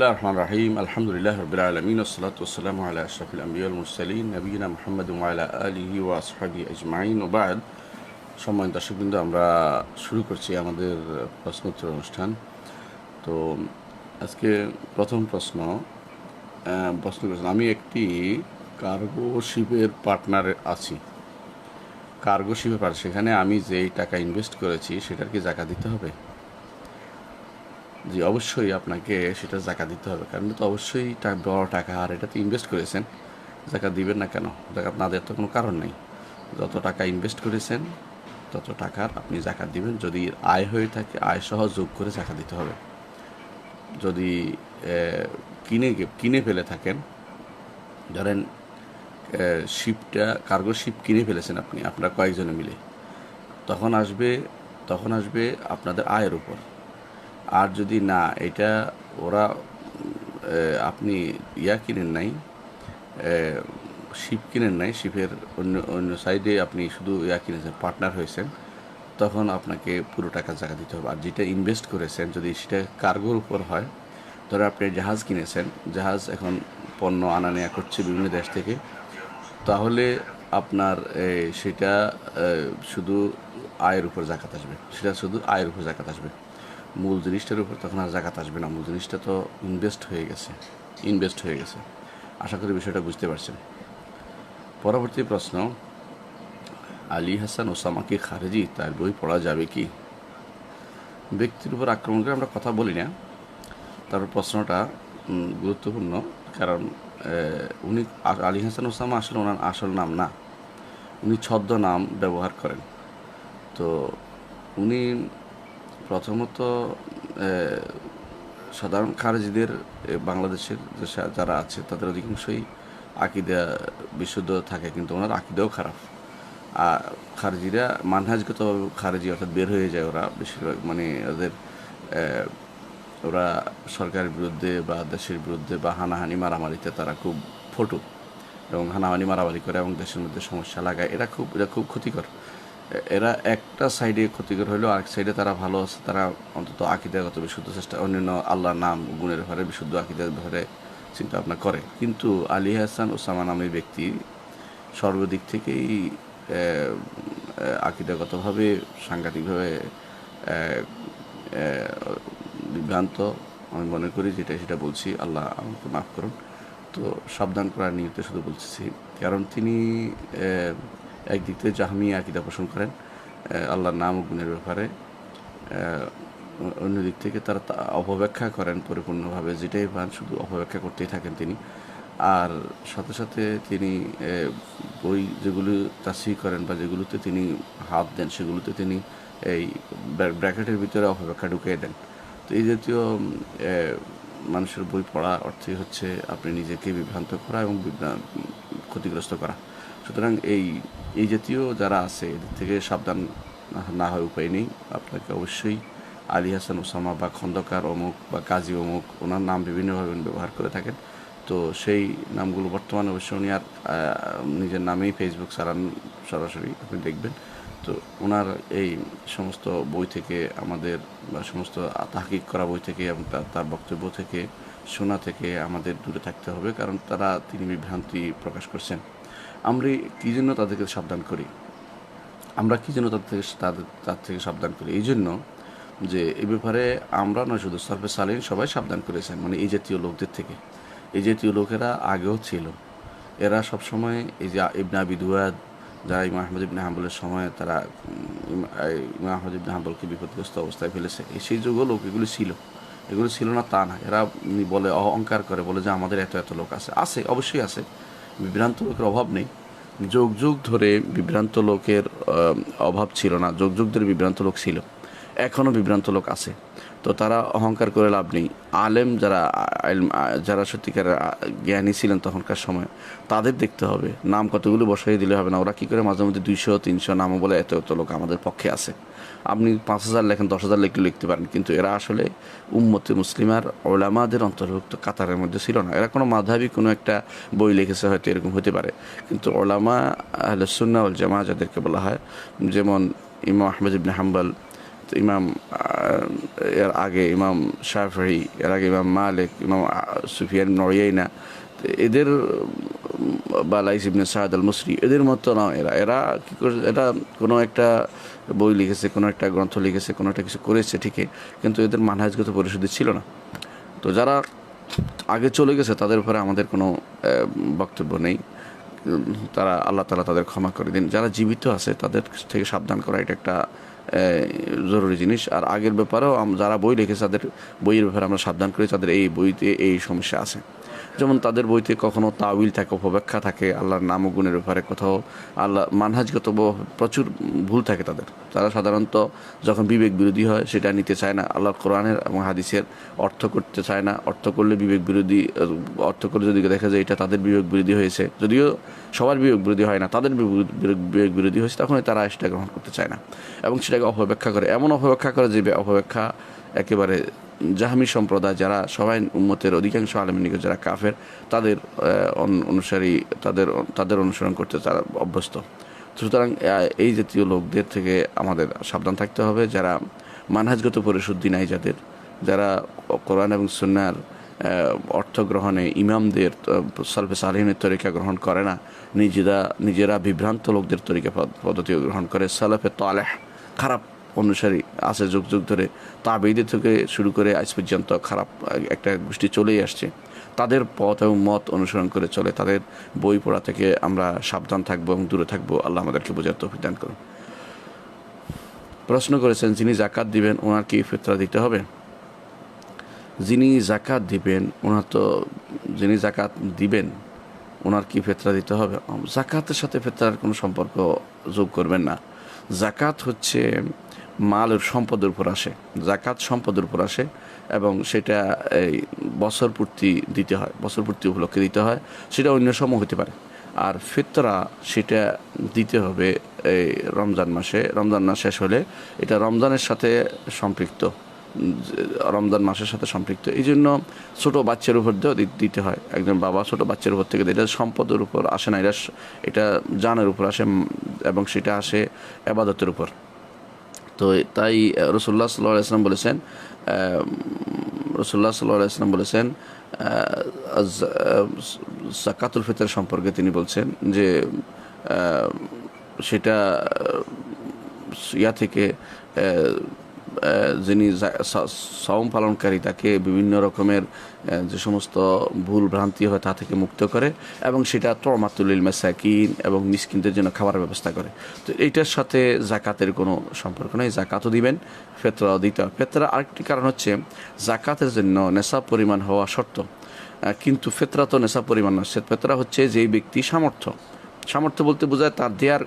রহমান রাহিম আলহামদুলিল্লাহ রবিল আলমিন ওসলাত ওসালাম আল্লাহ আশরাফুল আম্বিয়া ওয়াল মুরসালিন নবীনা মুহাম্মদ ওয়া আলা আলিহি ওয়া আসহাবিহি আজমাইন ওয়া বা'দ। সম্মানিত দর্শকবৃন্দ, আমরা শুরু করছি আমাদের প্রশ্নোত্তর অনুষ্ঠান। তো আজকে প্রথম প্রশ্ন করেছেন, আমি একটি কার্গো শিপের পার্টনারে আছি। কার্গো শিপের পার্টনার, সেখানে আমি যেই টাকা ইনভেস্ট করেছি সেটার কি জাকাত দিতে হবে? জি, অবশ্যই আপনাকে সেটা জাকাত দিতে হবে, কারণ এটা তো অবশ্যই বড় টাকা, আর এটাতে ইনভেস্ট করেছেন, জাকাত দিবেন না কেন? জাকাত না দেওয়ার তো কোনো কারণ নেই। যত টাকা ইনভেস্ট করেছেন তত টাকার আপনি জাকাত দিবেন। যদি আয় হয়ে থাকে, আয় সহ যোগ করে জাকাত দিতে হবে। যদি কিনে ফেলে থাকেন, ধরেন কার্গো শিপ কিনে ফেলেছেন আপনি, আপনারা কয়েকজনে মিলে, তখন আসবে আপনাদের আয়ের উপর। আর যদি না, এটা ওরা আপনি কিনেন নাই, শিপ কিনেন নাই, শিপের অন্য অন্য সাইডে আপনি শুধু কিনেছেন, পার্টনার হয়েছেন, তখন আপনাকে পুরো টাকা জায়গা দিতে হবে। আর যেটা ইনভেস্ট করেছেন, যদি সেটা কার্গোর উপর হয়, ধরো আপনি জাহাজ কিনেছেন, জাহাজ এখন পণ্য আনা নেওয়া করছে বিভিন্ন দেশ থেকে, তাহলে আপনার সেটা শুধু আয়ের উপর জাকাত আসবে, মূল জিনিসটার উপর তখন আর জাকাত আসবে না। মূল জিনিসটা তো ইনভেস্ট হয়ে গেছে। আশা করি বিষয়টা বুঝতে পারছেন। পরবর্তী প্রশ্ন, আলী হাসান ওসামা কি খারেজি? তার বই পড়া যাবে কি? ব্যক্তির উপর আক্রমণ করে আমরা কথা বলি না। তার প্রশ্নটা গুরুত্বপূর্ণ, কারণ উনি আলী হাসান ওসামা আসলে ওনার আসল নাম না, উনি ছদ্মনাম ব্যবহার করেন। তো উনি প্রথমত সাধারণ খারেজিদের, বাংলাদেশের যারা আছে তাদের অধিকাংশই আকিদা বিশুদ্ধ থাকে, কিন্তু ওনার আকিদাও খারাপ। আর খারেজিরা মানহাজগতভাবে খারেজি, অর্থাৎ বের হয়ে যায় ওরা বেশিরভাগ, মানে ওরা সরকারের বিরুদ্ধে বা দেশের বিরুদ্ধে বা হানাহানি মারামারিতে তারা খুব ফটু, এবং হানাহানি মারামারি করে এবং দেশের মধ্যে সমস্যা লাগায়। এটা খুব ক্ষতিকর। এরা একটা সাইডে ক্ষতিকর হলেও আরেক সাইডে তারা ভালো আছে, তারা অন্তত আকিদাগত বিশুদ্ধ চেষ্টা, অন্যান্য আল্লাহর নাম গুণের ব্যাপারে, বিশুদ্ধ আকিদার ব্যাপারে চিন্তা ভাবনা করে। কিন্তু আলী হাসান ওসামা নামের ব্যক্তি সর্বদিক থেকেই আকিদাগতভাবে সাংঘাতিকভাবে বিভ্রান্ত। আমি মনে করি সেটা বলছি, আল্লাহ আমাকে মাফ করুন। তো সাবধান করার নিয়তে শুধু বলছি, কারণ তিনি একদিক থেকে জাহমিয়া আকিদা পোষণ করেন আল্লাহর নাম ও গুণের ব্যাপারে, অন্য দিক থেকে তারা অপব্যাখ্যা করেন পরিপূর্ণভাবে, যেটাই পান শুধু অপব্যাখ্যা করতেই থাকেন তিনি। আর সাথে সাথে তিনি বই যেগুলো তাসহিহ করেন বা যেগুলোতে তিনি হাত দেন, সেগুলোতে তিনি এই ব্র্যাকেটের ভিতরে অপব্যাখ্যা ঢুকিয়ে দেন। তো এই জাতীয় মানুষের বই পড়া অর্থই হচ্ছে আপনি নিজেকে বিভ্রান্ত করা এবং ক্ষতিগ্রস্ত করা। সুতরাং এই জাতীয় যারা আছে, এদের থেকে সাবধান না হয় উপায় নেই। আপনাকে অবশ্যই আলী হাসান ওসামা বা খন্দকার অমুক বা কাজী অমুক, ওনার নাম বিভিন্নভাবে ব্যবহার করে থাকেন। তো সেই নামগুলো বর্তমানে অবশ্য উনি আর নিজের নামেই ফেসবুক চালান, সরাসরি আপনি দেখবেন। তো ওনার এই সমস্ত বই থেকে আমাদের, বা সমস্ত তাহকিক করা বই থেকে এবং তার বক্তব্য থেকে শোনা থেকে আমাদের দূরে থাকতে হবে, কারণ তিনি বিভ্রান্তি প্রকাশ করছেন। আমরা কী জন্য তাদেরকে সাবধান করি? তার থেকে সাবধান করি এই জন্য যে এই ব্যাপারে আমরা নয়, শুধু সরফে সালিন সবাই সাবধান করেছেন, মানে এই জাতীয় লোকদের থেকে। এই জাতীয় লোকেরা আগেও ছিল, এরা সবসময় এই যে ইবনে আবি দুয়াদ, যারা ইমাম আহমদ ইবনে হাম্বলের সময় তারা ইমাম আহমদ ইবনে হাম্বলকে বিপদগ্রস্ত অবস্থায় ফেলেছে, সেই যুগ লোক এগুলো ছিল না তা না। এরা বলে, অহংকার করে বলে যে আমাদের এত এত লোক আছে, অবশ্যই আছে, বিভ্রান্ত লোকের অভাব নেই। যুগ ধরে বিভ্রান্ত লোকের অভাব ছিল না, যুগ ধরে বিভ্রান্ত লোক ছিল, এখনও বিভ্রান্ত লোক আছে। তো তারা অহংকার করে লাভ নেই। আলেম যারা সত্যিকার জ্ঞানী ছিলেন তখনকার সময়, তাদের দেখতে হবে। নাম কতগুলো বসাই দিলে হবে না। ওরা কী করে মাঝে মধ্যে 200-300 নামও বলে এত এত লোক আমাদের পক্ষে আছে। আপনি 5,000 লেখেন, 10,000 লিখতে পারেন, কিন্তু এরা আসলে উম্মতে মুসলিমার ওলামাদের অন্তর্ভুক্ত কাতারের মধ্যে ছিল না। এরা কোনো মাযহাবী কোনো একটা বই লিখেছে, হয়তো এরকম হতে পারে, কিন্তু ওলামা আহলে সুন্নাহ ওয়াল জামাআহ যাদেরকে বলা হয়, যেমন ইমাম আহমদ ইবনে হাম্বল, ইমাম এর আগে ইমাম শাফিঈ, এর আগে ইমাম মালিক, ইমাম সুফিয়ান ইবনে উয়াইনা, এদের বা লাইস ইবনে সাদ আল মুসরি, এদের মতো না। এরা কী করে, এটা কোনো একটা বই লিখেছে, কোনো একটা গ্রন্থ লিখেছে, কোনো একটা কিছু করেছে ঠিকই, কিন্তু এদের মানহাজগত পরিশুদ্ধি ছিল না। তো যারা আগে চলে গেছে তাদের উপরে আমাদের কোনো বক্তব্য নেই, তারা আল্লাহ তাআলা তাদের ক্ষমা করে দিন। যারা জীবিত আছে তাদের থেকে সাবধান করা এটা একটা জরুরি জিনিস। আর আগের ব্যাপারেও যারা বই লিখেছে তাদের বইয়ের ব্যাপারে আমরা সাবধান করি, তাদের এই বইতে এই সমস্যা আছে। যেমন তাদের বইতে কখনো তাউইল থাকে, অপব্যাখ্যা থাকে, আল্লাহর নাম ও গুণের ব্যাপারে কোথাও আল্লাহ মানহাজগত প্রচুর ভুল থাকে তাদের। তারা সাধারণত যখন বিবেক বিরোধী হয় সেটা নিতে চায় না, আল্লাহর কোরআনের এবং হাদিসের অর্থ করতে চায় না। অর্থ করলে বিবেক বিরোধী, অর্থ করলে যদি দেখা যায় এটা তাদের বিবেক বিরোধী হয়েছে, যদিও সবার বিবেক বিরোধী হয় না, তাদের বিবেক বিরোধী হয়েছে, তখন তারা সেটা গ্রহণ করতে চায় না এবং সেটাকে অপব্যাখ্যা করে। এমন অপব্যাখ্যা করে যে অপব্যাখ্যা একেবারে জাহমি সম্প্রদায়, যারা সবাই উম্মতের অধিকাংশ আলেমের নিকট যারা কাফের, তাদের অনুসারী, তাদের অনুসরণ করতে তারা অভ্যস্ত। সুতরাং এই জাতীয় লোকদের থেকে আমাদের সাবধান থাকতে হবে, যারা মানহাজগত পরিশুদ্ধি নাই, যারা কোরআন এবং সুন্নাহর অর্থ গ্রহণে ইমামদের সালফে সালেহিনের তরিকা গ্রহণ করে না, নিজেরা বিভ্রান্ত লোকদের তরিকা পদ্ধতি গ্রহণ করে। সালাফে তালেহ খারাপ অনুসারী আছে যুগ যুগ ধরে, তাবেঈদের থেকে শুরু করে আজ পর্যন্ত খারাপ একটা গোষ্ঠী চলেই আসছে। তাদের পথ এবং মত অনুসরণ করে চলে, তাদের বই পড়া থেকে আমরা সাবধান থাকবো এবং দূরে থাকবো। আল্লাহ আমাদেরকে বোঝার তৌফিক দান করুন। প্রশ্ন করেছেন, যিনি জাকাত দিবেন ওনার কি ফিতরা দিতে হবে? যিনি জাকাত দিবেন যিনি জাকাত দিবেন ওনার কি ফিতরা দিতে হবে? জাকাতের সাথে ফিতরার কোনো সম্পর্ক যোগ করবেন না। জাকাত হচ্ছে মালের সম্পদের উপর আসে, জাকাত সম্পদের উপর আসে এবং সেটা এই বছর পূর্তি দিতে হয়, বছর পূর্তি উপলক্ষে দিতে হয়। সেটা অন্য সময় হতে পারে। আর ফিতরা সেটা দিতে হবে এই রমজান মাসে। রমজান মাস শেষ হলে এটা রমজানের সাথে সম্পৃক্ত, রমজান মাসের সাথে সম্পৃক্ত। এই জন্য ছোটো বাচ্চার উপর দিতে হয়। একজন বাবা ছোটো বাচ্চার উপর থেকে, এটা সম্পদের উপর আসে না, এটা জানের উপর আসে এবং সেটা আসে ইবাদতের উপর। তো তাই রাসূলুল্লাহ সাল্লাল্লাহু আলাইহি ওয়াসাল্লাম বলেছেন যাকাতুল ফিতর সম্পর্কে তিনি বলছেন যে সেটা ইয়া থেকে যিনি সাওম পালনকারী তাকে বিভিন্ন রকমের যে সমস্ত ভুল ভ্রান্তি হয় তা থেকে মুক্ত করে এবং সেটা তু'মাতুল লিল মাসাকিন এবং মিসকিনদের জন্য খাবারের ব্যবস্থা করে। তো এইটার সাথে জাকাতের কোনো সম্পর্ক নেই। জাকাতও দিবেন, ফিতরাও দিতে হবে। ফিতরা আরেকটি কারণ হচ্ছে জাকাতের জন্য নেশাব পরিমাণ হওয়া শর্ত, কিন্তু ফিতরা তো নেশাব পরিমাণ নয়। ফিতরা হচ্ছে যেই ব্যক্তি সামর্থ্য বলতে বোঝায় তার দেওয়ার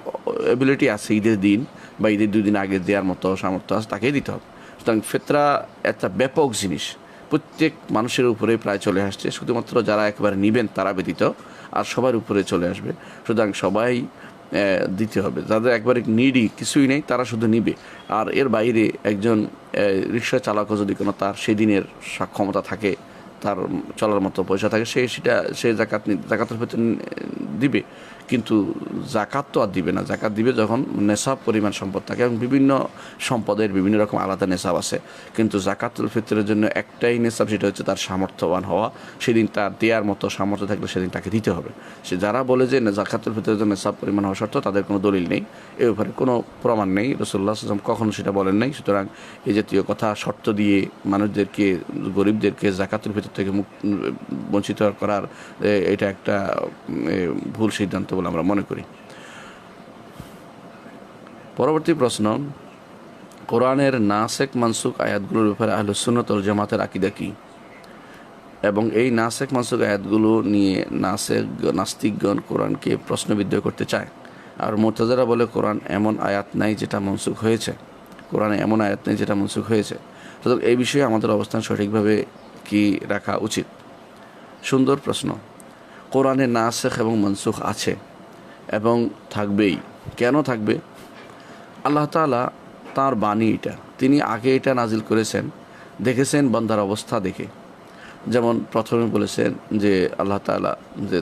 এবিলিটি আছে, ঈদের দিন বা ঈদের 2 দিন আগে দেওয়ার মতো সামর্থ্য আছে, তাকেই দিতে হবে। সুতরাং ফিতরা একটা ব্যাপক জিনিস, প্রত্যেক মানুষের উপরে প্রায় চলে আসছে। শুধুমাত্র যারা একেবারে নিবেন তারা ব্যতীত আর সবার উপরে চলে আসবে। সুতরাং সবাই দিতে হবে। যাদের একবারে নিডি, কিছুই নেই, তারা শুধু নিবে। আর এর বাইরে একজন রিক্সা চালকও যদি কোনো তার সেদিনের সক্ষমতা থাকে, তার চলার মতো পয়সা থাকে, সে জাকাতের ভিতরে দিবে, কিন্তু জাকাত তো আর দিবে না। জাকাত দিবে যখন নেশাব পরিমাণ সম্পদ থাকে, এবং বিভিন্ন সম্পদের বিভিন্ন রকম আলাদা নেশাব আছে, কিন্তু জাকাতুল ফিতরের জন্য একটাই নেশাব, সেটা হচ্ছে তার সামর্থ্যবান হওয়া। সেদিন তার দেওয়ার মতো সামর্থ্য থাকলে সেদিন তাকে দিতে হবে। সে যারা বলে যে জাকাতুল ফিতরের জন্য নেশাব পরিমাণ হওয়া শর্ত, তাদের কোনো দলিল নেই, এ ব্যাপারে কোনো প্রমাণ নেই। রাসূলুল্লাহ সাল্লাল্লাহু আলাইহি ওয়াসাল্লাম কখনো সেটা বলেন নাই। সুতরাং এই জাতীয় কথা শর্ত দিয়ে মানুষদেরকে, গরিবদেরকে জাকাতুল ফিতর থেকে বঞ্চিত করার এটা একটা ভুল সিদ্ধান্ত বলে আমরা মনে করি। পরবর্তী প্রশ্ন, কোরআনের নাসেখ মানসুখ আয়াতগুলোর ব্যাপারে আহলুস সুন্নাত ওয়াল জামাতের আকীদা কি? এবং এই নাসেখ মানসুখ আয়াতগুলো নিয়ে নাস্তিকগণ কোরআনকে প্রশ্নবিদ্ধ করতে চায়। আর মুরতাজিলা বলে কোরআন এমন আয়াত নাই যেটা মনসুখ হয়েছে, কোরআনে এমন আয়াত নেই যেটা মনসুখ হয়েছে। সুতরাং এই বিষয়ে আমাদের অবস্থান সঠিকভাবে কি রাখা উচিত? সুন্দর প্রশ্ন। কোরআনে নাসেখ এবং মনসুখ আছে এবং থাকবেই। কেন থাকবে? আল্লাহ তাআলা তাঁর বাণী এটা, তিনি আগে এটা নাজিল করেছেন, দেখেছেন বান্দার অবস্থা দেখে, যেমন প্রথমে বলেছেন যে আল্লাহ তাআলা যে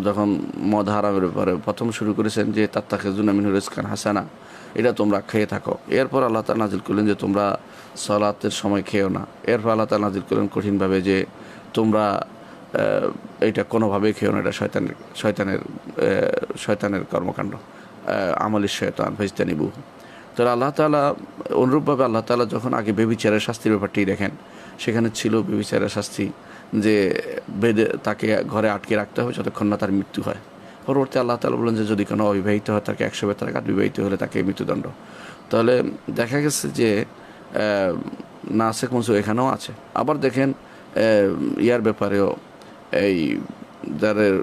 যখন মদ হারামের ব্যাপারে প্রথম শুরু করেছেন যে তাত্তাখিযুনা মিনহু রিজকান হাসানা, এটা তোমরা খেয়ে থাকো। এরপর আল্লাহ তাআলা নাজিল করলেন যে তোমরা সালাতের সময় খেও না। এরপর আল্লাহ তাআলা নাজিল করলেন কঠিনভাবে যে তোমরা এটা কোনোভাবেই খেও না, এটা শয়তানের কর্মকাণ্ড, আমালিশ শয়তান ফাজতানিবুহু। তো আল্লাহ তাআলা অনুরূপভাবে আল্লাহ তাআলা যখন আগে ব্যভিচারের শাস্তির ব্যাপারটি দেখেন, সেখানে ছিল ব্যভিচারের শাস্তি যে বেদে তাকে ঘরে আটকে রাখতে হবে যতক্ষণ না তার মৃত্যু হয়। পরবর্তী আল্লাহ তাআলা বলেন যে যদি কোনো অবিবাহিত হয় তাকে 100 বেত্রাঘাত, বিবাহিত হলে তাকে মৃত্যুদণ্ড। তাহলে দেখা গেছে যে নাসেখ মনসুখ এখানেও আছে। আবার দেখেন ইয়ার ব্যাপারেও এই যাদের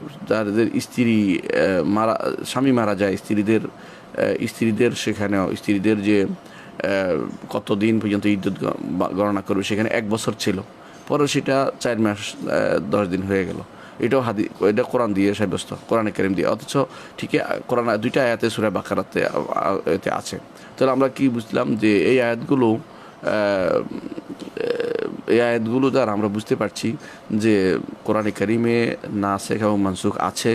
স্ত্রী স্বামী মারা যায়, স্ত্রীদের সেখানেও স্ত্রীদের যে কতদিন পর্যন্ত ইদ্যুৎ গণনা করবে, সেখানে 1 বছর ছিল, পরে সেটা 4 মাস 10 দিন হয়ে গেল। এটাও এটা কোরআন দিয়ে সাব্যস্ত, কোরআনে কারীম দিয়ে। অথচ ঠিকই কোরআন 2টা আয়াতে সূরা বাকারাতে এতে আছে। তাহলে আমরা কি বুঝলাম যে এই আয়াতগুলো দ্বারা আমরা বুঝতে পারছি যে কোরআনে কারীমে নাসেখ এবং মানসুখ আছে।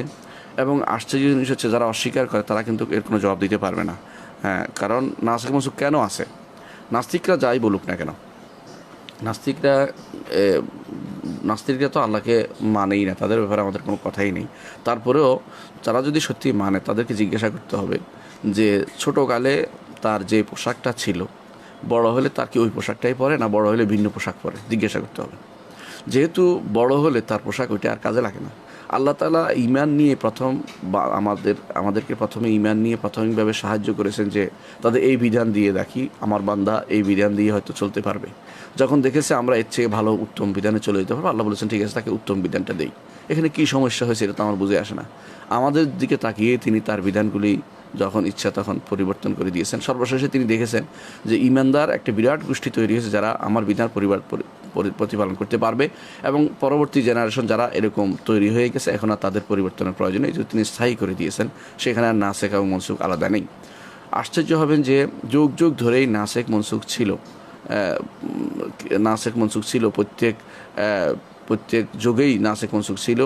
এবং আশ্চর্য জিনিস হচ্ছে যারা অস্বীকার করে তারা কিন্তু এর কোনো জবাব দিতে পারবে না। হ্যাঁ, কারণ নাসেখ মানসুখ কেন আছে? নাস্তিকরা যাই বলুক না কেন, নাস্তিকরা তো আল্লাহকে মানেই না, তাদের ব্যাপারে আমাদের কোনো কথাই নেই। তারপরেও যারা যদি সত্যি মানে তাদেরকে জিজ্ঞাসা করতে হবে যে ছোটোকালে তার যে পোশাকটা ছিল, বড় হলে তার কি ওই পোশাকটাই পরে না বড় হলে ভিন্ন পোশাক পরে, জিজ্ঞাসা করতে হবে। যেহেতু বড় হলে তার পোশাক ওইটা আর কাজে লাগে না। আল্লাহ তাআলা ঈমান নিয়ে আমাদেরকে প্রথমে ঈমান নিয়ে প্রাথমিকভাবে সাহায্য করেছেন যে তাদের এই বিধান দিয়ে দেখি আমার বান্দা এই বিধান দিয়ে হয়তো চলতে পারবে। যখন দেখেছে আমরা এর চেয়ে ভালো উত্তম বিধানে চলে যেতে পারবো, আল্লাহ বলেছেন ঠিক আছে তাকে উত্তম বিধানটা দেই। এখানে কী সমস্যা হয়েছে এটা তো আমার বুঝে আসে না। আমাদের দিকে তাকিয়ে তিনি তার বিধানগুলি যখন ইচ্ছা তখন পরিবর্তন করে দিয়েছেন। সর্বশেষে তিনি দেখেছেন যে ঈমানদার একটা বিরাট গোষ্ঠী তৈরি হয়েছে যারা আমার বিধান প্রতিপালন করতে পারবে, এবং পরবর্তী জেনারেশন যারা এরকম তৈরি হয়ে গেছে এখন আর তাদের পরিবর্তনের প্রয়োজন নেই, যদি তিনি স্থায়ী করে দিয়েছেন। সেখানে আর নাসেখ এবং মনসুখ আলাদা নেই। আশ্চর্য হবেন যে যুগ যুগ ধরেই নাসেখ মনসুখ ছিল, প্রত্যেক যুগেই নাসেখ মনসুখ ছিল।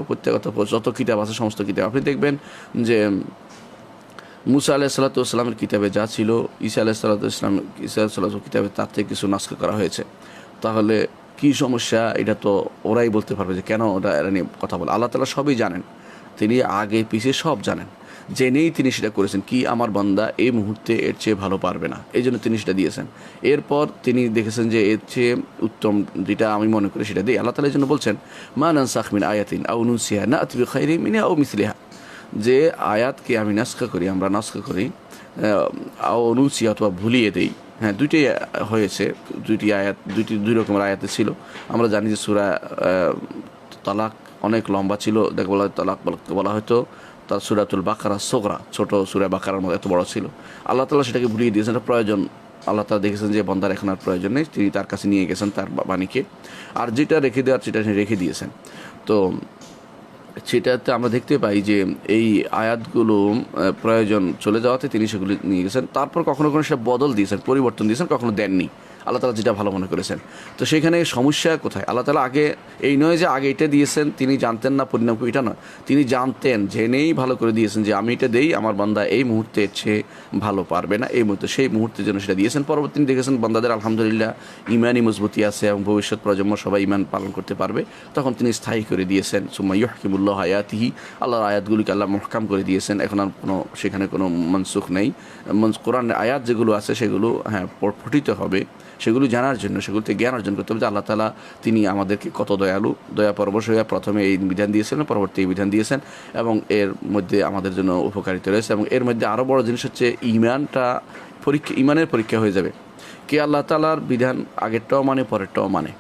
যত কিতাব আছে সমস্ত কিতাব আপনি দেখবেন যে মুসা আলাইহিসসালামের কিতাবে যা ছিল ঈসা আলাইহিসসালামের কিতাবে তার থেকে কিছু নাস্খ করা হয়েছে। তাহলে কি সমস্যা? এটা তো ওরাই বলতে পারবে যে কেন ওরা এরা নিয়ে কথা বলে। আল্লাহ তাআলা সবই জানেন, তিনি আগে পিছিয়ে সব জানেন, জেনেই তিনি সেটা করেছেন কি আমার বান্দা এই মুহূর্তে এর চেয়ে ভালো পারবে না, এই জন্য তিনি সেটা দিয়েছেন। এরপর তিনি দেখেছেন যে এর চেয়ে উত্তম যেটা আমি মনে করি সেটা দিই। আল্লাহ তাআলা এই জন্য বলছেন মা নানসাখ মিন আয়াতিন আও নুনসিহা না'তি বিখাইরিন মিনহা আও মিসলিহা, যে আয়াতকে আমরা নাস্খা করি আও নুনসিহা অথবা ভুলিয়ে দেই। হ্যাঁ, দুইটাই হয়েছে, দুই রকমের আয়াতে ছিল। আমরা জানি যে সূরা তালাক অনেক লম্বা ছিল, তালাক বলা হয়তো তার সূরাতুল বাকারা সোগরা, ছোট সূরা বাকারার মতো এত বড় ছিল। আল্লাহ তাআলা সেটাকে ভুলিয়ে দিয়েছেন, প্রয়োজন আল্লাহ তাআলা দেখেছেন যে বন্দার এখন আর প্রয়োজন নেই, তিনি তার কাছে নিয়ে গেছেন তার বাণীকে, আর যেটা রেখে দেওয়ার সেটা রেখে দিয়েছেন। তো সেটাতে আমরা দেখতে পাই যে এই আয়াতগুলো প্রয়োজন চলে যাওয়াতে তিনি সেগুলি নিয়ে গেছেন। তারপর কখনো সেটা বদল দিয়েছেন, পরিবর্তন দিয়েছেন, কখনো দেননি। আল্লাহ তাআলা যেটা ভালো মনে করেছেন। তো সেখানে সমস্যা কোথায়? আল্লাহ তাআলা আগে এই নয় যে আগে এটা দিয়েছেন তিনি জানতেন না পরিণাম, এটা নয়, তিনি জানতেন, জেনেই ভালো করে দিয়েছেন যে আমি এটা দেই আমার বান্দা এই মুহূর্তে চেয়ে ভালো পারবে না, এই মুহূর্তে সেই মুহূর্তে যেন সেটা দিয়েছেন। পরবর্তী তিনি দেখেছেন বান্দাদের আলহামদুলিল্লাহ ইমানই মজবুতি আছে এবং ভবিষ্যৎ প্রজন্ম সবাই ইমান পালন করতে পারবে, তখন তিনি স্থায়ী করে দিয়েছেন সুম্মা ইউহকিমুল্লাহু আয়াতিহি, আল্লাহর আয়াতগুলিকে আল্লাহ মুহকাম করে দিয়েছেন। এখন আর সেখানে কোনো মনসুখ নেই। কোরআনের আয়াত যেগুলো আছে সেগুলো পঠিত হবে, সেগুলো জানার জন্য, সেগুলোতে জ্ঞান অর্জন করতে হবে যে আল্লাহ তাআলা তিনি আমাদেরকে কত দয়ালু, দয়া পরবশ হয়ে প্রথমে এই বিধান দিয়েছেন, পরবর্তী এই বিধান দিয়েছেন, এবং এর মধ্যে আমাদের জন্য উপকারিতা রয়েছে। এবং এর মধ্যে আরও বড় জিনিস হচ্ছে ইমানের পরীক্ষা হয়ে যাবে। কে আল্লাহ তাআলার বিধান আগেরটাও মানে পরেরটাও মানে,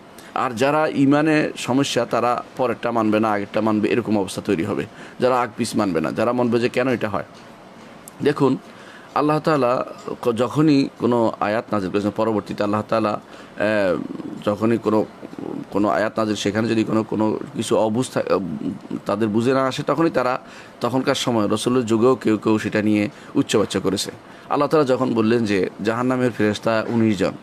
আর যারা ইমানে সমস্যা তারা পরেরটা মানবে না আগেরটা মানবে, এরকম অবস্থা তৈরি হবে। যারা আগ পিছ মানবে না, যারা মানবে যে কেন এটা হয়। দেখুন আল্লাহ তাআলা যখনই কোনো আয়াত নাজিল করেছেন, পরবর্তীতে আল্লাহ তাআলা যখনই কোনো আয়াত নাজিল, সেখানে যদি কোনো কিছু অবস্থা তাদের বুঝে না আসে, তখনকার সময় রাসূলের যুগেও কেউ সেটা নিয়ে উচ্চবাচ্য করেছে। আল্লাহ তাআলা যখন বললেন যে জাহান্নামের ফেরেশতা 19 জন,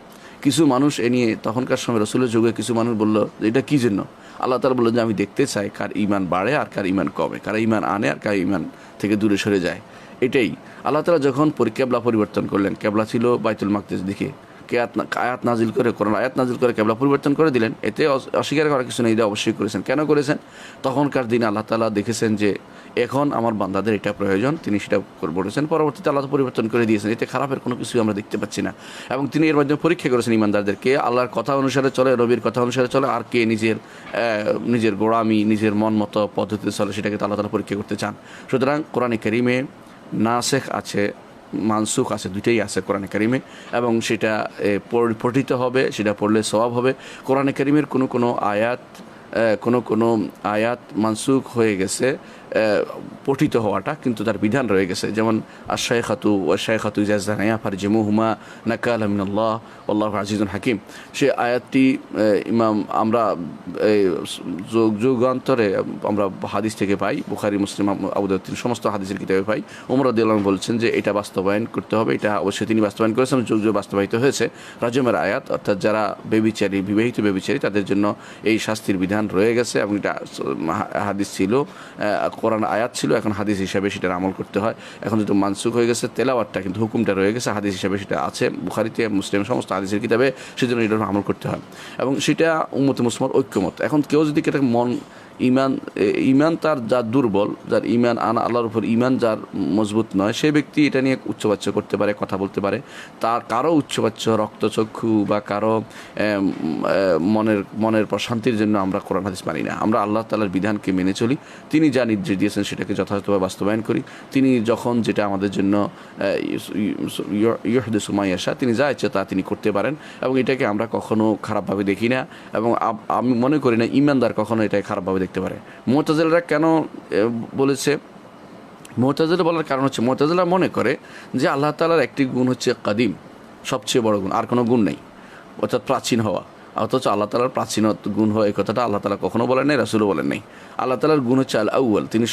কিছু মানুষ এ নিয়ে তখনকার সময় রাসূলের যুগে কিছু মানুষ বলল যে এটা কী জন্য? আল্লাহ তাআলা বললেন যে আমি দেখতে চাই কার ঈমান বাড়ে আর কার ঈমান কমে, কার ঈমান আনে আর কার ঈমান থেকে দূরে সরে যায়। এটাই আল্লাহ তাআলা যখন কেবলা পরিবর্তন করলেন, কেবলা ছিল বাইতুল মাকদিস দিকে, আয়াত নাজিল করে, কোরআন আয়াত নাজিল করে কেবলা পরিবর্তন করে দিলেন। এতে অস্বীকার করার কিছু নেই, এটা অবশ্যই করেছেন। কেন করেছেন? তখনকার দিনে আল্লাহ তাআলা দেখেছেন যে এখন আমার বান্দাদের এটা প্রয়োজন, তিনি সেটা বলেছেন। পরবর্তীতে আল্লাহ পরিবর্তন করে দিয়েছেন। এতে খারাপের কোনো কিছুই আমরা দেখতে পাচ্ছি না। এবং তিনি এর মাধ্যমে পরীক্ষা করেছেন ইমানদারদেরকে, আল্লাহর কথা অনুসারে চলে, নবীর কথা অনুসারে চলে, আর কে নিজের গোড়ামি, নিজের মন মতো পদ্ধতিতে চলে, সেটাকে আল্লাহ তাআলা পরীক্ষা করতে চান। সুতরাং কোরআনে কারীমে নাসেখ আছে, মানসুখ আছে, দুইটাই আছে কোরআনে কারীমে, এবং সেটা পঠিত হবে, সেটা পড়লে সওয়াব হবে। কোরআনে কারীমের কোনো আয়াত মানসুখ হয়ে গেছে পঠিত হওয়াটা, কিন্তু তার বিধান রয়ে গেছে। যেমন আশ-শাইখাতু ওয়াশ-শাইখাতু ইযা যানায়া ফারজুমুহুমা নাকালা মিনাল্লাহ আল্লাহু আজিজুন হাকিম। সে আয়াতটি আমরা যুগান্তরে আমরা হাদিস থেকে পাই, বুখারী, মুসলিম, আবু দাউদ সমস্ত হাদিসের কিতাবে পাই। ওমর রাদিয়াল্লাহু আনহু বলছেন যে এটা বাস্তবায়ন করতে হবে। এটা অবশ্যই তিনি বাস্তবায়ন করেছেন, যুগ বাস্তবায়িত হয়েছে। রাজমের আয়াত, অর্থাৎ যারা বিবাহিত ব্যভিচারী তাদের জন্য এই শাস্তির বিধান রয়ে গেছে, এবং এটা হাদিস ছিল, কোরআন আয়াত ছিল, এখন হাদিস হিসাবে সেটার আমল করতে হয়। এখন যেহেতু মানসুখ হয়ে গেছে, তেলাওয়াতটা কিন্তু হুকুমটা রয়ে গেছে, হাদিস হিসাবে সেটা আছে বুখারীতে, মুসলিম, সমস্ত হাদিসের কিতাবে, সেজন্য এটার আমল করতে হয়, এবং সেটা উম্মতে মুসলিমার ঐক্যমত। এখন কেউ যদি এটা ঈমান তার যার দুর্বল, যার ঈমান আল্লাহর উপর ঈমান যার মজবুত নয়, সেই ব্যক্তি এটা নিয়ে উচ্চবাচ্য করতে পারে, কথা বলতে পারে। তার কারো উচ্চবাচ্য, রক্তচক্ষু বা কারো মনের প্রশান্তির জন্য আমরা কোরআন হাদিস মানি না। আমরা আল্লাহ তাআলার বিধানকে মেনে চলি। তিনি যা নির্দেশ দিয়েছেন সেটাকে যথাযথভাবে বাস্তবায়ন করি। তিনি যখন যেটা আমাদের জন্য ইউহদিসু মা ইয়াশা, তিনি যা ইচ্ছা তা তিনি করতে পারেন, এবং এটাকে আমরা কখনো খারাপভাবে দেখি না, এবং আমি মনে করি না ঈমানদার কখনো এটাকে খারাপভাবে দেখতে পারে। মুতাজিলারা কেন বলেছে? মুতাজিলা বলার কারণ হচ্ছে, মুতাজিলা মনে করে যে আল্লাহ তাআলার একটি গুণ হচ্ছে কাদিম, সবচেয়ে বড় গুণ, আর কোনো গুণ নেই, অর্থাৎ প্রাচীন হওয়া। অথচ আল্লাহ তাআলার প্রাচীন গুণ হয়, এই কথাটা আল্লাহ তাআলা কখনো বলেন নাই, রাসূলও বলেন নাই। আল্লাহ তাআলার গুণ হচ্ছে আল আউয়াল, তিনি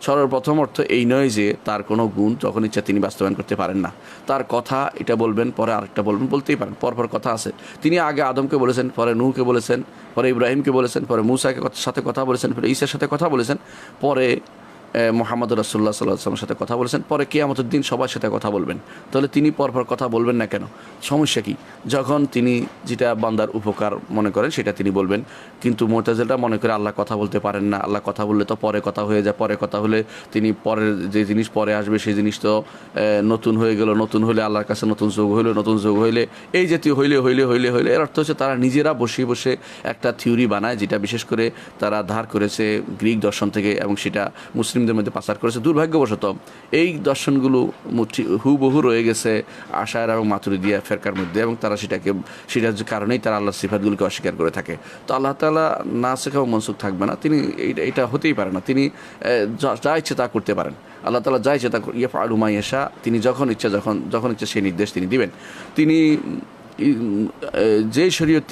সর্বপ্রথম অর্থ এই নয় যে তার কোনো গুণ যখন ইচ্ছা তিনি বাস্তবায়ন করতে পারেন না। তার কথা এটা বলবেন, পরে আরেকটা বলবেন, বলতেই পারেন, পরপর কথা আছে। তিনি আগে আদমকে বলেছেন, পরে নূহকে বলেছেন, পরে ইব্রাহিমকে বলেছেন, পরে মূসাকে সাথে কথা বলেছেন, পরে ঈসার সাথে কথা বলেছেন, পরে মুহাম্মদ রাসূলুল্লাহ সাল্লাল্লাহু আলাইহি ওয়াসাল্লামের সাথে কথা বলেছেন, পরে কিয়ামতের দিন সবার সাথে কথা বলবেন। তাহলে তিনি পরপর কথা বলবেন না কেন? সমস্যা কি? যখন তিনি যেটা বান্দার উপকার মনে করেন সেটা তিনি বলবেন। কিন্তু মুতাজিলারা মনে করে আল্লাহ কথা বলতে পারেন না, আল্লাহ কথা বললে তো পরে কথা হয়ে যায়, পরে কথা হলে তিনি পরের যে জিনিস পরে আসবে সেই জিনিস তো নতুন হয়ে গেল, নতুন হলে আল্লাহর কাছে নতুন যোগ হইলো, নতুন যোগ হইলে এই জাতীয় হইলে এর অর্থ হচ্ছে তারা নিজেরা বসে একটা থিওরি বানায়, যেটা বিশেষ করে তারা ধার করেছে গ্রিক দর্শন থেকে, এবং সেটা মুসলিমদের মধ্যে পাচার করেছে। দুর্ভাগ্যবশত এই দর্শনগুলো হুবহু রয়ে গেছে আশায়রা এবং মাতুরিদিয়া ফেরকার মধ্যে, এবং তারা সেটার কারণেই তারা আল্লাহর সিফাতগুলোকে অস্বীকার করে থাকে। তো আল্লাহ তাআলা নাসিখ এবং মনসুখ থাকবে না, তিনি এটা হতেই পারে না। তিনি যা ইচ্ছে তা করতে পারেন। আল্লাহ তাআলা যা ইচ্ছে তা ইয়াফআলু মা ইয়াশা, তিনি যখন ইচ্ছা সেই নির্দেশ তিনি দিবেন। তিনি যে শরীয়ত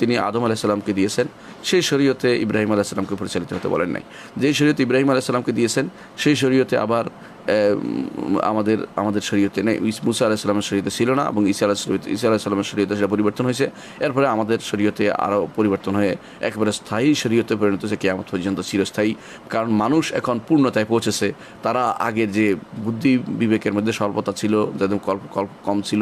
তিনি আদম আলাইহিস সালামকে দিয়েছেন, সেই শরীয়তে ইব্রাহিম আলাইহিস সালামকে পরিচালিত হতে বলেন নাই। যে শরীয়ত ইব্রাহিম আলাইহিস সালামকে দিয়েছেন, সেই শরীয়তে আবার আমাদের শরীয়তে নেই। মুসা আলাইহিস সালামের শরীয়তে ছিল না, এবং ঈসা আলাইহিস সালামের শরীয়তে সেটা পরিবর্তন হয়েছে। এরপরে আমাদের শরীয়তে আরও পরিবর্তন হয়ে একেবারে স্থায়ী শরীয়তে পরিণত হয়েছে, কিয়ামত পর্যন্ত চিরস্থায়ী। কারণ মানুষ এখন পূর্ণতায় পৌঁছেছে। তারা আগের যে বুদ্ধি বিবেকের মধ্যে স্বল্পতা ছিল, যাদের কম ছিল,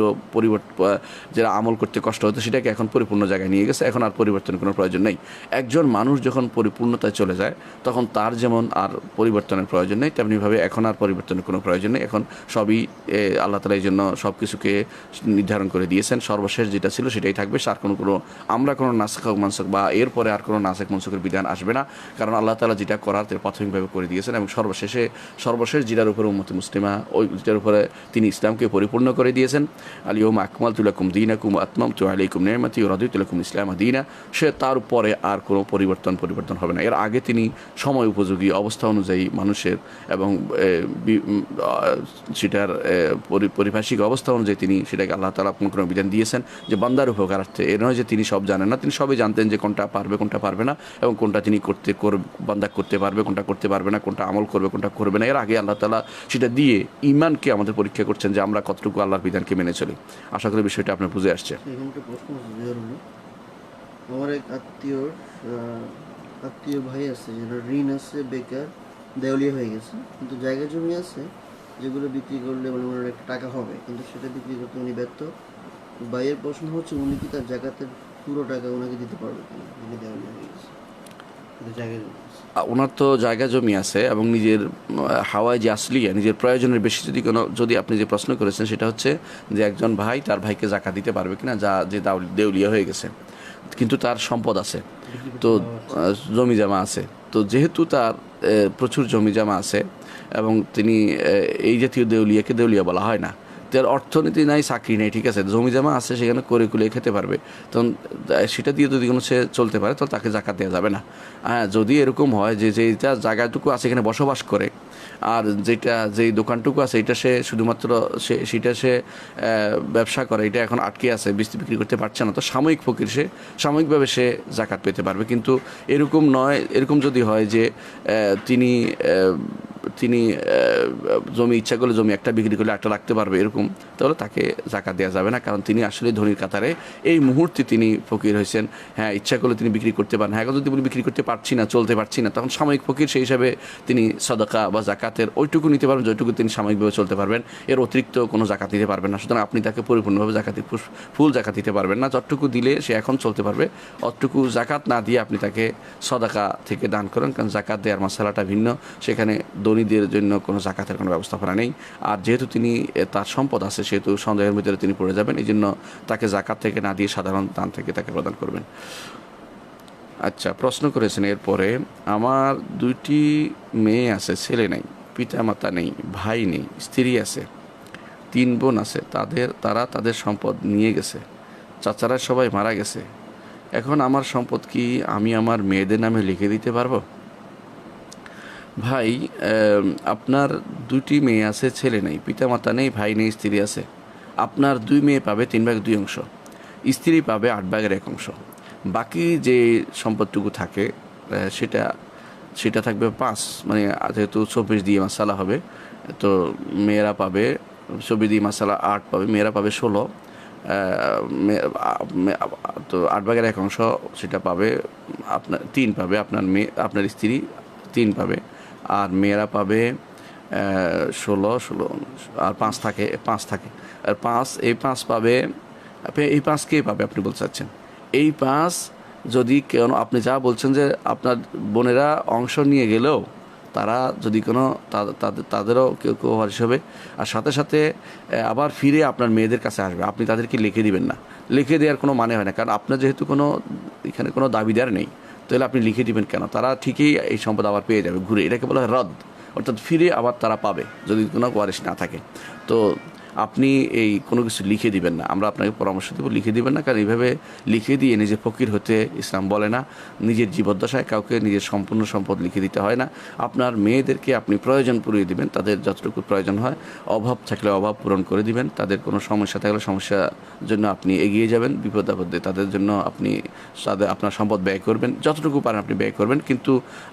যারা আমল করতে কষ্ট হতো, সেটাকে এখন পরিপূর্ণ জায়গায় নিয়ে গেছে। এখন আর পরিবর্তনের কোনো প্রয়োজন নেই। একজন মানুষ যখন পরিপূর্ণতায় চলে যায়, তখন তার যেমন আর পরিবর্তনের প্রয়োজন নেই, তেমনিভাবে এখন আর পরিবর্তনের কোনো প্রয়োজন নেই। এখন সবই আল্লাহ তাআলা এই জন্য সব কিছুকে নির্ধারণ করে দিয়েছেন। সর্বশেষ যেটা ছিল সেটাই থাকবে। আমরা কোনো নাসিখ মানসুখ বা এরপরে আর কোনো নাসিখ মানসুখের বিধান আসবে না, কারণ আল্লাহ তাআলা যেটা করার প্রাথমিকভাবে করে দিয়েছেন, এবং সর্বশেষ যেটার উপরে উম্মতে মুসলিমা, ওই যেটার উপরে তিনি ইসলামকে পরিপূর্ণ করে দিয়েছেন। আল ইয়াউমা আকমালতু লাকুম দীনাকুম ওয়া আতমামতু আলাইকুম নি'মাতি ওয়া রাদিতু লাকুম ইসলামা দীনা। সে তার উপরে আর কোনো পরিবর্তন হবে না। এর আগে তিনি সময় উপযোগী অবস্থা অনুযায়ী মানুষের এবং সেটার পরিভাষিক অবস্থা অনুযায়ী তিনি সেটাকে আল্লাহ তাআলা কোনো বিধান দিয়েছেন যে বান্দার উপকারার্থে। এর নয় যে তিনি সব জানেন না, তিনি সবই জানতেন যে কোনটা পারবে কোনটা পারবে না, এবং কোনটা তিনি বান্দা করতে পারবে, কোনটা করতে পারবে না, কোনটা আমল করবে কোনটা করবে না। এর আগে আল্লাহ তাআলা সেটা দিয়ে ঈমানকে আমাদের পরীক্ষা করছেন যে আমরা কতটুকু আল্লাহর বিধানকে মেনে চলি। আশা করি বিষয়টা আপনার বুঝে আসছে। আমার এক আত্মীয় ভাই আছে, যেটা ঋণ আছে, বেকার, দেউলিয়া হয়ে গেছে, কিন্তু জায়গা জমি আছে যেগুলো বিক্রি করলে মানে ওনার একটা টাকা হবে, কিন্তু সেটা বিক্রি করতে উনি ব্যর্থ। ভাইয়ের প্রশ্ন হচ্ছে উনি কি তার জাকাতের পুরো টাকা ওনাকে দিতে পারবে কিনা, উনি দেউলিয়া হয়ে গেছে কিন্তু জায়গা জমি আছে। ওনার তো জায়গা জমি আছে এবং নিজের হাওয়ায় যে আসলিয়া নিজের প্রয়োজনের বেশি যদি আপনি যে প্রশ্ন করেছেন সেটা হচ্ছে যে একজন ভাই তার ভাইকে জাকাত দিতে পারবে কিনা যে দেউলিয়া হয়ে গেছে কিন্তু তার সম্পদ আছে, বিক্রি করতে তো পাওয়া যাচ্ছে। জমি জমা আছে, তো যেহেতু তার প্রচুর জমি জমা আছে এবং তিনি এই জাতীয় দেউলিয়াকে দেউলিয়া বলা হয় না, তার অর্থনীতি নাই, চাকরি নেই, ঠিক আছে, জমি জমা আছে, সেখানে করে কুলিয়ে খেতে পারবে, তখন সেটা দিয়ে যদি কোনো সে চলতে পারে তো তাকে জাকাত দেওয়া যাবে না। হ্যাঁ, যদি এরকম হয় যে যেটা জায়গাটুকু আছে এখানে বসবাস করে আর যেই দোকানটুকু আছে এটা সে শুধুমাত্র সেটা সে ব্যবসা করে, এটা এখন আটকে আছে, বিক্রি করতে পারছে না, তো সাময়িক ফকির সে সাময়িকভাবে সে জাকাত পেতে পারবে। কিন্তু এরকম নয়, এরকম যদি হয় যে তিনি তিনি জমি ইচ্ছা করলে জমি একটা বিক্রি করলে একটা রাখতে পারবে এরকম, তাহলে তাকে জাকাত দেওয়া যাবে না, কারণ তিনি আসলে ধনীর কাতারে এই মুহূর্তে তিনি ফকির হয়েছেন। হ্যাঁ, ইচ্ছা করলে তিনি বিক্রি করতে পারেন, হ্যাঁ যদি বলি বিক্রি করতে পারছি না, চলতে পারছি না, তখন সাময়িক ফকির সেই হিসাবে তিনি সাদাকা বা জাকাতের ওইটুকু নিতে পারবেন যেটুকু তিনি সাময়িকভাবে চলতে পারবেন, এর অতিরিক্ত কোনো জাকাত দিতে পারবেন না। সুতরাং আপনি তাকে পরিপূর্ণভাবে ফুল জাকাত দিতে পারবেন না, যতটুকু দিলে সে এখন চলতে পারবে অতটুকু জাকাত না দিয়ে আপনি তাকে সাদাকা থেকে দান করেন, কারণ জাকাত দেওয়ার মশালাটা ভিন্ন, সেখানে ধনীদের জন্য কোনো জাকাতের কোনো ব্যবস্থাপনা নেই। আর যেহেতু তিনি তার সম্পদ আছে সেহেতু সন্দেহের ভিতরে তিনি পড়ে যাবেন, এই জন্য তাকে জাকাত থেকে না দিয়ে সাধারণ দান থেকে তাকে প্রদান করবেন। আচ্ছা, প্রশ্ন করেছেন এরপরে, আমার 2টি মেয়ে আছে, ছেলে নেই, পিতা মাতা নেই, ভাই নেই, স্ত্রী আছে, 3 বোন আছে, তারা তাদের সম্পদ নিয়ে গেছে, চাচারা সবাই মারা গেছে, এখন আমার সম্পদ কি আমি আমার মেয়েদের নামে লিখে দিতে পারবো? ভাই, আপনার 2টি মেয়ে আছে, ছেলে নেই, পিতা মাতা নেই, ভাই নেই, স্ত্রী আছে, আপনার 2 মেয়ে পাবে 3/2 অংশ, স্ত্রী পাবে 8/1 অংশ, বাকি যে সম্পদটুকু থাকে সেটা সেটা থাকবে 5, মানে যেহেতু 24 দিয়ে মাসালা হবে, তো মেয়েরা পাবে 24 দিয়ে মাসালা 8 পাবে, মেয়েরা পাবে 16, তো 8/1 অংশ সেটা পাবে আপনার 3 পাবে, আপনার স্ত্রী 3 পাবে, আর মেয়েরা পাবে 16 আর 5 থাকে আর 5 পাবে, এই 5 কে পাবে আপনি বলতে চাচ্ছেন? এই 5 যদি কেন আপনি যা বলছেন যে আপনার বোনেরা অংশ নিয়ে গেলেও তারা যদি কোনো তাদেরও কেউ ওয়ারিশ হবে, আর সাথে সাথে আবার ফিরে আপনার মেয়েদের কাছে আসবে, আপনি তাদেরকে লিখে দিবেন না, লিখে দেওয়ার কোনো মানে হয় না, কারণ আপনার যেহেতু এখানে কোনো দাবিদার নেই, তাহলে আপনি লিখে দিবেন কেন? তারা ঠিকই এই সম্পদ আবার পেয়ে যাবে ঘুরে, এটাকে বলা হয় রদ, অর্থাৎ ফিরে আবার তারা পাবে যদি কোনো ওয়ারিশ না থাকে। তো আপনি এই কোনো কিছু লিখে দিবেন না, আমরা আপনাকে পরামর্শ দেবো লিখে দিবেন না, কারণ এইভাবে লিখে দিয়ে নিজে ফকির হতে ইসলাম বলে না। নিজের জীবদ্দশায় কাউকে নিজের সম্পূর্ণ সম্পদ লিখে দিতে হয় না। আপনার মেয়েদেরকে আপনি প্রয়োজন পুরিয়ে দিবেন, তাদের যতটুকু প্রয়োজন হয়, অভাব থাকলে অভাব পূরণ করে দিবেন, তাদের কোনো সমস্যা থাকলে সমস্যার জন্য আপনি এগিয়ে যাবেন, বিপদ আপদে তাদের জন্য আপনি আপনার সম্পদ ব্যয় করবেন, যতটুকু পারেন আপনি ব্যয় করবেন, কিন্তু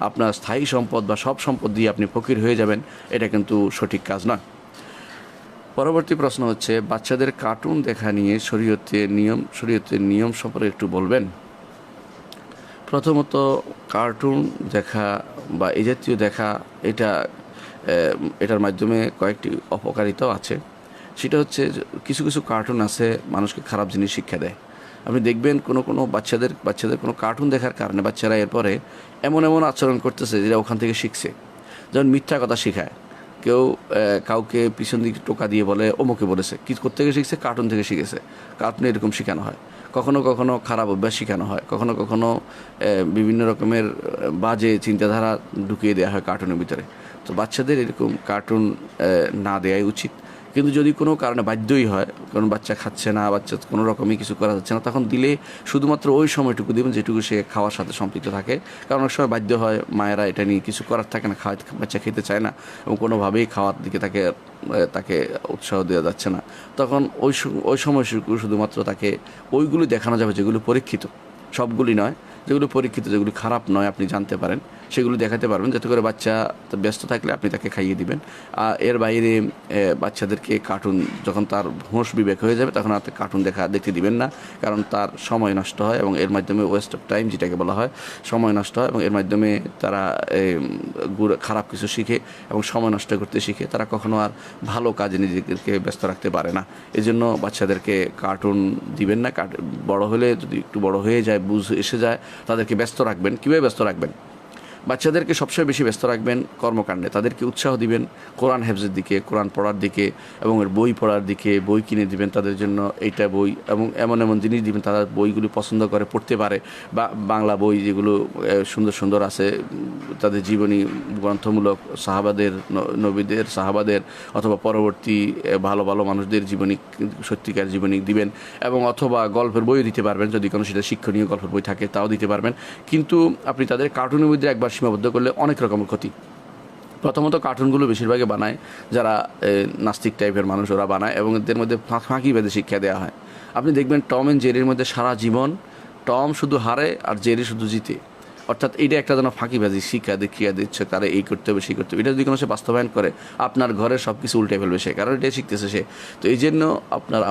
আপনার স্থায়ী সম্পদ বা সব সম্পদ দিয়ে আপনি ফকির হয়ে যাবেন, এটা কিন্তু সঠিক কাজ নয়। পরবর্তী প্রশ্ন হচ্ছে, বাচ্চাদের কার্টুন দেখা নিয়ে শরীয়তের নিয়ম সম্পর্কে একটু বলবেন। প্রথমত, কার্টুন দেখা বা এই জাতীয় দেখা এটার মাধ্যমে কয়েকটি অপকারিতাও আছে। সেটা হচ্ছে কিছু কিছু কার্টুন আছে মানুষকে খারাপ জিনিস শিক্ষা দেয়। আপনি দেখবেন কোনো বাচ্চাদের কোনো কার্টুন দেখার কারণে বাচ্চারা এরপরে এমন এমন আচরণ করতেছে যেটা ওখান থেকে শিখছে। যেমন মিথ্যা কথা শেখায়, কেউ কাউকে পিছন দিকে টোকা দিয়ে বলে অমুকে বলেছে, কি কোত্থেকে শিখছে? কার্টুন থেকে শিখেছে। কার্টুনে এরকম শেখানো হয়, কখনো কখনো খারাপ অভ্যাস শেখানো হয়, কখনো কখনো বিভিন্ন রকমের বাজে চিন্তাধারা ঢুকিয়ে দেওয়া হয় কার্টুনের ভিতরে। তো বাচ্চাদের এরকম কার্টুন না দেওয়াই উচিত। কিন্তু যদি কোনো কারণে বাধ্যই হয়, কারণ বাচ্চা খাচ্ছে না, বাচ্চা কোনো রকমই কিছু করা যাচ্ছে না, তখন দিলে শুধুমাত্র ওই সময়টুকু দেবেন যেটুকু সে খাওয়ার সাথে সম্পৃক্ত থাকে। কারণ অনেক সময় বাধ্য হয়, মায়েরা এটা নিয়ে কিছু করার থাকে না, বাচ্চা খেতে চায় না এবং কোনোভাবেই খাওয়ার দিকে তাকে উৎসাহ দেওয়া যাচ্ছে না, তখন ওই সময়টুকু শুধুমাত্র তাকে ওইগুলি দেখানো যাবে যেগুলো পরীক্ষিত, সবগুলি নয়, যেগুলো পরীক্ষিত, যেগুলো খারাপ নয় আপনি জানতে পারেন, সেগুলো দেখাতে পারবেন, যাতে করে বাচ্চা ব্যস্ত থাকলে আপনি তাকে খাইয়ে দিবেন। আর এর বাইরে বাচ্চাদেরকে কার্টুন, যখন তার হোশ বিবেক হয়ে যাবে তখন আর কার্টুন দেখতে দিবেন না, কারণ তার সময় নষ্ট হয় এবং এর মাধ্যমে ওয়েস্ট অফ টাইম যেটাকে বলা হয়, সময় নষ্ট হয় এবং এর মাধ্যমে তারা খারাপ কিছু শিখে এবং সময় নষ্ট করতে শিখে। তারা কখনো আর ভালো কাজে নিজেদেরকে ব্যস্ত রাখতে পারে না। এই জন্য বাচ্চাদেরকে কার্টুন দিবেন না। বড় হলে, যদি একটু বড় হয়ে যায়, বুঝ এসে যায়, তাদেরকে ব্যস্ত রাখবেন। কীভাবে ব্যস্ত রাখবেন? বাচ্চাদেরকে সবসময় বেশি ব্যস্ত রাখবেন কর্মকাণ্ডে। তাদেরকে উৎসাহ দিবেন কোরআন হেফজের দিকে, কোরআন পড়ার দিকে এবং এর বই পড়ার দিকে। বই কিনে দিবেন তাদের জন্য, এইটা বই, এবং এমন এমন জিনিস দিবেন তারা বইগুলি পছন্দ করে, পড়তে পারে। বা বাংলা বই যেগুলো সুন্দর সুন্দর আছে, তাদের জীবনী গ্রন্থমূলক, সাহাবাদের, নবীদের, সাহাবাদের অথবা পরবর্তী ভালো ভালো মানুষদের জীবনী, সত্যিকার জীবনী দিবেন। এবং অথবা গল্পের বইও দিতে পারবেন, যদি কোনো সেটা শিক্ষণীয় গল্পের বই থাকে তাও দিতে পারবেন। কিন্তু আপনি তাদের কার্টুনের মধ্যে একবার সীমাবদ্ধ করলে অনেক রকমের ক্ষতি। প্রথমত কার্টুনগুলো বেশিরভাগই বানায় যারা নাস্তিক টাইপের মানুষ, ওরা বানায় এবং এদের মধ্যে ফাঁকিবাদী শিক্ষা দেওয়া হয়। আপনি দেখবেন টম অ্যান্ড জেরির মধ্যে সারা জীবন টম শুধু হারে আর জেরি শুধু জিতে। অর্থাৎ এইটা একটা যেন ফাঁকিবাজি শিক্ষা দেখিয়ে দিচ্ছে, তারা এই করতে হবে, সেই করতে হবে। এটা যদি কোনো সে বাস্তবায়ন করে, আপনার ঘরে সব কিছু উল্টে ফেলবে সে, কারণ এটাই শিখতেছে সে। তো এই জন্য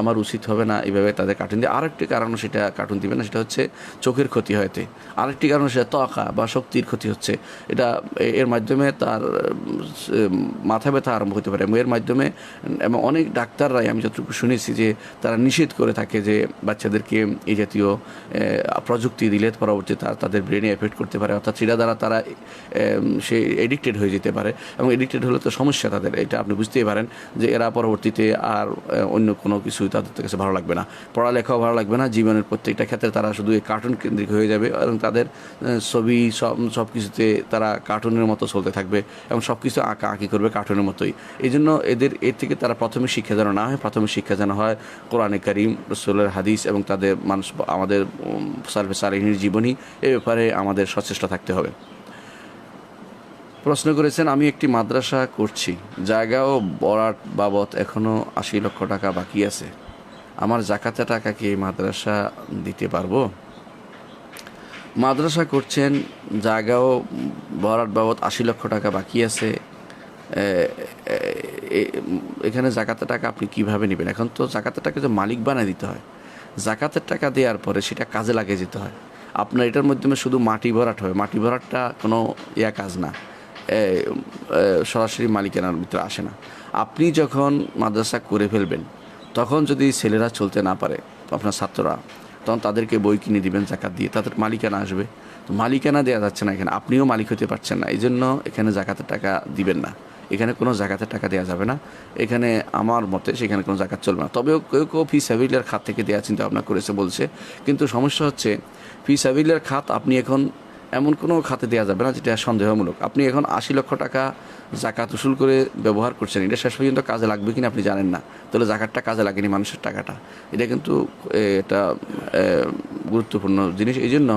আমার উচিত হবে না এইভাবে তাদের কার্টুন দিয়ে। আরেকটি কারণ সেটা কার্টুন দিবে না, সেটা হচ্ছে চোখের ক্ষতি হয়তে। আরেকটি কারণ সেটা ত্বকা বা শক্তির ক্ষতি হচ্ছে। এটা এর মাধ্যমে তার মাথা ব্যথা আরম্ভ হতে পারে। এর মাধ্যমে, এবং অনেক ডাক্তাররাই আমি যতটুকু শুনেছি যে তারা নিষেধ করে থাকে যে বাচ্চাদেরকে এই জাতীয় প্রযুক্তি দিলে পরবর্তীতে তাদের ব্রেনে এফেক্ট করতে পারে, অর্থাৎ সেটা দ্বারা তারা সে এডিক্টেড হয়ে যেতে পারে। এবং এডিক্টেড হলে তো সমস্যা তাদের, এটা আপনি বুঝতেই পারেন যে এরা পরবর্তীতে আর অন্য কোনো কিছুই তাদের কাছে ভালো লাগবে না, পড়ালেখাও ভালো লাগবে না, জীবনের প্রত্যেকটা ক্ষেত্রে তারা শুধু এই কার্টুন কেন্দ্রিক হয়ে যাবে এবং তাদের ছবি সব কিছুতে তারা কার্টুনের মতো চলতে থাকবে এবং সব কিছু আঁকি করবে কার্টুনের মতোই। এই জন্য এর থেকে তারা প্রাথমিক শিক্ষা যেন না হয়, প্রাথমিক শিক্ষা যেন হয় কোরআনে কারিম, রাসূলের হাদিস এবং তাদের আমাদের সালফে সালেহীনের জীবনী। এ ব্যাপারে আমাদের সচেষ্ট থাকতে হবে। প্রশ্ন করেছেন, আমি একটি মাদ্রাসা করছি, জায়গা ও বরাত বাবদ এখনও 80 লক্ষ টাকা বাকি আছে, আমার জাকাতের টাকা কি এই মাদ্রাসা দিতে পারবো? মাদ্রাসা করছেন, জায়গা ও বরাত বাবদ 80 লক্ষ টাকা বাকি আছে, এখানে জাকাতের টাকা আপনি কিভাবে নেবেন? এখন তো জাকাতের টাকা যে মালিক বানায় দিতে হয়, জাকাতের টাকা দেওয়ার পরে সেটা কাজে লাগিয়ে যেতে হয়। আপনার এটার মাধ্যমে শুধু মাটি ভরাট হয়, মাটি ভরাটটা কোনো কাজ না, সরাসরি মালিকানার ভিতরে আসে না। আপনি যখন মাদ্রাসা করে ফেলবেন, তখন যদি ছেলেরা চলতে না পারে, আপনার ছাত্ররা, তখন তাদেরকে বই কিনে দিবেন জাকাত দিয়ে, তাদের মালিকানা আসবে। তো মালিকানা দেওয়া যাচ্ছে না এখানে, আপনিও মালিক হতে পারছেন না, এই জন্য এখানে জাকাতের টাকা দিবেন না। এখানে কোনো জাকাতের টাকা দেওয়া যাবে না, এখানে আমার মতে সেখানে কোনো জাকাত চলবে না। তবেও কেউ ফি সাবিলের খাত থেকে দেওয়া চিন্তা ভাবনা করেছে বলছে, কিন্তু সমস্যা হচ্ছে ফি সাবিলের খাত আপনি এখন এমন কোনো খাতে দেওয়া যাবে না যেটা সন্দেহমূলক। আপনি এখন 80 লক্ষ টাকা জাকাত উসুল করে ব্যবহার করছেন, এটা শেষ পর্যন্ত কাজে লাগবে কিনা আপনি জানেন না, তাহলে জাকাতটা কাজে লাগেনি মানুষের টাকাটা। এটা কিন্তু এটা গুরুত্বপূর্ণ জিনিস। এই জন্য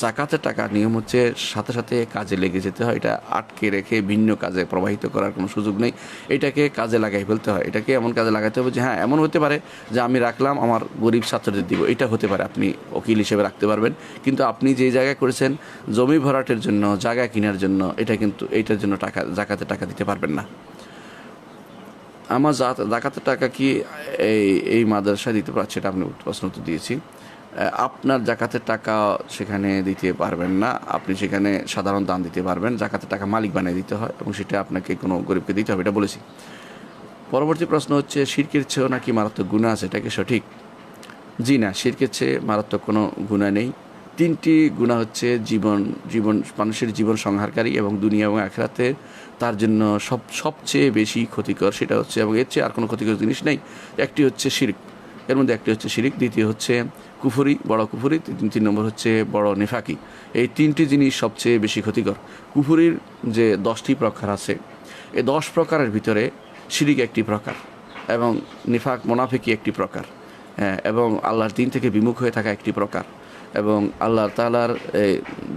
জাকাতের টাকা নিয়ম হচ্ছে সাথে সাথে কাজে লেগে যেতে হয়, এটা আটকে রেখে ভিন্ন কাজে প্রবাহিত করার কোনো সুযোগ নেই, এটাকে কাজে লাগাই ফেলতে হয়। এটাকে এমন কাজে লাগাতে হবে যে হ্যাঁ, এমন হতে পারে যে আমি রাখলাম আমার গরিব ছাত্রদের দিব, এটা হতে পারে, আপনি উকিল হিসেবে রাখতে পারবেন। কিন্তু আপনি যে জায়গায় করেছেন জমি ভরাটের জন্য, জায়গা কেনার জন্য, এটা কিন্তু এইটার জন্য জাকাতের টাকা দিতে পারবেন না। আমার জাকাতের টাকা কি এই মাদ্রাসায় দিতে পারছে, এটা আপনি প্রশ্ন তো দিয়েছি। আপনার জাকাতের টাকা সেখানে দিতে পারবেন না, আপনি সেখানে সাধারণ দান দিতে পারবেন, জাকাতের টাকা মালিক বানিয়ে দিতে হয় এবং সেটা আপনাকে কোনো গরিবকে দিতে হবে, এটা বলেছি। পরবর্তী প্রশ্ন হচ্ছে, শিরকের চেয়েও নাকি মারাত্মক গুনাহ আছে, এটা কি সঠিক? জি না, শিরকের চেয়ে মারাত্মক কোনো গুনাহ নেই। 3টি গুনাহ হচ্ছে মানুষের জীবন সংহারকারী এবং দুনিয়া এবং আখিরাতে তার জন্য সবচেয়ে বেশি ক্ষতিকর, সেটা হচ্ছে, এবং এর চেয়ে আর কোনো ক্ষতিকর জিনিস নেই। একটি হচ্ছে শিরক, এর মধ্যে একটি হচ্ছে শিরক, দ্বিতীয় হচ্ছে কুফরি, বড় কুফরি, 3 নম্বর হচ্ছে বড় নেফাকি। এই 3টি জিনিস সবচেয়ে বেশি ক্ষতিকর। কুফরির যে 10টি প্রকার আছে, এই 10 প্রকারের ভিতরে শিরক একটি প্রকার এবং নিফাক মোনাফিকি একটি প্রকার, এবং আল্লাহর দিন থেকে বিমুখ হয়ে থাকা একটি প্রকার, এবং আল্লাহ তাআলার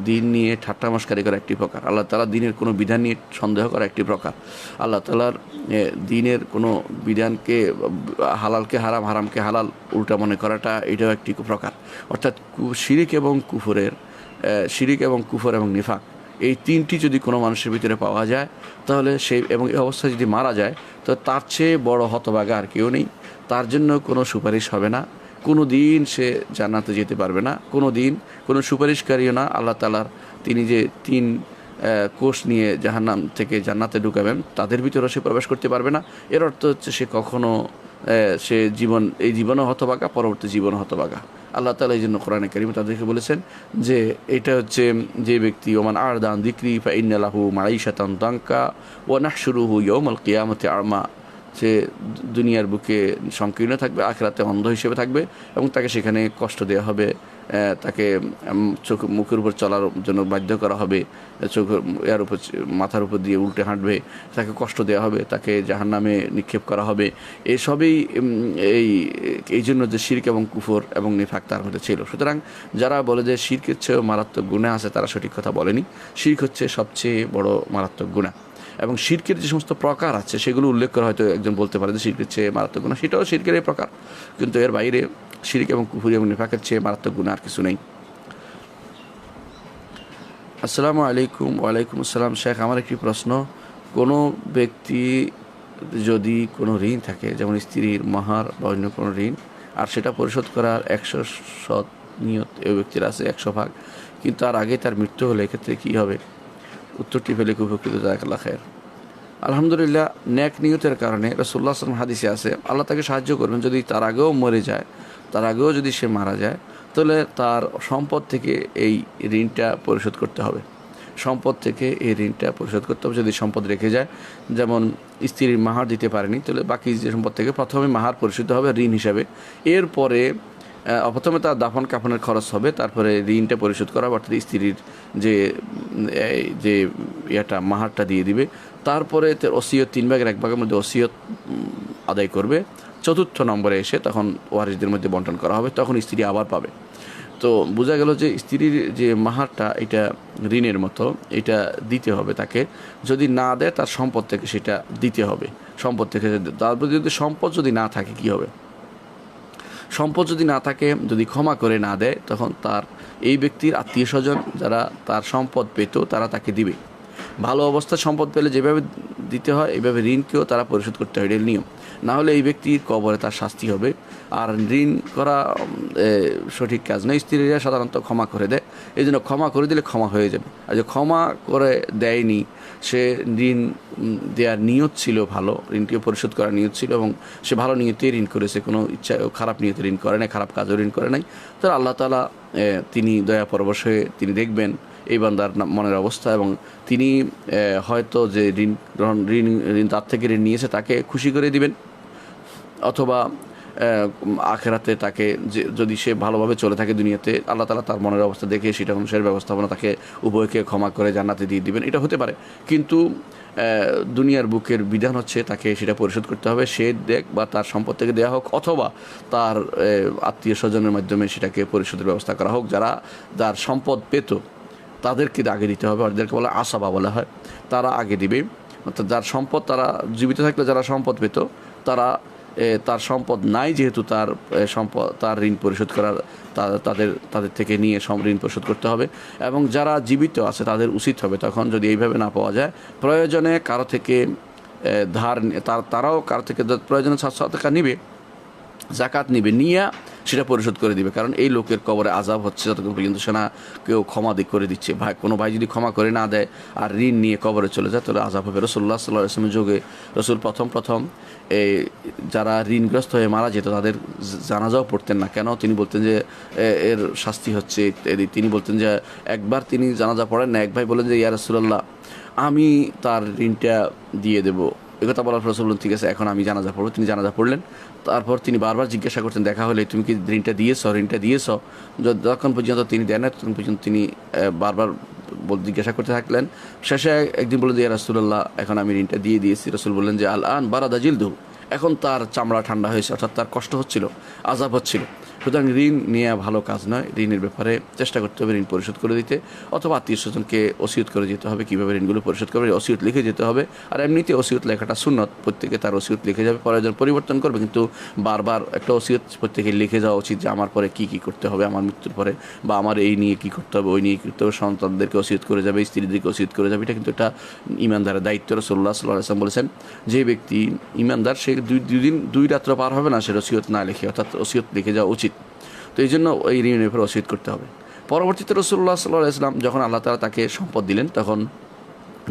দিন নিয়ে ঠাট্টা মশকারি করা একটি প্রকার, আল্লাহ তাআলার দিনের কোনো বিধান নিয়ে সন্দেহ করা একটি প্রকার, আল্লাহ তাআলার দিনের কোনো বিধানকে, হালালকে হারাম, হারামকে হালাল উল্টা মনে করাটা, এটাও একটি প্রকার। অর্থাৎ শিরক এবং কুফরের শিরিক এবং কুফর এবং নিফাক, এই তিনটি যদি কোনো মানুষের ভিতরে পাওয়া যায় তাহলে সেই এবং এই অবস্থায় যদি মারা যায় তো তার চেয়ে বড় হতভাগা আর কেউ নেই। তার জন্য কোনো সুপারিশ হবে না, কোনো দিন সে জান্নাতে যেতে পারবে না, কোনো দিন কোনো সুপারিশকারীও না। আল্লাহ তাআলার তিনি যে 3 কোষ নিয়ে জাহান্নাম থেকে জান্নাতে ঢুকাবেন তাদের ভিতরেও সে প্রবেশ করতে পারবে না। এর অর্থ হচ্ছে সে কখনো সে এই জীবনও হতভাগা, পরবর্তী জীবনও হতভাগা। আল্লাহ তাআলা এই জন্য কোরআনে কারিমে তাদেরকে বলেছেন যে এটা হচ্ছে যে ব্যক্তি ওমান আরদান যিকরি ফাইন্না লাহু মাঈশাতান দাঙ্কা ওয়া নাহশুরুহু ইয়াওমাল কিয়ামাতি আমা, সে দুনিয়ার বুকে সংকীর্ণ থাকবে, আখিরাতে অন্ধ হিসেবে থাকবে এবং তাকে সেখানে কষ্ট দেওয়া হবে, তাকে মুখের উপর চলার জন্য বাধ্য করা হবে, এর উপর মাথার উপর দিয়ে উল্টে হাঁটবে, তাকে কষ্ট দেওয়া হবে, তাকে জাহান্নামে নিক্ষেপ করা হবে। এসবই এই জন্য যে শিরক এবং কুফর এবং নিফাক তার মধ্যে ছিল। সুতরাং যারা বলে যে শিরকের চেয়েও মারাত্মক গুনাহ আছে তারা সঠিক কথা বলেনি। শিরক হচ্ছে সবচেয়ে বড় মারাত্মক গুনাহ এবং শিরকের যে সমস্ত প্রকার আছে সেগুলো উল্লেখ করা হয়তো একজন বলতে পারে যে শিরকের চেয়ে মারাত্মক গুনাহ, সেটাও শিরকের এই প্রকার, কিন্তু এর বাইরে শিরক এবং কুফর এবং নিফাকের চেয়ে মারাত্মক গুনাহ আর কিছু নেই। আসসালামু আলাইকুম। ওয়ালাইকুম আসসালাম। শেখ, আমার একটি প্রশ্ন, কোনো ব্যক্তি যদি কোনো ঋণ থাকে, যেমন স্ত্রীর মাহার বা অন্য কোনো ঋণ, আর সেটা পরিশোধ করার 100% নিয়ত এই ব্যক্তির আছে 100 ভাগ, কিন্তু তার আগে তার মৃত্যু হলে এক্ষেত্রে কী হবে? উত্তরটি পেলে খুব উপকৃত, জাযাকাল্লাহ খায়ের। আলহামদুলিল্লাহ, নেক নিয়তের কারণে রাসূলুল্লাহ সাল্লাল্লাহু আলাইহি ওয়াসাল্লাম হাদিসে আছে আল্লাহ তাকে সাহায্য করবেন। যদি তার আগেও মরে যায়, তার আগেও যদি সে মারা যায়, তাহলে তার সম্পদ থেকে এই ঋণটা পরিশোধ করতে হবে। সম্পদ থেকে এই ঋণটা পরিশোধ করতে হবে। যদি সম্পদ রেখে যায়, যেমন স্ত্রীর মাহার দিতে পারেনি, তাহলে বাকি যে সম্পদ থেকে প্রথমে মাহার পরিশোধ হবে ঋণ হিসাবে, এরপরে প্রথমে তার দাফন কাফনের খরচ হবে, তারপরে ঋণটা পরিশোধ করা অর্থাৎ স্ত্রীর যে ইয়েটা মাহারটা দিয়ে দিবে, তারপরে তার ওসিয়ত 3 ভাগের 1 ভাগের মধ্যে ওসিয়ত আদায় করবে। 4র্থ নম্বরে এসে তখন ওয়ারিসদের মধ্যে বন্টন করা হবে, তখন স্ত্রী আবার পাবে। তো বোঝা গেল যে স্ত্রীর যে মাহারটা এটা ঋণের মতো, এটা দিতে হবে তাকে। যদি না দেয় তার সম্পদ থেকে সেটা দিতে হবে, সম্পদ থেকে। তারপর যদি সম্পদ যদি না থাকে কী হবে? সম্পদ যদি না থাকে, যদি ক্ষমা করে না দেয়, তখন তার এই ব্যক্তির আত্মীয় স্বজন যারা তার সম্পদ পেত তারা তাকে দিবে। ভালো অবস্থায় সম্পদ পেলে যেভাবে দিতে হয় এইভাবে ঋণকেও তারা পরিশোধ করতে হয়, এর নিয়ম। না হলে এই ব্যক্তির কবরে তার শাস্তি হবে। আর ঋণ করা সঠিক কাজ নয়। স্ত্রীরা সাধারণত ক্ষমা করে দেয়, এই জন্য ক্ষমা করে দিলে ক্ষমা হয়ে যাবে। আর যে ক্ষমা করে দেয়নি, সে ঋণ দেওয়ার নিয়ত ছিল ভালো, ঋণটিও পরিশোধ করার নিয়ত ছিল এবং সে ভালো নিয়তে ঋণ করেছে, কোনো ইচ্ছা খারাপ নিয়তে ঋণ করে নাই, খারাপ কাজও ঋণ করে নাই, তাহলে আল্লাহ তাআলা তিনি দয়া পরবশ হয়ে তিনি দেখবেন এই বান্দার মনের অবস্থা এবং তিনি হয়তো যে ঋণ তার থেকে ঋণ নিয়েছে তাকে খুশি করে দিবেন, অথবা আখেরাতে তাকে যদি সে ভালোভাবে চলে থাকে দুনিয়াতে, আল্লাহ তাআলা তার মনের অবস্থা দেখে সেটা অনুসারে ব্যবস্থাপনা তাকে উভয়কে ক্ষমা করে জান্নাতে দিয়ে দিবেন, এটা হতে পারে। কিন্তু দুনিয়ার বুকের বিধান হচ্ছে তাকে সেটা পরিশোধ করতে হবে, সে দেখ বা তার সম্পদ থেকে দেওয়া হোক অথবা তার আত্মীয় স্বজনের মাধ্যমে সেটাকে পরিশোধের ব্যবস্থা করা হোক। যার সম্পদ পেত তাদেরকে আগে দিতে হবে, ওদেরকে বলা আসাবা বলা হয়, তারা আগে দিবে। অর্থাৎ যার সম্পদ, তারা জীবিত থাকলে যারা সম্পদ পেত তারা, তার সম্পদ নাই যেহেতু তার ঋণ পরিশোধ করার তাদের থেকে নিয়ে ঋণ পরিশোধ করতে হবে। এবং যারা জীবিত আছে তাদের উচিত হবে তখন, যদি এইভাবে না পাওয়া যায়, প্রয়োজনে কারো থেকে তারাও কারো থেকে প্রয়োজনে 700 টাকা নিবে, জাকাত নিবে, নিয়ে সেটা পরিশোধ করে দিবে। কারণ এই লোকের কবরে আযাব হচ্ছে যতক্ষণ পর্যন্ত সে না কেউ ক্ষমা করে দিচ্ছে। কোনো ভাই যদি ক্ষমা করে না দেয় আর ঋণ নিয়ে কবরে চলে যায় তাহলে আযাব হবে। রাসূলুল্লাহ সাল্লাল্লাহু আলাইহি ওয়াসাল্লামের যুগে রাসূল প্রথম যারা ঋণগ্রস্ত হয়ে মারা যেত তাদের জানাজাও পড়তেন না। কেন? তিনি বলতেন যে এর শাস্তি হচ্ছে। তিনি বলতেন যে একবার তিনি জানাজা পড়েন না, এক ভাই বলেন যে ইয়া রাসূলুল্লাহ আমি তার ঋণটা দিয়ে দেবো। একথা বলার পর রাসূল বললেন ঠিক আছে এখন আমি জানাজা পড়বো। তিনি জানাজা পড়লেন। তারপর তিনি বারবার জিজ্ঞাসা করতেন, দেখা হলে তুমি কি ঋণটা দিয়েছ? যতক্ষণ পর্যন্ত তিনি দেন না ততক্ষণ পর্যন্ত তিনি বারবার জিজ্ঞাসা করতে থাকলেন। শেষে একদিন বললেন যে ইয়া রাসূলুল্লাহ এখন আমি ঋণটা দিয়ে দিয়েছি। রাসূল বললেন যে আল আন বারাদা জিলদুহু, এখন তার চামড়া ঠান্ডা হয়েছে, অর্থাৎ তার কষ্ট হচ্ছিল, আযাব হচ্ছিল। সুতরাং ঋণ নেওয়া ভালো কাজ নয়। ঋণের ব্যাপারে চেষ্টা করতে হবে ঋণ পরিশোধ করে দিতে, অথবা আত্মীয় স্বজনকে ওসিয়ত করে যেতে হবে কীভাবে ঋণগুলো পরিশোধ করবে, ওসিয়ত লিখে যেতে হবে। আর এমনিতে ওসিয়ত লেখাটা সুন্নত, প্রত্যেকে তার ওসিয়ত লিখে যাবে, প্রয়োজন পরিবর্তন করবে, কিন্তু বারবার একটা ওসিয়ত প্রত্যেকে লিখে যাওয়া উচিত যে আমার পরে কী কী করতে হবে, আমার মৃত্যুর পরে, বা আমার এই নিয়ে কী করতে হবে, ওই নিয়ে কী করতে হবে, সন্তানদেরকে ওসিয়ত করে যাবে, স্ত্রীদেরকে ওসিয়ত করে যাবে। এটা কিন্তু একটা ইমানদারের দায়িত্ব। রাসূলুল্লাহ সাল্লাল্লাহু আলাইহি ওয়াসাল্লাম বলেছেন যে ব্যক্তি ইমানদার সে দুই রাত্র পার হবে না সে ওসিয়ত না লিখে, অর্থাৎ ওসিয়ত লিখে যাওয়া উচিত। তো এই জন্য এই ঋণের উপর ওসিয়ত করতে হবে। পরবর্তীতে রাসূলুল্লাহ সাল্লাল্লাহু আলাইহি ওয়াসাল্লাম যখন আল্লাহ তাআলা তাকে সম্পদ দিলেন, তখন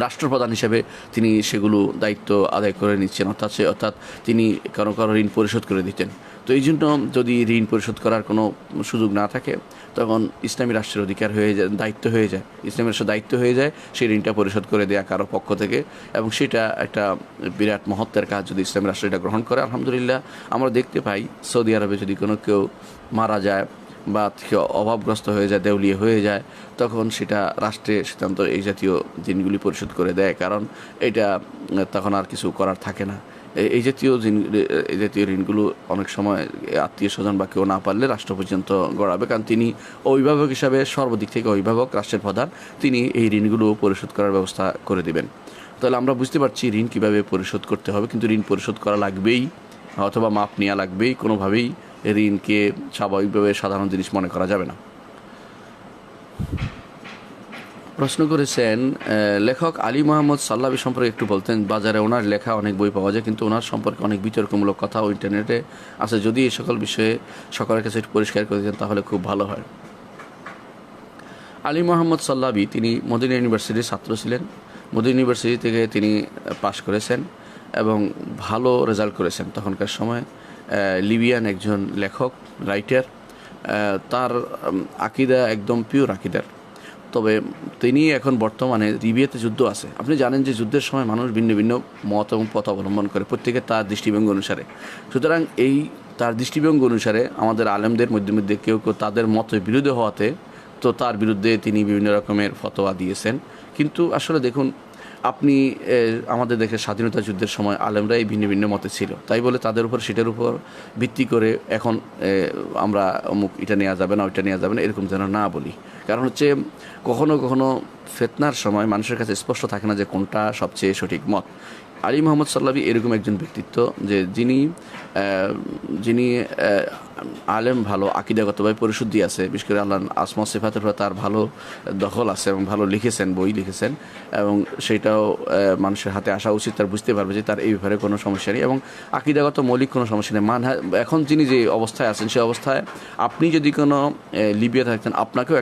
রাষ্ট্রপ্রধান হিসেবে তিনি সেগুলো দায়িত্ব আদায় করে নিচ্ছেন, অর্থাৎ তিনি কারো কারো ঋণ পরিশোধ করে দিতেন। তো এই জন্য যদি ঋণ পরিশোধ করার কোনো সুযোগ না থাকে, তখন ইসলামী রাষ্ট্রের অধিকার হয়ে যায়, দায়িত্ব হয়ে যায়, ইসলামী রাষ্ট্রের দায়িত্ব হয়ে যায় সেই ঋণটা পরিশোধ করে দেয়া কারো পক্ষ থেকে। এবং সেটা একটা বিরাট মহত্বের কাজ যদি ইসলামী রাষ্ট্র এটা গ্রহণ করে। আলহামদুলিল্লাহ আমরা দেখতে পাই সৌদি আরবে যদি কোনো কেউ মারা যায় বা অভাবগ্রস্ত হয়ে যায়, দেউলিয়া হয়ে যায়, তখন সেটা রাষ্ট্রে সিদ্ধান্ত এই জাতীয় ঋণগুলি পরিশোধ করে দেয়, কারণ এটা তখন আর কিছু করার থাকে না। এই জাতীয় ঋণগুলো অনেক সময় আত্মীয় স্বজন বা কেউ না পারলে রাষ্ট্র পর্যন্ত গড়াবে, কারণ তিনি অভিভাবক হিসাবে সর্বদিক থেকে অভিভাবক, রাষ্ট্রের প্রধান, তিনি এই ঋণগুলো পরিশোধ করার ব্যবস্থা করে দেবেন। তাহলে আমরা বুঝতে পারছি ঋণ কীভাবে পরিশোধ করতে হবে, কিন্তু ঋণ পরিশোধ করা লাগবেই, অথবা মাপ নেওয়া লাগবেই। কোনোভাবেই ঋণকে স্বাভাবিকভাবে সাধারণ জিনিস মনে করা যাবে না। প্রশ্ন করেছেন লেখক আলী মোহাম্মদ সাল্লাবি সম্পর্কে একটু বলতেন। বাজারে ওনার লেখা অনেক বই পাওয়া যায়, কিন্তু ওনার সম্পর্কে অনেক বিতর্কমূলক কথাও ইন্টারনেটে আছে। যদি এই সকল বিষয়ে সকলের কাছে একটু পরিষ্কার করে দিতেন তাহলে খুব ভালো হয়। আলী মোহাম্মদ সাল্লাবি তিনি মদিনা ইউনিভার্সিটির ছাত্র ছিলেন। মদিনা ইউনিভার্সিটি থেকে তিনি পাশ করেছেন এবং ভালো রেজাল্ট করেছেন তখনকার সময়। লিবিয়ান একজন লেখক, রাইটার। তার আকিদা একদম পিওর আকিদার। তবে তিনি এখন বর্তমানে লিবিয়াতে যুদ্ধ আছে। আপনি জানেন যে যুদ্ধের সময় মানুষ ভিন্ন ভিন্ন মত এবং পথ অবলম্বন করে, প্রত্যেকে তার দৃষ্টিভঙ্গি অনুসারে। সুতরাং এই তার দৃষ্টিভঙ্গি অনুসারে আমাদের আলেমদের মধ্যে কেউ কেউ তাদের মতের বিরুদ্ধে হওয়াতে তো তার বিরুদ্ধে তিনি বিভিন্ন রকমের ফতোয়া দিয়েছেন। কিন্তু আসলে দেখুন, আপনি আমাদের দেশের স্বাধীনতা যুদ্ধের সময় আলেমরাই ভিন্ন ভিন্ন মতে ছিল, তাই বলে তাদের উপর সেটার উপর ভিত্তি করে এখন আমরা অমুক এটা নেওয়া যাবে না, ওইটা নেওয়া যাবে না, এরকম যেন না বলি। কারণ হচ্ছে কখনো কখনো ফিতনার সময় মানুষের কাছে স্পষ্ট থাকে না যে কোনটা সবচেয়ে সঠিক মত। আলী মোহাম্মদ সাল্লাবি এরকম একজন ব্যক্তিত্ব যে যিনি আলেম, ভালো আকিদাগতভাবে পরিশুদ্ধি আছে, বিশেষ করে আল্লাহ আসমা সিফাতের উপর তার ভালো দখল আছে এবং ভালো লিখেছেন, বই লিখেছেন, এবং সেটাও মানুষের হাতে আসা উচিত। তার বুঝতে পারবে যে তার এই ব্যাপারে কোনো সমস্যা নেই এবং আকিদাগত মৌলিক কোনো সমস্যা নেই। এখন যিনি যে অবস্থায় আছেন সেই অবস্থায় আপনি যদি কোনো লিবিয়া থাকতেন, আপনাকেও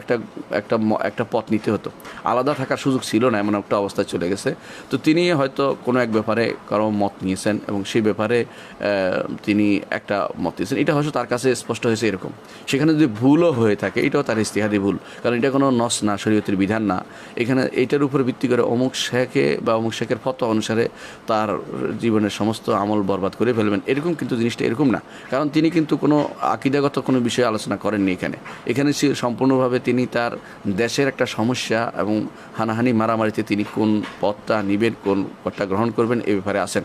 একটা পথ নিতে হতো, আলাদা থাকার সুযোগ ছিল না, এমন একটা অবস্থায় চলে গেছে। তো তিনি হয়তো কোনো এক ব্যাপারে কারো মত নিয়েছেন এবং সেই ব্যাপারে তিনি একটা মত দিয়েছেন, এটা হয়তো তার কাছে স্পষ্ট হয়েছে এরকম। সেখানে যদি ভুলও হয়ে থাকে এটাও তার ইজতিহাদি ভুল, কারণ এটা কোনো নস না, শরীয়তের বিধান না। এখানে এইটার উপর ভিত্তি করে অমুক শেখে বা অমুক শেখের ফতোয়া অনুসারে তার জীবনের সমস্ত আমল বরবাদ করে ফেলবেন, এরকম কিন্তু জিনিসটা এরকম না। কারণ তিনি কিন্তু কোনো আকিদাগত কোনো বিষয়ে আলোচনা করেননি এখানে সম্পূর্ণভাবে তিনি তার দেশের একটা সমস্যা এবং হানাহানি মারামারিতে তিনি কোন পথটা নেবেন, কোন পথটা গ্রহণ করবেন এ ব্যাপারে আছেন।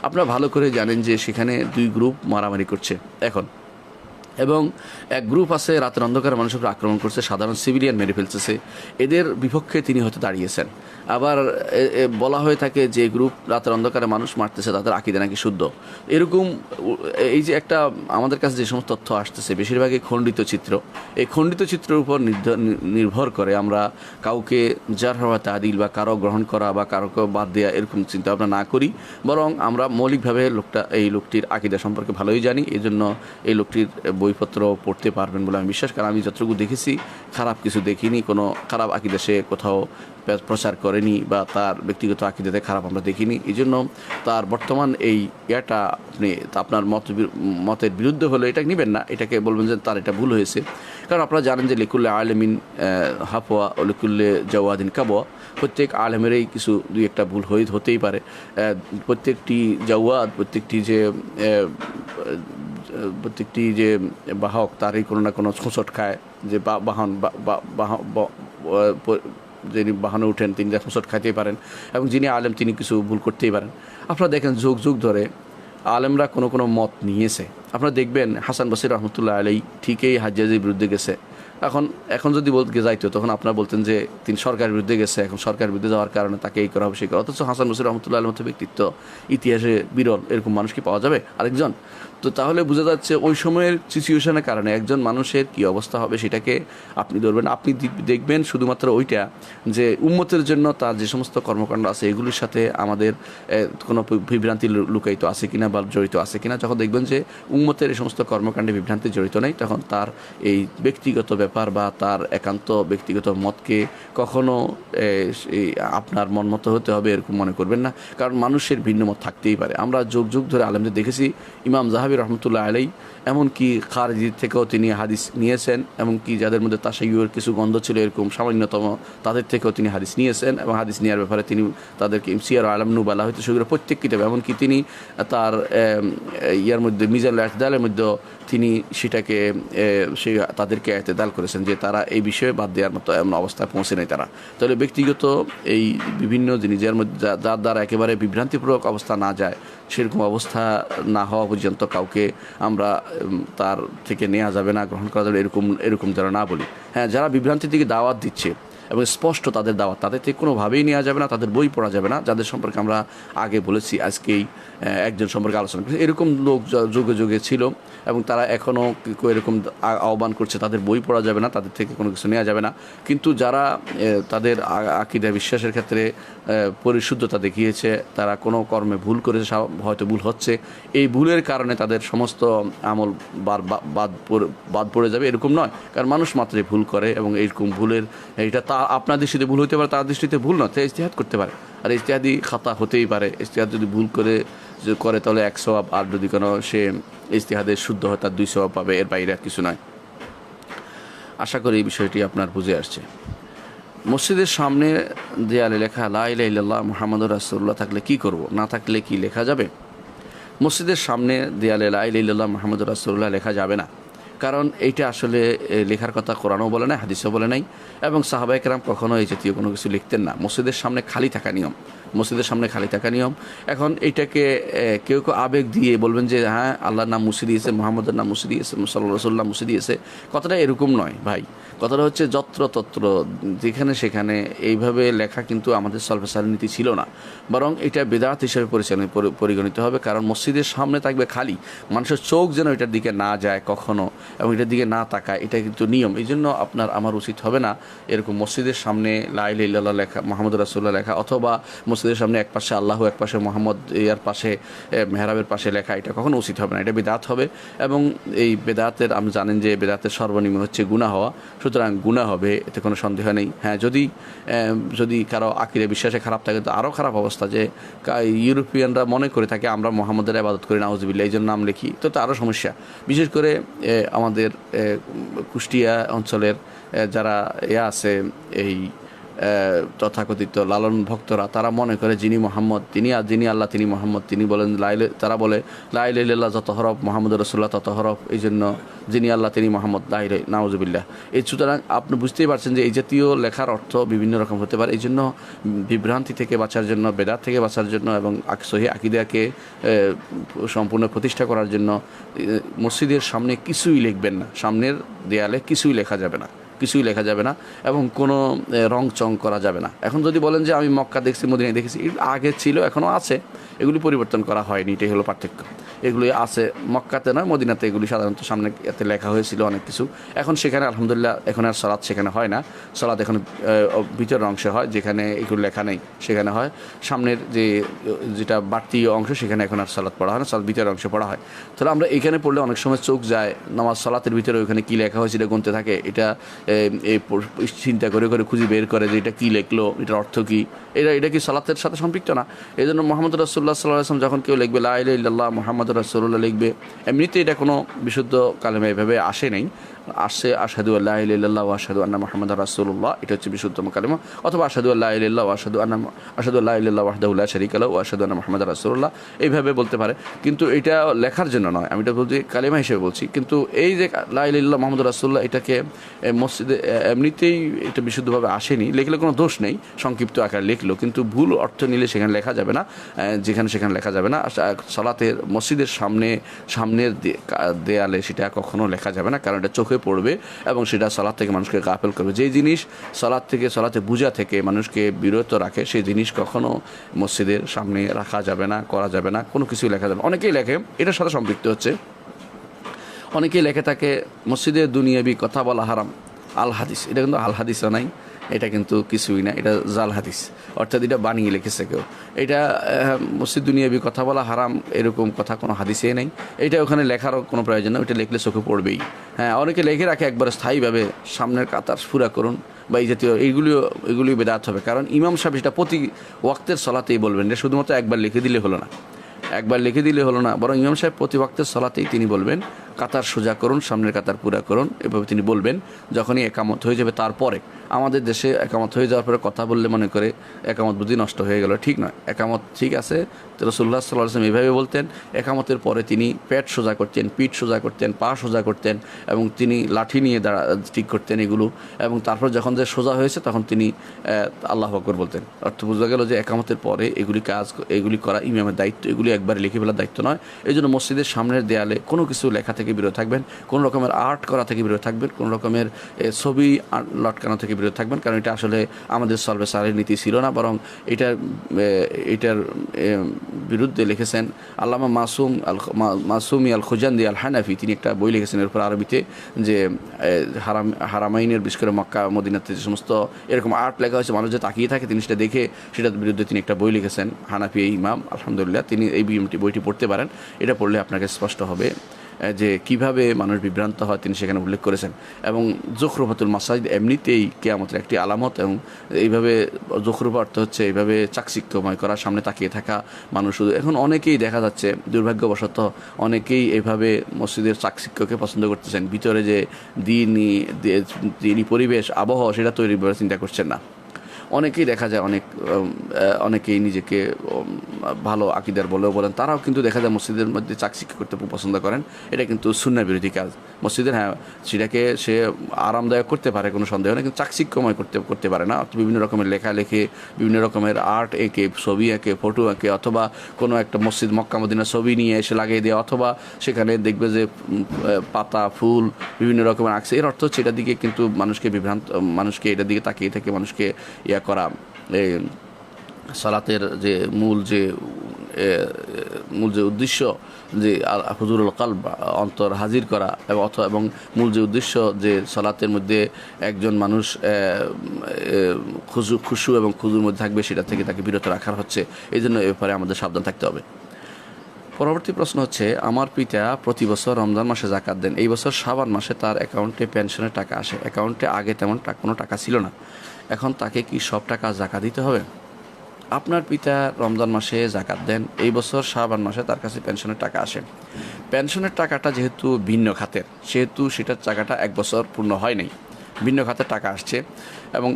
আপনারা ভালো করে জানেন যে সেখানে দুই গ্রুপ মারামারি করছে এখন, এবং এক গ্রুপ আছে রাতের অন্ধকারে মানুষের উপর আক্রমণ করছে, সাধারণ সিভিলিয়ান মেরে ফেলতেছে। এদের বিপক্ষে তিনি হয়তো দাঁড়িয়েছেন। আবার বলা হয়ে থাকে যে গ্রুপ রাতের অন্ধকারে মানুষ মারতেছে তাদের আকীদা নাকি শুদ্ধ। এরকম এই যে একটা আমাদের কাছে যে সমস্ত তথ্য আসতেছে বেশিরভাগই খণ্ডিত চিত্র। এই খণ্ডিত চিত্রের উপর নির্ভর করে আমরা কাউকে জারহ ওয়া তা'দীল বা কারো গ্রহণ করা বা কারোকে বাদ দেওয়া এরকম চিন্তা ভাবনা না করি, বরং আমরা মৌলিকভাবে এই লোকটির আকীদা সম্পর্কে ভালোই জানি। এই জন্য এই লোকটির বইপত্র পড়তে পারবেন বলে আমি বিশ্বাস করি। আমি যতটুকু দেখেছি খারাপ কিছু দেখিনি, কোনো খারাপ আকীদা সে কোথাও প্রচার করেনি বা তার ব্যক্তিগত আকীদাতে খারাপ আমরা দেখিনি। এই জন্য তার বর্তমান এই ইয়াটা আপনি আপনার মতের বিরুদ্ধে হলে এটা নেবেন না, এটাকে বলবেন যে তার এটা ভুল হয়েছে। কারণ আপনারা জানেন যে লিকুল্লে আলেমিন হাফওয়া ও লিকুল্লে জাওয়াদিন কাবওয়া, প্রত্যেক আলেমেরই কিছু দুই একটা ভুল হতেই পারে। প্রত্যেকটি জাওয়াদ, প্রত্যেকটি যে বাহক তারই কোনো না কোনো ছোঁচট খায়, যে যিনি বাহনে উঠেন তিনি হোঁচট খাইতেই পারেন, এবং যিনি আলেম তিনি কিছু ভুল করতেই পারেন। আপনারা দেখেন যুগ যুগ ধরে আলেমরা কোনো মত নিয়েছে, আপনারা দেখবেন হাসান বসরি রহমতুল্লাহ আলাই ঠিকই হাজ্জাজের বিরুদ্ধে গেছে। এখন যদি বলতে যাইতো তখন আপনারা বলতেন যে তিনি সরকারের বিরুদ্ধে গেছে, এখন সরকারের বিরুদ্ধে যাওয়ার কারণে তাকে এই করা হবে সেই করা। অথচ হাসান বসরি রহমতুল্লাহ আলের মতো ব্যক্তিত্ব ইতিহাসে বিরল, এরকম মানুষ কি পাওয়া যাবে আরেকজন? তো তাহলে বোঝা যাচ্ছে ওই সময়ের সিচুয়েশনের কারণে একজন মানুষের কি অবস্থা হবে সেটাকে আপনি ধরবেন। আপনি দেখবেন শুধুমাত্র ওইটা যে উম্মতের জন্য তার যে সমস্ত কর্মকাণ্ড আছে এগুলির সাথে আমাদের কোনো বিভ্রান্তি লুকায়িত আছে কিনা বা জড়িত আছে কিনা। যখন দেখবেন যে উম্মতের এই সমস্ত কর্মকাণ্ডে বিভ্রান্তি জড়িত নেই, তখন তার এই ব্যক্তিগত ব্যাপার বা তার একান্ত ব্যক্তিগত মতকে কখনো আপনার মন মতো হতে হবে এরকম মনে করবেন না, কারণ মানুষের ভিন্ন মত থাকতেই পারে। আমরা যুগ যুগ ধরে আলেমদের দেখেছি, ইমাম জাহাবি রহমতুল্লাহ আলাই এমনকি খারিজি থেকেও তিনি হাদিস নিয়েছেন, এমনকি যাদের মধ্যে তাশাইয়ুর কিছু গন্ধ ছিল এরকম সামান্যতম তাদের থেকেও তিনি হাদিস নিয়েছেন, এবং হাদিস নেওয়ার ব্যাপারে তিনি তাদেরকে সিয়ার আলম নুবালা হয়তো সেগুলো প্রত্যেক কিতাবে, এমনকি তিনি তার ইয়ার মধ্যে মিজানুল ইতিদালের মধ্যে তিনি সেটাকে তাদেরকে এতেদাল করেছেন যে তারা এই বিষয়ে বাদ দেওয়ার মতো এমন অবস্থায় পৌঁছে নেই তারা। তাহলে ব্যক্তিগত এই বিভিন্ন জিনিসের মধ্যে যার দ্বারা একেবারে বিভ্রান্তিপূর্বক অবস্থা না যায়, সেরকম অবস্থা না হওয়া পর্যন্ত কাউকে আমরা তার থেকে নেওয়া যাবে না, গ্রহণ করা যাবে এরকম যারা না বলি। হ্যাঁ, যারা বিভ্রান্তির দিকে দাওয়াত দিচ্ছে এবং স্পষ্ট তাদের দাওয়াত, তাদের থেকে কোনোভাবেই নেওয়া যাবে না, তাদের বই পড়া যাবে না, যাদের সম্পর্কে আমরা আগে বলেছি, আজকেই একজন সম্পর্কে আলোচনা করছি। এরকম লোক যুগে যুগে ছিল এবং তারা এখনও এরকম আহ্বান করছে, তাদের বই পড়া যাবে না, তাদের থেকে কোনো কিছু নেওয়া যাবে না। কিন্তু যারা তাদের আকীদা বিশ্বাসের ক্ষেত্রে পরিশুদ্ধতা দেখিয়েছে, তারা কোনো কর্মে ভুল করেছে, হয়তো ভুল হচ্ছে, এই ভুলের কারণে তাদের সমস্ত আমল বাদ পড়ে যাবে এরকম নয়, কারণ মানুষ মাত্রই ভুল করে এবং এইরকম ভুলের এটা আপনার দৃষ্টিতে ভুল হতে পারে, তার দৃষ্টিতে ভুল নয়, তাই ইজতিহাদ করতে পারে। আর ইজতিহাদি খাতা হতেই পারে, ইজতিহাদ যদি ভুল করে তাহলে 1 সওয়াব, আর যদি কোনো সে ইজতিহাদের শুদ্ধ হয় তার 2 সওয়াব পাবে, এর বাইরে আর কিছু নয়। আশা করি এই বিষয়টি আপনার বুঝে আসছে। মসজিদের সামনে দেয়ালে লেখা লা ইলাহা ইল্লাল্লাহ মুহাম্মাদুর রাসূলুল্লাহ থাকলে কি করব, না থাকলে কি লেখা যাবে? মসজিদের সামনে দেয়ালে লা ইলাহা ইল্লাল্লাহ মুহাম্মাদুর রাসূলুল্লাহ লেখা যাবে না, কারণ এইটা আসলে লেখার কথা কোরআনও বলে নাই, হাদিসও বলে নাই, এবং সাহাবায়ে কেরাম কখনো এই জাতীয় কোনো কিছু লিখতেন না। মসজিদের সামনে খালি থাকা নিয়ম, মসজিদের সামনে খালি থাকা নিয়ম। এখন এইটাকে কেউ আবেগ দিয়ে বলবেন যে হ্যাঁ আল্লাহর নাম মুছে দিয়েছে, মুহাম্মদের নাম মুছে দিয়েছে, সাল্লাল্লাহু আলাইহি ওয়াসাল্লাম মুছে দিয়েছে, কথাটা এরকম নয় ভাই। কথাটা হচ্ছে যত্রতত্র যেখানে সেখানে এইভাবে লেখা কিন্তু আমাদের সালফে সালেহীন নীতি ছিল না, বরং এটা বিদআত হিসেবে পরিগণিত হবে। কারণ মসজিদের সামনে থাকবে খালি, মানুষের চোখ যেন এটার দিকে না যায় কখনো এবং এটার দিকে না তাকায়, এটা কিন্তু নিয়ম। এই জন্য আমার উচিত হবে না এরকম মসজিদের সামনে লা ইলাহা ইল্লাল্লাহ লেখা, মুহাম্মদুর রাসূলুল্লাহ লেখা, অথবা মসজিদের সামনে এক পাশে আল্লাহ, এক পাশে মোহাম্মদ, এর পাশে মেহরাবের পাশে লেখা, এটা কখনো উচিত হবে না, এটা বিদআত হবে। এবং এই বেদাতের আপনি জানেন যে বেদাতের সর্বনিম্ন হচ্ছে গুনাহ হওয়া, সুতরাং গুনাহ হবে, এতে কোনো সন্দেহ নেই। হ্যাঁ, যদি কারো আকীদা বিশ্বাসে খারাপ থাকে তো আরও খারাপ অবস্থা, যে ইউরোপিয়ানরা মনে করে থাকে আমরা মোহাম্মদের ইবাদত করি, নাউজুবিল্লাহ, এই জন্য নাম লিখি, তো আরও সমস্যা। বিশেষ করে আমাদের কুষ্টিয়া অঞ্চলের যারা আছে এই তথাকথিত লালন ভক্তরা, তারা মনে করে যিনি মোহাম্মদ যিনি আল্লাহ তিনি মোহাম্মদ, তিনি বলেন তারা বলে লা ইলাহা ইল্লাল্লাহ যত হরফ, মুহাম্মদুর রাসূলুল্লাহ তত হরফ, এই জন্য যিনি আল্লাহ তিনি মোহাম্মদ, লা ইলাহা নাউজুবিল্লাহ। এই সুতরাং আপনি বুঝতেই পারছেন যে এই জাতীয় লেখার অর্থ বিভিন্ন রকম হতে পারে। এই জন্য বিভ্রান্তি থেকে বাঁচার জন্য, বেদাত থেকে বাঁচার জন্য এবং সহিহ আকীদাকে সম্পূর্ণ প্রতিষ্ঠা করার জন্য মসজিদের সামনে কিছুই লিখবেন না, সামনের দেয়ালে কিছুই লেখা যাবে না, কিছুই লেখা যাবে না এবং কোনো রং চং করা যাবে না। এখন যদি বলেন যে আমি মক্কা দেখছি, মদিনায় দেখেছি, আগে ছিল এখনও আছে, এগুলি পরিবর্তন করা হয়নি, এটাই হলো পার্থক্য। এগুলি আছে মক্কাতে নয়, মদিনাতে এগুলি সাধারণত সামনে এতে লেখা হয়েছিল অনেক কিছু। এখন সেখানে আলহামদুলিল্লাহ এখন আর সালাত সেখানে হয় না, সালাত এখন ভিতরের অংশে হয়, যেখানে এগুলো লেখা নেই সেখানে হয়। সামনের যেটা বাড়তি অংশ সেখানে এখন আর সালাত পড়া হয় না, সালাত ভিতরের অংশে পড়া হয়। তাহলে আমরা এখানে পড়লে অনেক সময় চোখ যায় নামাজ সালাতের ভিতরে, ওইখানে কী লেখা হয়েছে এটা গুনতে থাকে, এটা এই চিন্তা করে খুঁজে বের করে যে এটা কী লেখলো, এটার অর্থ কী, এটা কি সালাতের সাথে সম্পৃক্ত না। এই জন্য মুহাম্মদ রাসূলুল্লাহ সাল্লাল্লাহু আলাইহি ওয়াসাল্লাম যখন কেউ লিখবে লা ইলাহা ইল্লাল্লাহ মুহাম্মাদুর রাসূলুল্লাহ লিখবে, এমনিতে এটা কোনো বিশুদ্ধ কালেমা এভাবে আসে নেই। আসছে আশহাদু আল্লা ইলাহা ইল্লাল্লাহ ওয়া আশহাদু আন্না মুহাম্মাদার রাসূলুল্লাহ, এটা হচ্ছে বিশুদ্ধতম কালিমা, অথবা আশহাদু আল্লা ইলাহা ইল্লাল্লাহ ওয়া আশহাদু আল্লা ইলাহা ওয়াহদাহু লা শারীকা লাহু ওয়া আশহাদু আন্না মুহাম্মাদার রাসূলুল্লাহ, এইভাবে বলতে পারে। কিন্তু এটা লেখার জন্য নয়, আমি এটা বলছি কালিমা হিসেবে বলছি। কিন্তু এই যে লা ইলাহা ইল্লাল্লাহ মুহাম্মাদুর রাসূলুল্লাহ, এটাকে মসজিদে এমনিতেই এটা বিশুদ্ধভাবে আসেনি, লিখলে কোনো দোষ নেই, সংক্ষিপ্ত আকারে লিখলো, কিন্তু ভুল অর্থ নিলে সেখানে লেখা যাবে না, যেখানে সেখানে লেখা যাবে না। সালাতের মসজিদের সামনের দেয়ালে সেটা কখনো লেখা যাবে না, কারণ এটা চোখে পড়বে এবং সেটা সালাত থেকে মানুষকে গাফেল করবে। যেই জিনিস সালাতে বুঝা থেকে মানুষকে বিরত রাখে, সেই জিনিস কখনো মসজিদের সামনে রাখা যাবে না, করা যাবে না, কোনো কিছুই লেখা যাবে না। অনেকেই লেখে, এটার সাথে সম্পৃক্ত হচ্ছে, অনেকেই লেখে থাকে মসজিদের দুনিয়াবি কথা বলা হারাম, আল হাদিস। এটা কিন্তু আল হাদিসও নাই, এটা কিন্তু কিছুই না, এটা জাল হাদিস, অর্থাৎ এটা বানিয়ে লিখেছে কেউ। এটা মসজিদ দুনিয়াবি কথা বলা হারাম, এরকম কথা কোনো হাদিসে নেই, এটা ওখানে লেখারও কোনো প্রয়োজন নেই, ওইটা লিখলে চোখে পড়বেই। হ্যাঁ, অনেকে লিখে রাখে একবার স্থায়ীভাবে সামনের কাতার পুরা করুন বা এই জাতীয়, এগুলি বেদাত হবে। কারণ ইমাম সাহেব সেটা প্রতি ওয়াক্তের সলাতেই বলবেন, এটা শুধুমাত্র একবার লিখে দিলে হলো না, বরং ইমাম সাহেব প্রতি ওয়াক্তের সলাতেই তিনি বলবেন কাতার সোজা করুন, সামনের কাতার পুরা করুন, এভাবে তিনি বলবেন। যখনই একামত হয়ে যাবে তারপরে, আমাদের দেশে একামত হয়ে যাওয়ার পরে কথা বললে মনে করে একামত বুদ্ধি নষ্ট হয়ে গেল, ঠিক নয়। একামত ঠিক আছে, রাসূলুল্লাহ সাল্লাল্লাহু আলাইহি ওয়াসাল্লাম এইভাবে বলতেন। একামতের পরে তিনি পেট সোজা করতেন, পিঠ সোজা করতেন, পা সোজা করতেন, এবং তিনি লাঠি নিয়ে ঠিক করতেন এগুলো, এবং তারপর যখন যে সোজা হয়েছে তখন তিনি আল্লাহু আকবার বলতেন। অর্থ বোঝা গেল যে একামতের পরে এগুলি করা ইমামের দায়িত্ব, এগুলি একবার লিখে ফেলার দায়িত্ব নয়। এই জন্য মসজিদের সামনের দেয়ালে কোনো কিছু লেখা থেকে বিরত থাকবেন, কোনো রকমের আর্ট করা থেকে বিরত থাকবেন, কোনো রকমের ছবি লটকানো থেকে বিরত থাকবেন, কারণ এটা আসলে আমাদের সলভে সালের নীতি ছিল না। বরং এটার বিরুদ্ধে লিখেছেন আল্লামা মাসুমি আল খুজান্দি আল হানাফি, তিনি একটা বই লিখেছেন এর উপর আরবিতে, যে হারামাইনের, বিশেষ করে মক্কা মদিনাতে যে সমস্ত এরকম আর্ট লেখা হয়েছে, মানুষ যে তাকিয়ে থাকে, তিনি সেটা দেখে সেটার বিরুদ্ধে তিনি একটা বই লিখেছেন, হানাফি ইমাম, আলহামদুলিল্লাহ। তিনি এই বইটি পড়তে পারেন, এটা পড়লে আপনাকে স্পষ্ট হবে যে কিভাবে মানুষ বিভ্রান্ত হয়, তিনি সেখানে উল্লেখ করেছেন। এবং জখরুফাতুল মাসাজিদ এমনিতেই কিয়ামতের একটি আলামত, এবং এইভাবে জখরুফা অর্থ হচ্ছে এইভাবে চাকচিক্যময় করা, সামনে তাকিয়ে থাকা মানুষ। শুধু এখন অনেকেই দেখা যাচ্ছে দুর্ভাগ্যবশত অনেকেই এইভাবে মসজিদের চাকচিক্যকে পছন্দ করতেছেন, ভিতরে যে দিনই পরিবেশ আবহাওয়া সেটা তৈরি করে চিন্তা করছেন না। অনেকেই দেখা যায় অনেকেই নিজেকে ভালো আকিদার বলেও বলেন, তারাও কিন্তু দেখা যায় মসজিদের মধ্যে চাকচিক্য করতে পছন্দ করেন। এটা কিন্তু সুন্নাহ বিরোধী কাজ। মসজিদের, হ্যাঁ, সেটাকে সে আরামদায়ক করতে পারে, কোনো সন্দেহ নেই, কিন্তু চাকচিক্যময় করতে পারে না। বিভিন্ন রকমের লেখালেখি, বিভিন্ন রকমের আর্ট এঁকে, ছবি এঁকে, ফটো এঁকে, অথবা কোনো একটা মসজিদ মক্কা মদিনার ছবি নিয়ে এসে লাগিয়ে দেওয়া, অথবা সেখানে দেখবে যে পাতা ফুল বিভিন্ন রকমের আঁকছে। এর অর্থ হচ্ছে এটার দিকে কিন্তু মানুষকে এটার দিকে তাকিয়ে থেকে মানুষকে করা। সালাতের যে মূল যে উদ্দেশ্য, যে হুজুরুল কলব, অন্তর হাজির করা, এবং মূল যে উদ্দেশ্য যে সালাতের মধ্যে একজন মানুষ খুশু এবং খুজুর মধ্যে থাকবে, সেটা থেকে তাকে বিরত রাখার হচ্ছে। এই জন্য এ ব্যাপারে আমাদের সাবধান থাকতে হবে। পরবর্তী প্রশ্ন হচ্ছে, আমার পিতা প্রতি বছর রমজান মাসে যাকাত দেন, এই বছর শাবান মাসে তার অ্যাকাউন্টে পেনশনের টাকা আসে, অ্যাকাউন্টে আগে তেমন কোনো টাকা ছিল না, এখন তাকে কি সব টাকা যাকাত দিতে হবে? আপনার পিতা রমজান মাসে যাকাত দেন, এই বছর শাবান মাসে তার কাছে পেনশনের টাকা আসে। পেনশনের টাকাটা যেহেতু ভিন্ন খাতের, সেহেতু সেটার টাকাটা 1 বছর পূর্ণ হয় নাই, ভিন্ন খাতের টাকা আসছে, এবং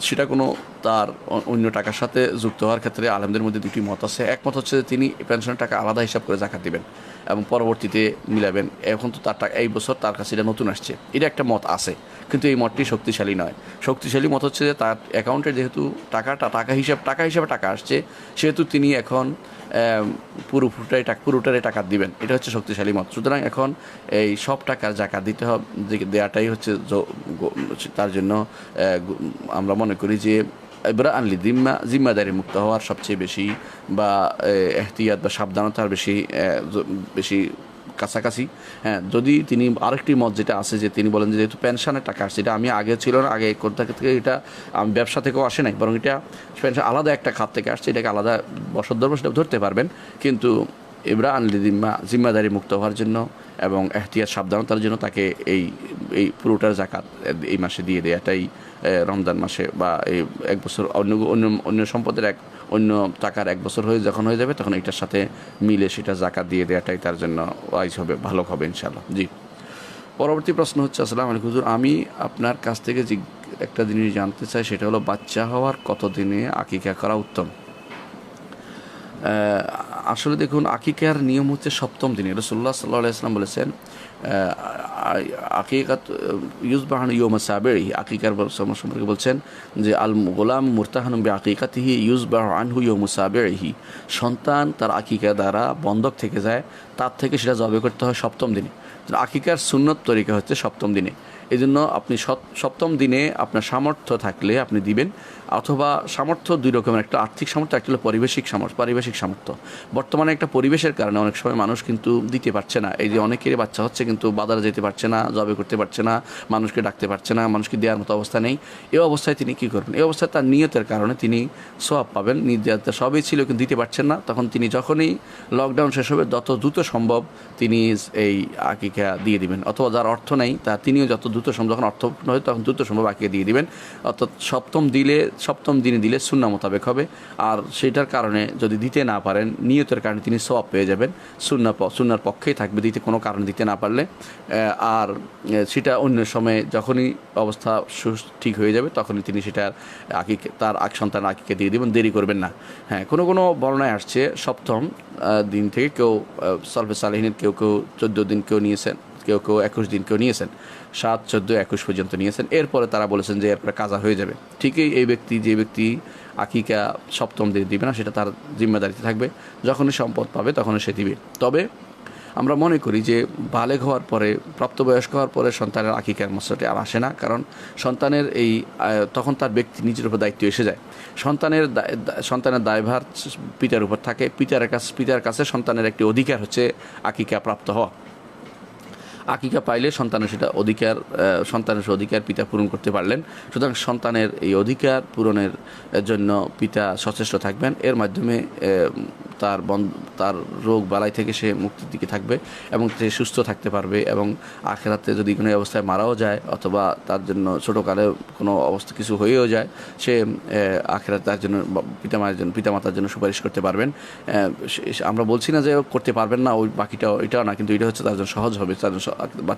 সেটা কোনো তার অন্য টাকার সাথে যুক্ত হওয়ার ক্ষেত্রে আলেমদের মধ্যে দুটি মত আছে। একমত হচ্ছে যে তিনি পেনশনের টাকা আলাদা হিসাব করে যাকাত দিবেন এবং পরবর্তীতে মিলাবেন। এখন তো তার টাকা এই বছর তার কাছে এটা নতুন আসছে, এটা একটা মত আছে, কিন্তু এই মতটি শক্তিশালী নয়। শক্তিশালী মত হচ্ছে যে তার অ্যাকাউন্টে যেহেতু টাকা হিসাবে টাকা আসছে, সেহেতু তিনি এখন পুরোটারে টাকা দিবেন, এটা হচ্ছে শক্তিশালী মত। সুতরাং এখন এই সব টাকার জাকাত দিতে হবে, দেওয়াটাই হচ্ছে তার জন্য আমরা মনে করি যে ইবরা আনলি জিম্মাদারি মুক্ত হওয়ার সবচেয়ে বেশি, বা এহতিয়াত বা সাবধানতার বেশি কাছাকাছি। হ্যাঁ, যদি তিনি আরেকটি মত যেটা আছে, যে তিনি বলেন যে যেহেতু পেনশনের টাকা আসছে, এটা আমি আগে ছিল না, আগে কোথা থেকে, এটা আমি ব্যবসা থেকেও আসে নাই, বরং এটা পেনশন আলাদা একটা খাত থেকে আসছে, এটাকে আলাদা বছর সেটা ধরতে পারবেন। কিন্তু ইবরা আনলি জিম্মাদারি মুক্ত হওয়ার জন্য এবং এহতিয়াত সাবধানতার জন্য তাকে এই পুরোটার জাকাত এই মাসে দিয়ে দেওয়াটাই রমজান মাসে, বা এই 1 বছর অন্য সম্পদের অন্য টাকার 1 বছর যখন হয়ে যাবে, তখন এটার সাথে মিলে সেটা জাকাত দিয়ে দেওয়াটাই তার জন্য ওয়াইজ হবে, ভালো হবে ইনশাআল্লাহ। জি, পরবর্তী প্রশ্ন হচ্ছে, আসসালামু আলাইকুম হুজুর, আমি আপনার কাছ থেকে একটা জিনিস জানতে চাই, সেটা হলো বাচ্চা হওয়ার কতদিনে আকিকা করা উত্তম? আসলে দেখুন, আকিকার নিয়ম হচ্ছে সপ্তম দিনে। রাসূলুল্লাহ সাল্লাল্লাহু আলাইহি ওয়াসাল্লাম বলেছেন আকিকাত ইউযবাহু ইয়াওমা সাবিহি, আকিকার সম্পর্কে বলছেন যে আল গোলাম মুরতাহানুম বিআকিকাতিহি ইউযবাহু আনহু ইয়াওমা সাবিহি, সন্তান তার আকিকা দ্বারা বন্ধক থেকে যায়, তার থেকে সেটা জবাই করতে হয় সপ্তম দিনে। আকিকার সুন্নত তরিকা হচ্ছে সপ্তম দিনে। এই জন্য আপনি সপ্তম দিনে আপনার সামর্থ্য থাকলে আপনি দিবেন, অথবা সামর্থ্য দুই রকমের, একটা আর্থিক সামর্থ্য, একটা হলো পারিবেশিক সামর্থ্য। বর্তমানে একটা পরিবেশের কারণে অনেক সময় মানুষ কিন্তু দিতে পারছে না। এই যে অনেকেরই বাচ্চা হচ্ছে কিন্তু বাজারে যেতে পারছে না, জবে করতে পারছে না, মানুষকে ডাকতে পারছে না, মানুষকে দেওয়ার মতো অবস্থা নেই। এই অবস্থায় তিনি কী করবেন? এই অবস্থায় তার নিয়তের কারণে তিনি সওয়াব পাবেন। নিয়ত সবই ছিল কিন্তু দিতে পারছেন না, তখন তিনি যখনই লকডাউন শেষ হবে যত দ্রুত সম্ভব তিনি এই আকিকা দিয়ে দিবেন। অথবা যার অর্থ নেই তিনিও যত দ্রুত সম্ভব, যখন অর্থ হয় তখন দ্রুত সম্ভব আকিকা দিয়ে দিবেন। অর্থাৎ সপ্তম দিনে দিলে সুন্নাহ মোতাবেক হবে। আর সেটার কারণে যদি দিতে না পারেন, নিয়তের কারণে তিনি সওয়াব পেয়ে যাবেন, সুন্নার পক্ষেই থাকবে দিতে, কোনো কারণে দিতে না পারলে। আর সেটা অন্য সময়ে যখনই অবস্থা ঠিক হয়ে যাবে তখনই তিনি সেটার তার সন্তানের আকিকা দিয়ে দেবেন, দেরি করবেন না। হ্যাঁ, কোনো বর্ণনায় আসছে সপ্তম দিন থেকে, কেউ সলফে সালেহিনের কেউ 14 দিন কেউ নিয়েছেন, কেউ 21 দিন কেউ নিয়েছেন, 7, 14, 21 পর্যন্ত নিয়েছেন। এরপরে তারা বলেছেন যে এরপরে কাজা হয়ে যাবে। ঠিকই যে ব্যক্তি আকিকা সপ্তম দিনে দিবে না, সেটা তার জিম্মেদারিতে থাকবে, যখনই সম্পদ পাবে তখনই সে দিবে। তবে আমরা মনে করি যে বালেগ হওয়ার পরে, প্রাপ্তবয়স্ক হওয়ার পরে সন্তানের আকিকার মশলাটি আর আসে না, কারণ সন্তানের তখন তার ব্যক্তি নিজের উপর দায়িত্ব এসে যায়। সন্তানের দায়ভার পিতার উপর থাকে। পিতার কাছে সন্তানের একটি অধিকার হচ্ছে আকিকা প্রাপ্ত হওয়া। আকিকা পাইলে সন্তানের সে অধিকার পিতা পূরণ করতে পারলেন। সুতরাং সন্তানের এই অধিকার পূরণের জন্য পিতা সচেষ্ট থাকবেন। এর মাধ্যমে তার রোগ বালাই থেকে সে মুক্তির দিকে থাকবে এবং সে সুস্থ থাকতে পারবে। এবং আখেরাতে যদি কোনো অবস্থায় মারাও যায়, অথবা তার জন্য ছোটোকালে কোনো অবস্থা কিছু হয়েও যায়, সে আখেরাতে তার জন্য পিতামাতার জন্য সুপারিশ করতে পারবেন। আমরা বলছি না যে করতে পারবেন না, ওই বাকিটা এটাও না, কিন্তু এটা হচ্ছে তার জন্য সহজ হবে, তার জন্য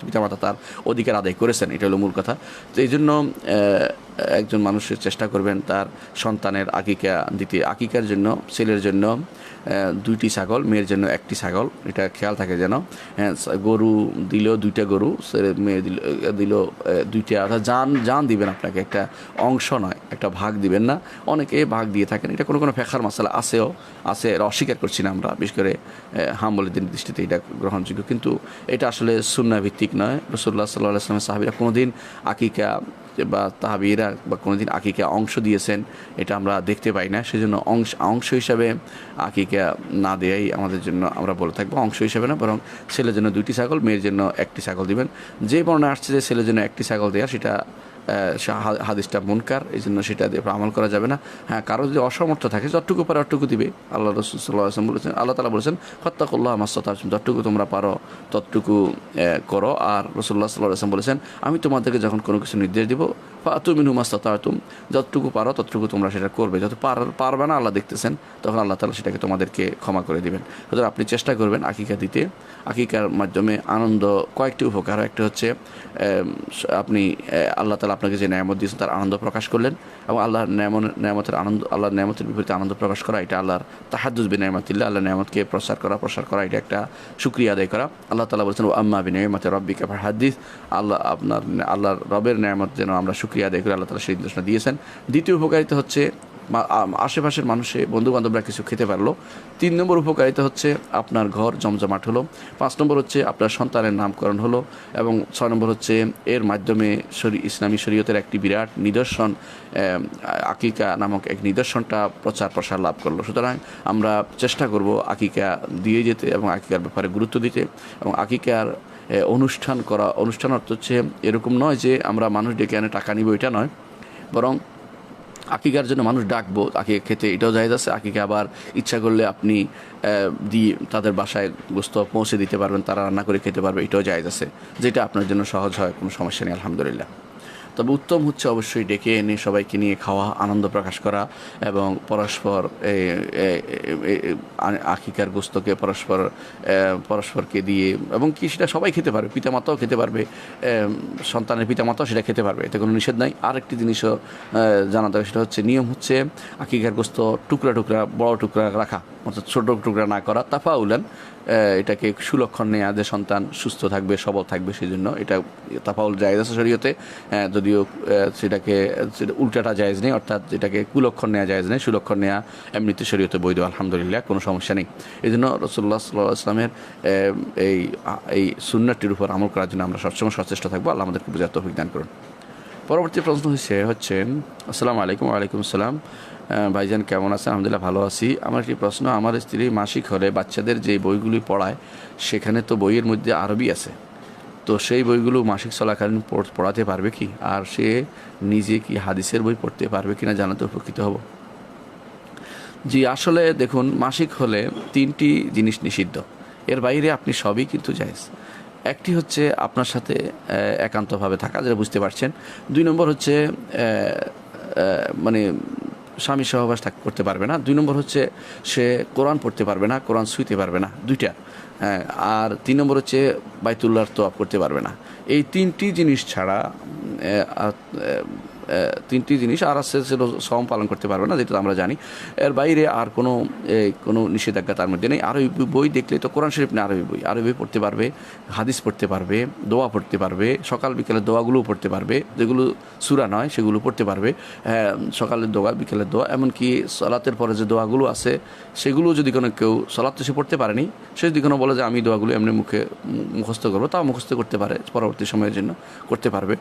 পিতামাতা তার অধিকার আদায় করেছেন, এটা হলো মূল কথা। তো এই জন্য একজন মানুষের চেষ্টা করবেন তার সন্তানের আকিকা দিতে। আকিকার জন্য ছেলের জন্য 2টি ছাগল, মেয়ের জন্য 1টি ছাগল, এটা খেয়াল থাকে যেন। গরু দিলেও 2টা গরু, মেয়ে দিল 2টা, অর্থাৎ জান দিবেন আপনাকে, একটা অংশ নয়, একটা ভাগ দিবেন না। অনেকে ভাগ দিয়ে থাকেন, এটা কোনো ফেখার মশলা আছে, এটা অস্বীকার করছি না আমরা, বিশেষ করে হাম্বলীদের দৃষ্টিতে এটা গ্রহণযোগ্য, কিন্তু এটা আসলে সুন্নাহ ভিত্তিক নয়। রাসূলুল্লাহ সাল্লাল্লাহু আলাইহি ওয়াসাল্লাম সাহাবীরা কোনোদিন আকিকা বা তাহাবীরা বা কোনোদিন আকিকা অংশ দিয়েছেন এটা আমরা দেখতে পাই না। সেজন্য অংশ হিসাবে আকিকা না দেয়াই আমাদের জন্য, আমরা বলে থাকবো অংশ হিসাবে না, বরং ছেলের জন্য 2টি ছাগল, মেয়ের জন্য 1টি ছাগল দিবেন। যে বর্ণনা আসছে যে ছেলের জন্য 1টি ছাগল দেয়া, সেটা হাদিসটা মুনকার, এই জন্য সেটা দিয়ে আমল করা যাবে না। হ্যাঁ, কারো যদি অসমর্থ থাকে যতটুকু পারে অতটুকু দিবে। আল্লাহ রাসূল সাল্লাল্লাহু আলাইহি ওয়াসাল্লাম বলেছেন, আল্লাহ তাআলা বলেছেন ফাত্তাকুল্লাহ মাসতাতা'তুম, যতটুকু তোমরা পারো ততটুকু করো। আর রাসূলুল্লাহ সাল্লাল্লাহু আলাইহি ওয়াসাল্লাম বলেছেন, আমি তোমাদেরকে যখন কোনো কিছু নির্দেশ দিব, ফাতু মিনহু মাসতাতা'তুম, যতটুকু পারো ততটুকু তোমরা সেটা করবে। যত পারবে না আল্লাহ দেখতেছেন, তখন আল্লাহ তাআলা সেটাকে তোমাদেরকে ক্ষমা করে দিবেন। সুতরাং আপনি চেষ্টা করবেন আকিকা দিতে। আকিকার মাধ্যমে আনন্দ, কয়েকটি উপকার। একটা হচ্ছে আপনি আল্লাহ তাআলা আপনাকে যে নেয়ামত দিয়েছেন তার আনন্দ প্রকাশ করলেন, এবং আল্লাহর নেয়ামতের বিপরীতে আনন্দ প্রকাশ করা, এটা আল্লাহর তাহাদ্দুস বিনিয়ামাতিল্লাহ, আল্লাহর নেয়ামতকে প্রসার করা, এটা একটা শুকরিয়া আদায় করা। আল্লাহ তাআলা বলেছেন ওয়া আম্মা বিনিয়ামাতি রাব্বিকা ফাহাদ্দিস, আল্লাহর রবের নেয়ামত যেন আমরা শুকরিয়া আদায় করি, আল্লাহ তাআলা সেই নির্দেশনা দিয়েছেন। দ্বিতীয় উপকারিতা হচ্ছে আশেপাশের মানুষে বন্ধুবান্ধবরা কিছু খেতে পারলো। 3 নম্বর উপকারিতা হচ্ছে আপনার ঘর জমজমাট হলো। 5 নম্বর হচ্ছে আপনার সন্তানের নামকরণ হলো। এবং 6 নম্বর হচ্ছে এর মাধ্যমে ইসলামী শরীয়তের একটি বিরাট নিদর্শন, আকিকা নামক এক নিদর্শনটা প্রসার লাভ করলো। সুতরাং আমরা চেষ্টা করব আকিকা দিয়ে যেতে এবং আকিকার ব্যাপারে গুরুত্ব দিতে। এবং আকিকার অনুষ্ঠান অর্থ হচ্ছে এরকম নয় যে আমরা মানুষ ডেকে আনে টাকা নিব, এটা নয়, বরং আকিকার জন্য মানুষ ডাকবো, আকিকা খেতে, এটাও জায়েজ আছে। আকিকা আবার ইচ্ছা করলে আপনি দিয়ে তাদের বাসায় গোশত পৌঁছে দিতে পারবেন, তারা রান্না করে খেতে পারবে, এটাও জায়েজ আছে, যেটা আপনার জন্য সহজ হয়, কোনো সমস্যা নেই, আলহামদুলিল্লাহ। তবে উত্তম হচ্ছে অবশ্যই ডেকে এনে সবাইকে নিয়ে খাওয়া, আনন্দ প্রকাশ করা এবং পরস্পর আকিকার গোস্তকে পরস্পরকে দিয়ে, এবং কি সেটা সবাই খেতে পারবে, পিতামাতাও খেতে পারবে, সন্তানের পিতামাতাও সেটা খেতে পারবে, এতে কোনো নিষেধ নাই। আরেকটি জিনিসও জানা দরকার, সেটা হচ্ছে নিয়ম হচ্ছে আকিকার গোস্ত টুকরা টুকরা, বড় টুকরা রাখা, অর্থাৎ ছোটো টুকরা না করা, তাফাউলান, এটাকে সুলক্ষণ নেওয়া যে সন্তান সুস্থ থাকবে, সবল থাকবে, সেই জন্য এটা তাফাউল জায়েজ আছে শরীয়তে, যদিও সেটা উল্টাটা জায়েজ নেই, অর্থাৎ যেটাকে কুলক্ষণ নেওয়া জায়েজ নেই, সুলক্ষণ নেওয়া এমনিতে শরীয়তে বৈধ, আলহামদুলিল্লাহ, কোনো সমস্যা নেই। এই জন্য রাসূলুল্লাহ সাল্লাল্লাহু আলাইহি ওয়াসাল্লামের এই সুন্নাহটির উপর আমল করার জন্য আমরা সবসময় সচেষ্ট থাকবো। আল্লাহ আমাদেরকে বুঝার তৌফিক দান করুন। পরবর্তী প্রশ্ন হচ্ছে আসসালামু আলাইকুম। ওয়ালাইকুম আসসালাম। ভাইজান কেমন আছেন? আলহামদুলিল্লাহ ভালো আছি। আমার একটি প্রশ্ন, আমার স্ত্রী মাসিক হলে বাচ্চাদের যে বইগুলি পড়ায় সেখানে তো বইয়ের মধ্যে আরবি আছে, তো সেই বইগুলো মাসিক চলাকালীন পড়াতে পারবে কি? আর সে নিজে কি হাদিসের বই পড়তে পারবে কিনা জানাতে উপকৃত হব। জি, আসলে দেখুন, মাসিক হলে 3টি জিনিস নিষিদ্ধ, এর বাইরে আপনি সবই কিন্তু জায়েজ। একটি হচ্ছে আপনার সাথে একান্তভাবে থাকা, যেটা বুঝতে পারছেন। 2 নম্বর হচ্ছে মানে স্বামী সহবাস করতে পারবে না। 2 নম্বর হচ্ছে সে কোরআন পড়তে পারবে না, কোরআন ছুঁইতে পারবে না, 2টা। আর 3 নম্বর হচ্ছে বাইতুল্লাহর তোয়াফ করতে পারবে না। এই 3টি জিনিস ছাড়া 3টি জিনিস আর আছে, সেটা সম পালন করতে পারবে না, যেটা আমরা জানি। এর বাইরে আর কোনো নিষেধাজ্ঞা তার মধ্যে নেই। আরবি বই দেখলে তো কোরআন শরীফ না, আরবি বই পড়তে পারবে, হাদিস পড়তে পারবে, দোয়া পড়তে পারবে, সকাল বিকেলের দোয়াগুলোও পড়তে পারবে, যেগুলো সূরা নয় সেগুলো পড়তে পারবে, সকালের দোয়া, বিকেলের দোয়া, এমনকি সালাতের পরে যে দোয়াগুলো আছে সেগুলো যদি কেউ সালাত তো সে পড়তে পারেনি, সে যদি কোনো বলে যে আমি দোয়াগুলো এমনি মুখস্থ করবো, তাও মুখস্থ করতে পারে, পরবর্তী সময়ের জন্য করতে পারবে।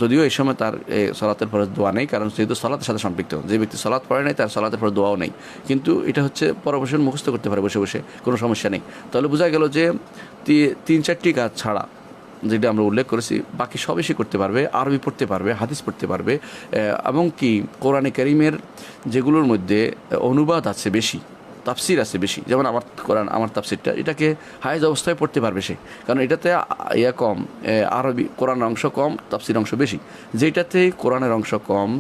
যদিও এই সময় তার সালাতের পরে দোয়া নেই, কারণ যেহেতু সালাতের সাথে সম্পৃক্ত, যে ব্যক্তি সালাত পড়ে নাই তার সালাতের পরে দোয়াও নেই, কিন্তু এটা হচ্ছে পরবর্তী মুখস্থ করতে পারে বসে বসে, কোনো সমস্যা নেই। তাহলে বোঝা গেল যে 3-4টি কাজ ছাড়া যেটা আমরা উল্লেখ করেছি বাকি সবই সে করতে পারবে। আরবি পড়তে পারবে, হাদিস পড়তে পারবে, এবং কি কোরআনে কারীমের যেগুলোর মধ্যে অনুবাদ আছে বেশি, তাফসির আছে বেশি, যেমন আমার তাফসিরটা, এটাকে হায়েজ অবস্থায় পড়তে পারবে সে, কারণ এটাতে কম, আরবি কোরআনের অংশ কম, তাফসির অংশ বেশি। যেটাতে কোরআনের অংশ কম,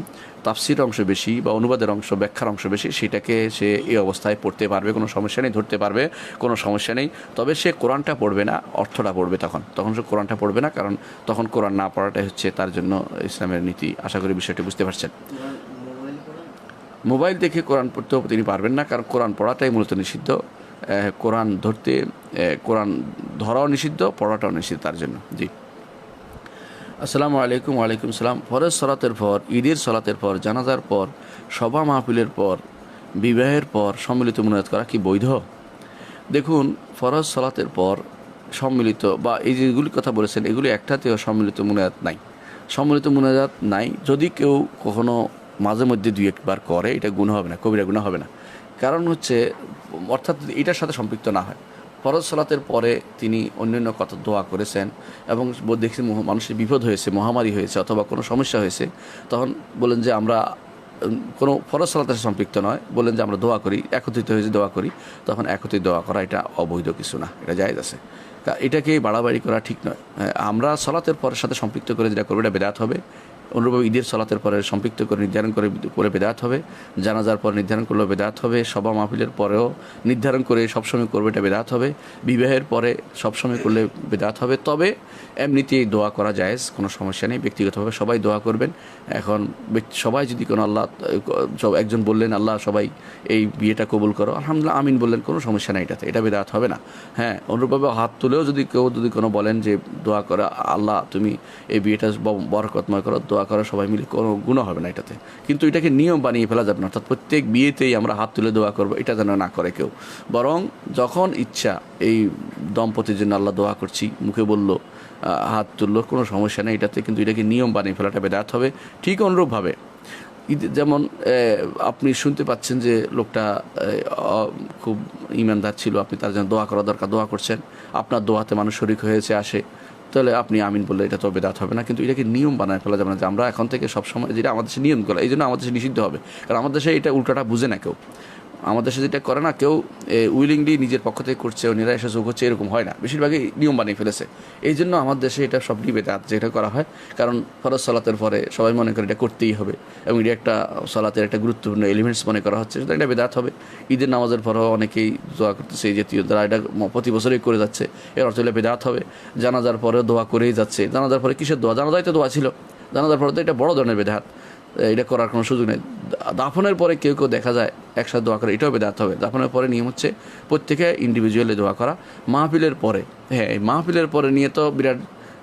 তাফসির অংশ বেশি, বা অনুবাদের অংশ, ব্যাখ্যার অংশ বেশি, সেটাকে সে এই অবস্থায় পড়তে পারবে, কোনো সমস্যা নেই, ধরতে পারবে, কোনো সমস্যা নেই। তবে সে কোরআনটা পড়বে না, অর্থটা পড়বে। তখন সে কোরআনটা পড়বে না, কারণ তখন কোরআন না পড়াটাই হচ্ছে তার জন্য ইসলামের নীতি। আশা করি বিষয়টি বুঝতে পারছেন। মোবাইল দেখে কোরআন পড়তেও তিনি পারবেন না, কারণ কোরআন পড়াটাই মূলত নিষিদ্ধ। কোরআন ধরাও নিষিদ্ধ, পড়াটাও নিষিদ্ধ তার জন্য। জি, আসসালামু আলাইকুম। ওয়ালাইকুম সালাম। ফরজ সালাতের পর, ঈদের সালাতের পর, জানাজার পর, সভা মাহফিলের পর, বিবাহের পর সম্মিলিত মুনাজাত করা কি বৈধ? দেখুন, ফরজ সালাতের পর সম্মিলিত, বা এই যেগুলি কথা বলেছেন, এগুলি একটাতেও সম্মিলিত মুনাজাত নাই। যদি কেউ কখনো মাঝে মধ্যে 2-1 বার করে, এটা গুনাহ হবে না, কবিরা গুনাহ হবে না। কারণ হচ্ছে, অর্থাৎ এটার সাথে সম্পৃক্ত না হয়। ফরজ সালাতের পরে তিনি অন্যান্য কত দোয়া করেছেন, এবং দেখছি মানুষের বিপদ হয়েছে, মহামারী হয়েছে, অথবা কোনো সমস্যা হয়েছে, তখন বলেন যে আমরা কোনো ফরজ সালাতের সাথে সম্পৃক্ত নয়, বলেন যে আমরা দোয়া করি, একত্রিত হয়েছে দোয়া করি, তখন একত্রিত দোয়া করা এটা অবৈধ কিছু না, এটা জায়েজ আছে। এটাকে বাড়াবাড়ি করা ঠিক নয়। আমরা সালাতের পরের সাথে সম্পৃক্ত করে যেটা করবো এটা বেদাত হবে। অনুরূপভাবে ঈদের সালাতের পরে সম্পৃক্ত করে নির্ধারণ করে বেদাত হবে। জানাজার পর নির্ধারণ করলেও বেদাত হবে। সভা মাহফিলের পরেও নির্ধারণ করে সবসময় করবে, এটা বেদাত হবে। বিবাহের পরে সবসময় করলে বেদাত হবে। তবে এমনিতেই দোয়া করা জায়েজ, কোনো সমস্যা নেই। ব্যক্তিগতভাবে সবাই দোয়া করবেন। এখন সবাই যদি কোনো একজন বললেন আল্লাহ সবাই এই বিয়েটা কবুল করো, আলহামদুলিল্লাহ আমিন বললেন, কোনো সমস্যা নেই, এটা বেদাত হবে না। হ্যাঁ, অনুরূপভাবে হাত তুলেও যদি কোনো বলেন যে দোয়া করা, আল্লাহ তুমি এই বিয়েটা বরকতময় করো, দোয়া করা সবাই মিলে, কোনো গুনাহ হবে না এটাতে। কিন্তু এটাকে নিয়ম বানিয়ে ফেলা যাবে না, অর্থাৎ প্রত্যেক বিয়েতেই আমরা হাত তুলে দোয়া করবো, এটা যেন না করে কেউ। বরং যখন ইচ্ছা, এই দম্পতির জন্য আল্লাহ দোয়া করছি, মুখে বললো, হাত তুললো, কোনো সমস্যা নেই এটাতে, কিন্তু এটাকে নিয়ম বানিয়ে ফেলাটা বেদাত হবে। ঠিক অনুরূপভাবে যেমন আপনি শুনতে পাচ্ছেন যে লোকটা খুব ইমানদার ছিল, আপনি তার জন্য দোয়া করা দরকার, দোয়া করছেন, আপনার দোয়াতে মানুষ শরীক হয়েছে আসে, তাহলে আপনি আমিন বললে এটা তো বেদাত হবে না। কিন্তু এটাকে নিয়ম বানায় ফেলা যাবে না যে আমরা এখন থেকে সবসময়, যেটা আমাদের দেশে নিয়ম করা, এই জন্য আমাদের দেশে নিষিদ্ধ হবে, কারণ আমাদের দেশে এটা উল্টাটা বুঝে না কেউ। আমাদের দেশে যেটা করে না, কেউ উইলিংলি নিজের পক্ষ থেকে করছে, ওনারা এসে যোগ হচ্ছে, এরকম হয় না, বেশিরভাগই নিয়ম বানিয়ে ফেলেছে। এই জন্য আমার দেশে এটা সবই বেদাত যেটা করা হয়, কারণ ফরজ সালাতের পরে সবাই মনে করে এটা করতেই হবে এবং এটা একটা সালাতের একটা গুরুত্বপূর্ণ এলিমেন্টস মনে করা হচ্ছে, সুতরাং এটা বেদাত হবে। ঈদের নামাজের পরেও অনেকেই দোয়া করতেছে, এই জাতীয় যারা এটা প্রতি বছরই করে যাচ্ছে, এর অর্থ হলে বেদাত হবে। জানাজার পরেও দোয়া করেই যাচ্ছে, জানাজার পরে কিসের দোয়া? জানাজায় তো দোয়া ছিল, জানাজার পরে তো এটা বড় ধরনের বেদাত, এটা করার কোনো সুযোগ নেই। দাফনের পরে কেউ কেউ দেখা যায় একসাথে দোয়া করে, এটাও বেদাত হবে। দাফনের পরে নিয়ম হচ্ছে প্রত্যেকে ইন্ডিভিজুয়ালি দোয়া করা। মাহফিলের পরে, হ্যাঁ, এই মাহফিলের পরে নিয়ে তো বিরাট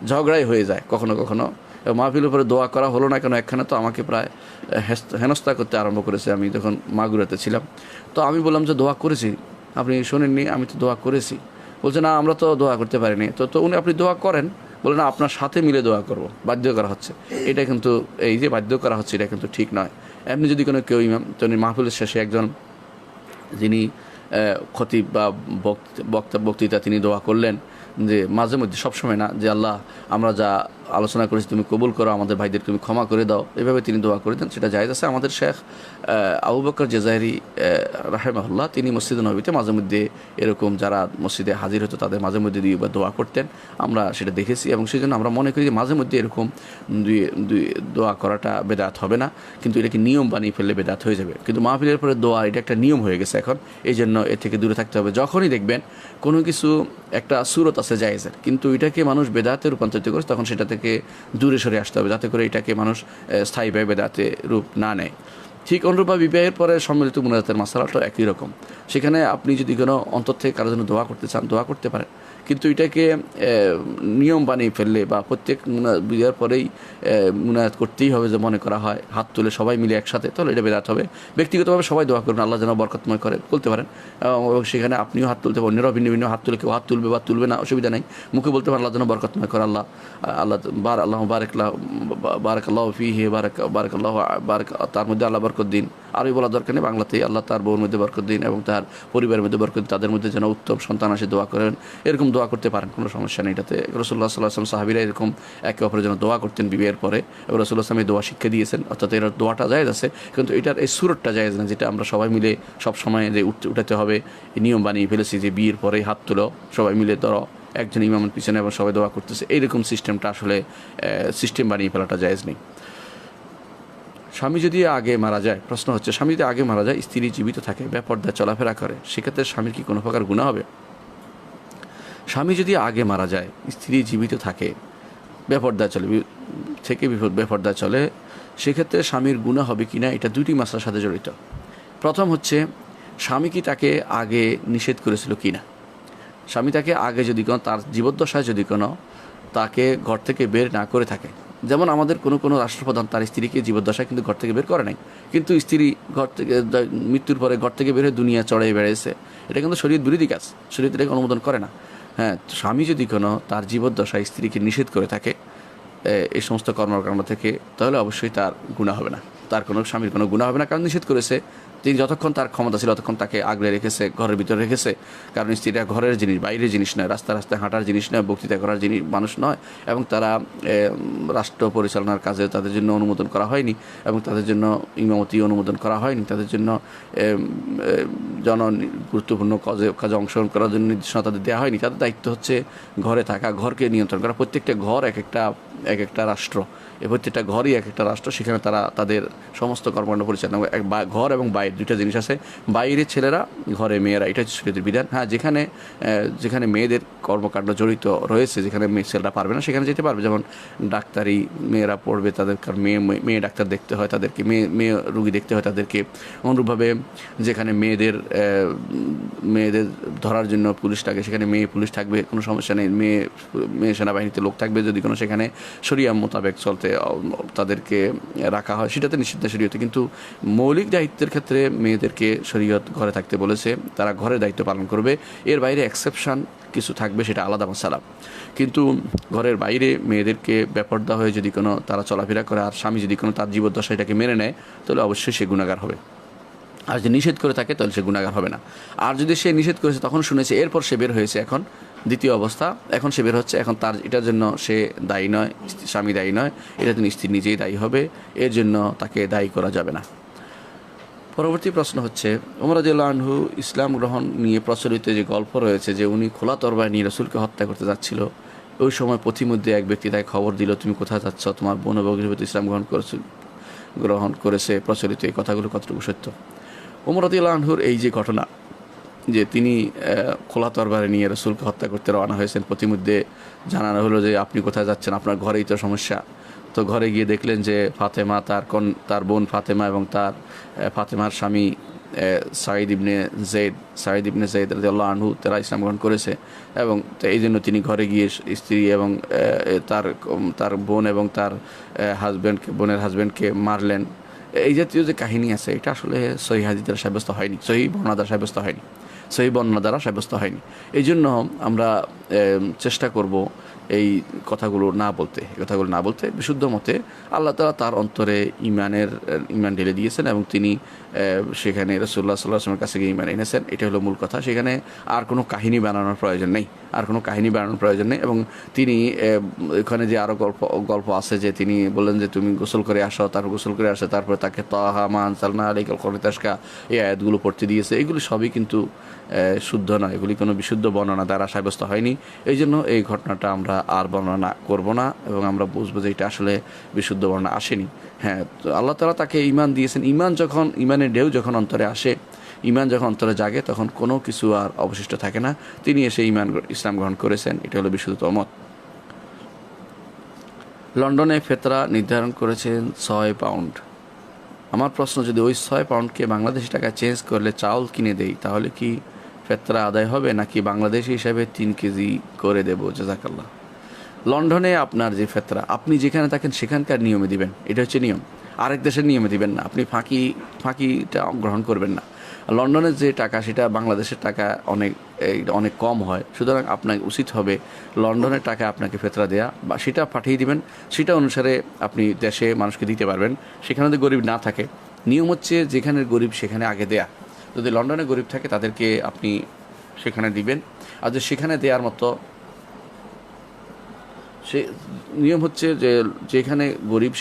ঝগড়াই হয়ে যায় কখনো কখনো। মাহফিলের পরে দোয়া করা হলো না কেন, একখানে তো আমাকে প্রায় হেনস্থা করতে আরম্ভ করেছে। আমি তখন মাগুরাতে ছিলাম, তো আমি বললাম যে দোয়া করেছি, আপনি শোনেননি? আমি তো দোয়া করেছি। বলছে না, আমরা তো দোয়া করতে পারিনি। তো উনি, আপনি দোয়া করেন। বলে না, আপনার সাথে মিলে দোয়া করব, বাধ্য করা হচ্ছে। এটা কিন্তু, এই যে বাধ্য করা হচ্ছে, এটা কিন্তু ঠিক নয়। এমনি যদি কোনো কেউ ইমাম, তো মাহফিলের শেষে একজন যিনি খতিব বা বক্তৃতা, তিনি দোয়া করলেন যে মাঝে মধ্যে, সবসময় না, যে আল্লাহ আমরা যা আলোচনা করেছি তুমি কবুল করো, আমাদের ভাইদের তুমি ক্ষমা করে দাও, এভাবে তিনি দোয়া করে দেন, সেটা জায়েজ আছে। আমাদের শেখ আবু বকর জেজাইরি রাহিমাহুল্লাহ, তিনি মসজিদে নবীতে মাঝে মধ্যে এরকম যারা মসজিদে হাজির হতো তাদের মাঝে মধ্যে দিয়ে দোয়া করতেন, আমরা সেটা দেখেছি। এবং সেই জন্য আমরা মনে করি যে মাঝে মধ্যে এরকম দুই দোয়া করাটা বেদাত হবে না, কিন্তু এটাকে নিয়ম বানিয়ে ফেললে বেদাত হয়ে যাবে। কিন্তু মাহফিলের পরে দোয়া, এটা একটা নিয়ম হয়ে গেছে এখন, এই জন্য এর থেকে দূরে থাকতে হবে। যখনই দেখবেন কোনো কিছু একটা সুরত আছে জায়েজের, কিন্তু এটাকে মানুষ বেদাতে রূপান্তরিত করে, তখন সেটা থেকে দূরে সরে আসতে হবে, যাতে করে এটাকে মানুষ স্থায়ীভাবে বেদাতে রূপ না নেয়। ঠিক অনুরূপভাবে বিবাহের পরে সম্মিলিত মুনাজাতের মাসালাটাও একই রকম। সেখানে আপনি যদি কোনো অন্তর থেকে কারোর জন্য দোয়া করতে চান, দোয়া করতে পারেন, কিন্তু এটাকে নিয়ম বানিয়ে ফেললে বা প্রত্যেক বিয়ের পরেই মুনাজাত করতেই হবে যে মনে করা হয়, হাত তুলে সবাই মিলে একসাথে, তাহলে এটা বেদাত হবে। ব্যক্তিগতভাবে সবাই দোয়া করবেন, আল্লাহ যেন বরকতময় করে, বলতে পারেন। এবং সেখানে আপনিও হাত তুলতে পারেন, অন্যরাও ভিন্ন ভিন্ন হাত তুলে, কেউ হাত তুলবে বা তুলবে না, অসুবিধা নেই। মুখে বলতে পারেন আল্লাহ যেন বরকতময় করে, আল্লাহ বারাকাল্লাহু ফীহি বারাকাল্লাহু বারাক, তার মধ্যে আল্লাহ বরকত দিন। আরবি বলা দরকার নেই, বাংলাতেই আল্লাহ তার বউর মধ্যে বরকত দিন এবং তার পরিবারের মধ্যে বরকত দিন, তাদের মধ্যে যেন উত্তম সন্তান আসে, দোয়া করেন। এরকম দোয়া করতে পারেন, কোনো সমস্যা নেই এটাতে। রাসূলুল্লাহ সাল্লাল্লাহু আলাইহি ওয়াসাল্লাম সাহাবীরা এরকম একে অপরের জন্য দোয়া করতেন বিয়ের পরে, এবং রাসূলুল্লাহ সাল্লাল্লাহু আলাইহি ওয়াসাল্লাম এই দোয়া শিক্ষা দিয়েছেন। অর্থাৎ এর দোয়াটা জায়েজ আছে, কিন্তু এটার এই সুরতটা জায়েজ না, যেটা আমরা সবাই মিলে সব সময় যে উঠাতে হবে, এই নিয়ম বানিয়ে ফেলেছি যে বিয়ের পরে হাত তুলো, সবাই মিলে ধরো একজন ইমামের পিছনে এবং সবাই দোয়া করতেছে, এইরকম সিস্টেমটা আসলে সিস্টেম বানিয়ে ফেলাটা জায়েজ নেই। স্বামী যদি আগে মারা যায়, প্রশ্ন হচ্ছে, স্বামী যদি আগে মারা যায়, স্ত্রী জীবিত থাকে, বেপরদায় চলাফেরা করে, সেক্ষেত্রে স্বামীর কি কোনো প্রকার গুনাহ হবে? স্বামী যদি আগে মারা যায়, স্ত্রী জীবিত থাকে, বেপরদায় চলে বেপরদায় চলে, সেক্ষেত্রে স্বামীর গুনাহ হবে কিনা, এটা দুটি মাসলার সাথে জড়িত। প্রথম হচ্ছে, স্বামী কি তাকে আগে নিষেধ করেছিল কিনা। স্বামী তাকে আগে যদি কোনো, তার জীবদ্দশায় যদি কোনো তাকে ঘর থেকে বের না করে থাকে, যেমন আমাদের কোনো রাষ্ট্রপ্রধান তার স্ত্রীকে জীবদ্দশায় কিন্তু ঘর থেকে বের করে নাই, কিন্তু স্ত্রী ঘর থেকে মৃত্যুর পরে ঘর থেকে বের হয়ে দুনিয়া চড়াই বেড়েছে, এটা কিন্তু শরীয়ত বিরোধী কাজ, শরীয়ত এটাকে অনুমোদন করে না। হ্যাঁ, স্বামী যদি কোনো তার জীবদ্দশায় স্ত্রীকে নিষেধ করে থাকে এই সমস্ত কর্মকাণ্ড থেকে, তাহলে অবশ্যই তার গুনাহ হবে না, তার কোনো স্বামীর কোনো গুনাহ হবে না, কারণ নিষেধ করেছে। তিনি যতক্ষণ তার ক্ষমতা ছিল ততক্ষণ তাকে আগলে রেখেছে, ঘরের ভিতরে রেখেছে, কারণ স্ত্রীরা ঘরের জিনিস, বাইরের জিনিস নয়, রাস্তায় হাঁটার জিনিস নয়, বক্তৃতা করার জিনিস মানুষ নয়, এবং তারা রাষ্ট্র পরিচালনার কাজে তাদের জন্য অনুমোদন করা হয়নি, এবং তাদের জন্য ইমামতি অনুমোদন করা হয়নি, তাদের জন্য গুরুত্বপূর্ণ কাজে অংশগ্রহণ করার জন্য নির্দেশনা তাদের দেওয়া হয়নি। তাদের দায়িত্ব হচ্ছে ঘরে থাকা, ঘরকে নিয়ন্ত্রণ করা। প্রত্যেকটা ঘর এক একটা রাষ্ট্র, এই প্রত্যেকটা ঘরই এক একটা রাষ্ট্র, সেখানে তারা তাদের সমস্ত কর্মকাণ্ড পরিচালনা, ঘর এবং বাইরে দুইটা জিনিস আছে, বাইরের ছেলেরা, ঘরে মেয়েরা, এটা হচ্ছে শরীয়তের বিধান। হ্যাঁ, যেখানে মেয়েদের কর্মকাণ্ড জড়িত রয়েছে, যেখানে ছেলেরা পারবে না সেখানে যেতে পারবে, যেমন ডাক্তারি মেয়েরা পড়বে, তাদের মেয়ে ডাক্তার দেখতে হয়, তাদেরকে মেয়ে রুগী দেখতে হয় তাদেরকে। অনুরূপভাবে যেখানে মেয়েদের ধরার জন্য পুলিশ লাগে, সেখানে মেয়ে পুলিশ থাকবে, কোনো সমস্যা নেই, মেয়ে সেনাবাহিনীতে লোক থাকবে, যদি কোনো সেখানে শরিয়া মোতাবেক চলতে তাদেরকে রাখা হয়, সেটাতে নিষিদ্ধ শরীয়তে। কিন্তু মৌলিক দায়িত্বের ক্ষেত্রে মেয়েদেরকে শরীয়ত ঘরে থাকতে বলেছে, তারা ঘরের দায়িত্ব পালন করবে। এর বাইরে এক্সেপশন কিছু থাকবে, সেটা আলাদা মাসালা। কিন্তু ঘরের বাইরে মেয়েদেরকে বেপরদা হয়ে যদি কোনো তারা চলাফেরা করে, আর স্বামী যদি কোনো তার জীবদ্দশা এটাকে মেনে নেয়, তাহলে অবশ্যই সে গুনাহগার হবে। আর যদি নিষেধ করে থাকে, তাহলে সে গুনাহগার হবে না। আর যদি সে নিষেধ করেছে, তখন শুনেছে, এরপর সে বের হয়েছে, এখন দ্বিতীয় অবস্থা, এখন সে বের হচ্ছে, এখন তার এটার জন্য সে দায়ী নয়, স্বামী দায়ী নয়, এটার জন্য স্ত্রী নিজেই দায়ী হবে, এর জন্য তাকে দায়ী করা যাবে না। পরবর্তী প্রশ্ন হচ্ছে, ওমর রাদিয়াল্লাহু আনহু ইসলাম গ্রহণ নিয়ে প্রচলিত যে গল্প রয়েছে যে উনি খোলা তরবারি নিয়ে রাসূলকে হত্যা করতে যাচ্ছিল, ওই সময় পথিমধ্যে এক ব্যক্তি তাকে খবর দিল, তুমি কোথায় যাচ্ছ, তোমার বোন এবং গৃহবধূ ইসলাম গ্রহণ করেছে। প্রচলিত এই কথাগুলো কতটুকু সত্য? ওমর রাদিয়াল্লাহু আনহুর এই যে ঘটনা যে তিনি খোলা তরবারি নিয়ে রাসূলকে হত্যা করতে রওনা হয়েছেন, পথিমধ্যে জানানো হলো যে আপনি কোথায় যাচ্ছেন, আপনার ঘরেই তো সমস্যা। তো ঘরে গিয়ে দেখলেন যে ফাতেমা, তার বোন ফাতেমা এবং তার ফাতেমার স্বামী সাঈদ ইবনে যায়েদ রাদিয়াল্লাহু আনহু তারা ইসলাম গ্রহণ করেছে, এবং এই জন্য তিনি ঘরে গিয়ে স্ত্রী এবং তার বোন এবং তার বোনের হাজব্যান্ডকে মারলেন। এই জাতীয় যে কাহিনী আছে, এটা আসলে সহিহ হাদিস দ্বারা সাব্যস্ত হয়নি, সহিহ বর্ণনা দ্বারা সাব্যস্ত হয়নি, সহিহ বর্ণনা দ্বারা সাব্যস্ত হয়নি। এই জন্য আমরা চেষ্টা করব এই কথাগুলো না বলতে। বিশুদ্ধ মতে আল্লাহ তাআলা তার অন্তরে ঈমান ঢেলে দিয়েছেন এবং তিনি সেখানে রাসূলুল্লাহ সাল্লাল্লাহু আলাইহি ওয়াসাল্লামের কাছে গিয়ে ঈমান এনেছেন। এটা হলো মূল কথা। সেখানে আর কোনো কাহিনী বানানোর প্রয়োজন নেই। এবং তিনি ওখানে যে আরও গল্প আছে যে তিনি বললেন যে তুমি গোসল করে আসো, তারপরে তাকে তাহা মা আনজালনা আলাইকাল কুরআন লিতাশকা এই আয়াতগুলো পড়তে দিয়েছে। এগুলি সবই কিন্তু শুদ্ধ নয়, এগুলি কোনো বিশুদ্ধ বর্ণনা দ্বারা সাব্যস্ত হয়নি। এই জন্য এই ঘটনাটা আমরা আর বর্ণনা করব না এবং আমরা বুঝবো যে এটা আসলে বিশুদ্ধ বর্ণনা আসেনি। হ্যাঁ, তো আল্লাহ তাআলা তাকে ঈমান দিয়েছেন। ঈমানের ঢেউ যখন অন্তরে আসে, ঈমান যখন অন্তরে জাগে, তখন কোনো কিছু আর অবশিষ্ট থাকে না। তিনি এসে ইসলাম গ্রহণ করেছেন। এটা হলো বিশুদ্ধ মত। লন্ডনে ফেতরা নির্ধারণ করেছেন 6 পাউন্ড। আমার প্রশ্ন, যদি ওই 6 পাউন্ডকে বাংলাদেশি টাকায় চেঞ্জ করলে চাউল কিনে দেই, তাহলে কি ফেতরা আদায় হবে নাকি বাংলাদেশি হিসাবে 3 কেজি করে দেব? জাযাকাল্লাহ। লন্ডনে আপনার যে ফেতরা, আপনি যেখানে থাকেন সেখানকার নিয়মে দিবেন, এটা হচ্ছে নিয়ম। আরেক দেশের নিয়মে দিবেন না, আপনি ফাঁকিটা গ্রহণ করবেন না। লন্ডনের যে টাকা সেটা বাংলাদেশের টাকা অনেক কম হয়, সুতরাং আপনার উচিত হবে লন্ডনের টাকা আপনাকে ফেতরা দেয়া বা সেটা পাঠিয়ে দিবেন। সেটা অনুসারে আপনি দেশে মানুষকে দিতে পারবেন। সেখানে যদি গরিব না থাকে, নিয়ম হচ্ছে যেখানে গরিব সেখানে আগে দেয়া। যদি লন্ডনে গরিব থাকে তাদেরকে আপনি সেখানে দিবেন, আর যদি সেখানে দেওয়ার মতো সে নিয়ম হচ্ছে যে যেখানে গরিব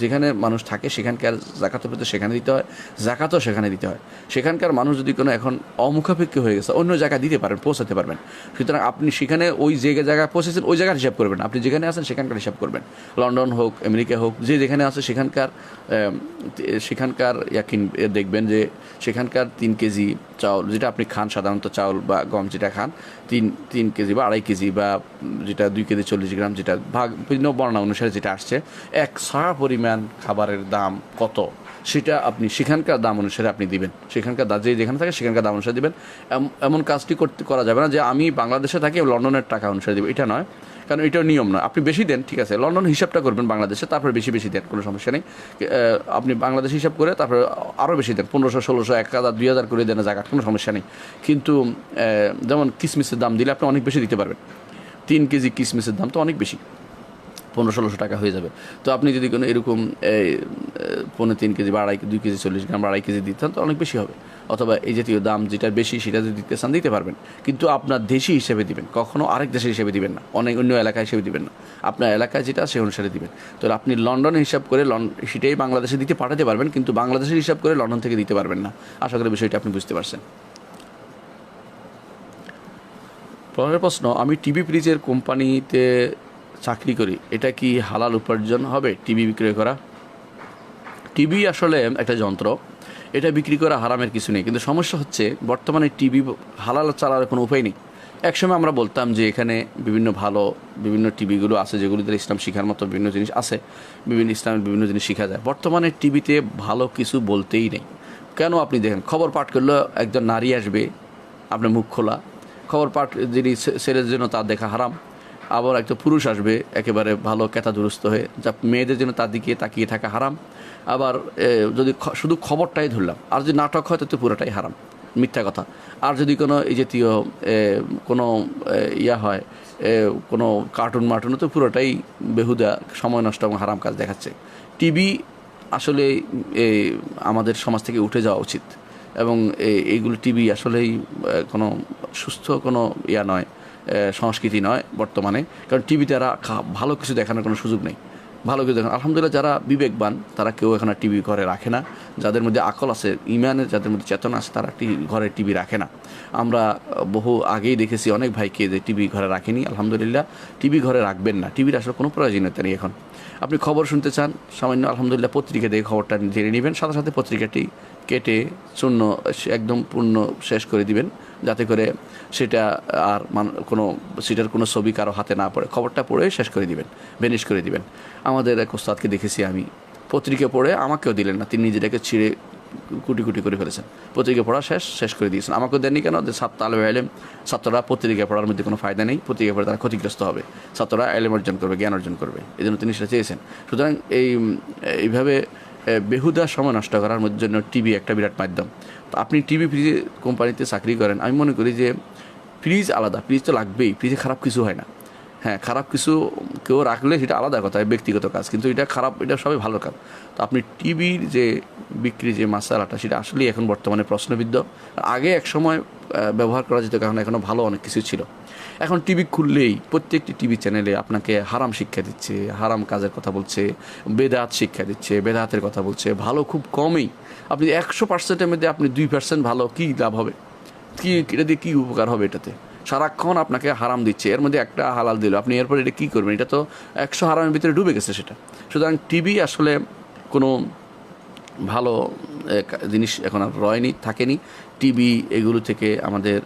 যেখানে মানুষ থাকে সেখানকার যাকাতও পেতে সেখানে দিতে হয়, যাকাতও সেখানে দিতে হয়। সেখানকার মানুষ যদি কোনো এখন অমুখাপেক্ষী হয়ে গেছে, অন্য জায়গায় দিতে পারেন, পৌঁছাতে পারবেন। সুতরাং আপনি সেখানে ওই জায়গায় পৌঁছেছেন, ওই জায়গার হিসাব করবেন। আপনি যেখানে আছেন সেখানকার হিসাব করবেন। লন্ডন হোক, আমেরিকা হোক, যেখানে আছে সেখানকার দেখবেন যে সেখানকার 3 কেজি চাউল যেটা আপনি খান, সাধারণত চাউল বা গম যেটা খান, 3 কেজি বা 2.5 কেজি বা যেটা 2 কেজি 40 গ্রাম, যেটা বিভিন্ন বর্ণনা অনুসারে যেটা আসছে, এক ছাড়া পরিমাণ খাবারের দাম কত সেটা আপনি সেখানকার দাম অনুসারে আপনি দিবেন। সেখানকার যেখানে থাকে সেখানকার দাম অনুসারে দিবেন। এমন কাজটি করা যাবে না যে আমি বাংলাদেশে থাকি লন্ডনের টাকা অনুসারে দেবো, এটা নয়, কারণ এটাও নিয়ম নয়। আপনি বেশি দেন, ঠিক আছে, লন্ডন হিসাবটা করবেন বাংলাদেশে, তারপরে বেশি দেন, কোনো সমস্যা নেই। আপনি বাংলাদেশ হিসাব করে তারপরে আরও বেশি দেন, 1500, 1600, 1000, 2000 করে দেন জায়গা, কোনো সমস্যা নেই। কিন্তু যেমন কিসমিসের দাম দিলে আপনি অনেক বেশি দিতে পারবেন। 3 কেজি কিসমিসের দাম তো অনেক বেশি, 1500-1600 টাকা হয়ে যাবে। তো আপনি যদি কোনো এরকম 3.5 কেজি বা 2 কেজি 40 গ্রাম বা 2.5 কেজি দিতেন তো অনেক বেশি হবে। অথবা এই জাতীয় দাম যেটা বেশি সেটা যদি দিতে চান দিতে পারবেন, কিন্তু আপনার দেশি হিসেবে দিবেন, কখনো আরেক দেশের হিসেবে দিবেন না, অন্য এলাকা হিসেবে দিবেন না। আপনার এলাকায় যেটা সেই অনুসারে দিবেন। তো আপনি লন্ডনে হিসাব করে সেটাই বাংলাদেশে দিতে পাঠাতে পারবেন, কিন্তু বাংলাদেশের হিসাব করে লন্ডন থেকে দিতে পারবেন না। আশা করি বিষয়টা আপনি বুঝতে পারছেন। পরের প্রশ্ন, আমি টিভি ফ্রিজের কোম্পানিতে চাকরি করি, এটা কি হালাল উপার্জন হবে টিভি বিক্রয় করা? টিভি আসলে একটা যন্ত্র, এটা বিক্রি করা হারামের কিছু নেই, কিন্তু সমস্যা হচ্ছে বর্তমানে টিভি হালাল চালার কোনো উপায় নেই। একসময় আমরা বলতাম যে এখানে বিভিন্ন টিভিগুলো আছে যেগুলিতে ইসলাম শিখার মতো বিভিন্ন জিনিস আছে, ইসলামের বিভিন্ন জিনিস শেখা যায়। বর্তমানে টিভিতে ভালো কিছু বলতেই নেই। কেন? আপনি দেখেন, খবর পাঠ করলে একজন নারী আসবে, আপনার মুখ খোলা, খবর পাঠ যিনি ছেলের জন্য তার দেখা হারাম। আবার একটা পুরুষ আসবে একেবারে ভালো কেতা দুরস্ত হয়ে, যা মেয়েদের জন্য তার দিকে তাকিয়ে থাকা হারাম। আবার যদি শুধু খবরটাই ধরলাম, আর যদি নাটক হয় তো পুরোটাই হারাম, মিথ্যা কথা। আর যদি কোনো এই জাতীয় কোনো হয়, কোনো কার্টুন তো পুরোটাই বেহুদা, সময় নষ্ট এবং হারাম কাজ দেখাচ্ছে। টিভি আসলে আমাদের সমাজ থেকে উঠে যাওয়া উচিত, এবং এইগুলো টিভি আসলেই কোনো সুস্থ কোনো নয়, সংস্কৃতি নয় বর্তমানে। কারণ টিভিতে ভালো কিছু দেখানোর কোনো সুযোগ নেই। ভালো করে দেখুন। আলহামদুলিল্লাহ, যারা বিবেকবান তারা কেউ এখন আর টিভি ঘরে রাখে না। যাদের মধ্যে আকল আছে, ইমানের যাদের মধ্যে চেতনা আছে, তারা ঘরে টিভি রাখে না। আমরা বহু আগেই দেখেছি অনেক ভাইকে যে টিভি ঘরে রাখেনি। আলহামদুলিল্লাহ, টিভি ঘরে রাখবেন না, টিভির আসলে কোনো প্রয়োজনীয়তা নেই। এখন আপনি খবর শুনতে চান, সামান্য আলহামদুলিল্লাহ পত্রিকা দেখে খবরটা জেনে নেবেন, সাথে সাথে পত্রিকাটি কেটে চূর্ণ একদম পূর্ণ শেষ করে দিবেন, যাতে করে সেটা আর কোনো সেটার কোনো ছবি কারো হাতে না পড়ে। খবরটা পড়ে শেষ করে দিবেন, ভ্যানিশ করে দিবেন। আমাদের এক ওস্তাদকে দেখেছি আমি, পত্রিকা পড়ে আমাকেও দিলেন না, তিনি নিজেটাকে ছিঁড়ে কুটি কুটি করে ফেলেছেন। পত্রিকা পড়া শেষ করে দিয়েছেন। আমাকেও দেননি কেন? যে তালেবে এলেম, ছাত্ররা পত্রিকা পড়ার মধ্যে কোনো ফায়দা নেই, পত্রিকা পড়ে তারা ক্ষতিগ্রস্ত হবে, ছাত্ররা এলেম অর্জন করবে, জ্ঞান অর্জন করবে, এই জন্য তিনি সেটা চেয়েছেন। সুতরাং এইভাবে বেহুদা সময় নষ্ট করার জন্য টিভি একটা বিরাট মাধ্যম। তো আপনি টিভি ফ্রিজ কোম্পানিতে চাকরি করেন, আমি মনে করি যে ফ্রিজ আলাদা, ফ্রিজ তো লাগবেই, ফ্রিজে খারাপ কিছু হয় না। হ্যাঁ, খারাপ কিছু কেউ রাখলে সেটা আলাদা কথা, ব্যক্তিগত কাজ, কিন্তু এটা খারাপ, এটা সবই ভালো কাজ। তো আপনি টিভির যে বিক্রি যে মাসালাটা, সেটা আসলেই এখন বর্তমানে প্রশ্নবিদ্ধ। আগে এক সময় ব্যবহার করা যেত, কারণ এখনও ভালো অনেক কিছু ছিল। এখন টিভি খুললেই প্রত্যেকটি টিভি চ্যানেলে আপনাকে হারাম শিক্ষা দিচ্ছে, হারাম কাজের কথা বলছে, বেদাত শিক্ষা দিচ্ছে, বেদাতের কথা বলছে। ভালো খুব কমই, আপনি 100%-এর মধ্যে আপনি 2% ভালো, কী লাভ হবে? এটা দিয়ে কী উপকার হবে? এটাতে সারাক্ষণ আপনাকে হারাম দিচ্ছে, এর মধ্যে একটা হালাল দিল, আপনি এরপর এটা কী করবেন? এটা তো 100 হারামের ভিতরে ডুবে গেছে সেটা। সুতরাং টিভি আসলে কোনো ভালো জিনিস এখন আর থাকেনি। টিভি এগুলো থেকে আমাদের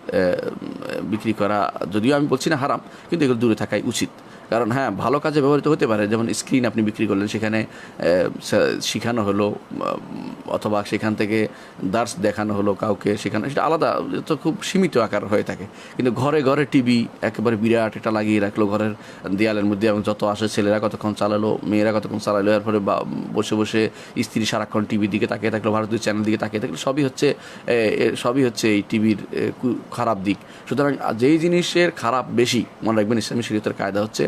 বিক্রি করা, যদিও আমি বলছি না হারাম, কিন্তু এগুলো দূরে থাকাই উচিত। কারণ হ্যাঁ, ভালো কাজে ব্যবহৃত হতে পারে। যেমন স্ক্রিন আপনি বিক্রি করলেন, সেখানে শেখানো হলো, অথবা সেখান থেকে দার্স দেখানো হলো কাউকে শেখানো, সেটা আলাদা, তো খুব সীমিত আকার হয়ে থাকে। কিন্তু ঘরে ঘরে টিভি একেবারে বিরাট এটা লাগিয়ে রাখলো ঘরের দেয়ালের মধ্যে, এবং যত আসে ছেলেরা কতক্ষণ চালালো, মেয়েরা কতক্ষণ চালালো, এরপরে বসে বসে স্ত্রী সারাক্ষণ টিভির দিকে তাকিয়ে থাকলো, ভারতীয় চ্যানেল দিকে তাকিয়ে থাকলো, সবই হচ্ছে এই টিভির খারাপ দিক। সুতরাং যেই জিনিসের খারাপ বেশি, মনে রাখবেন ইসলামী শরীয়তের কায়দা হচ্ছে,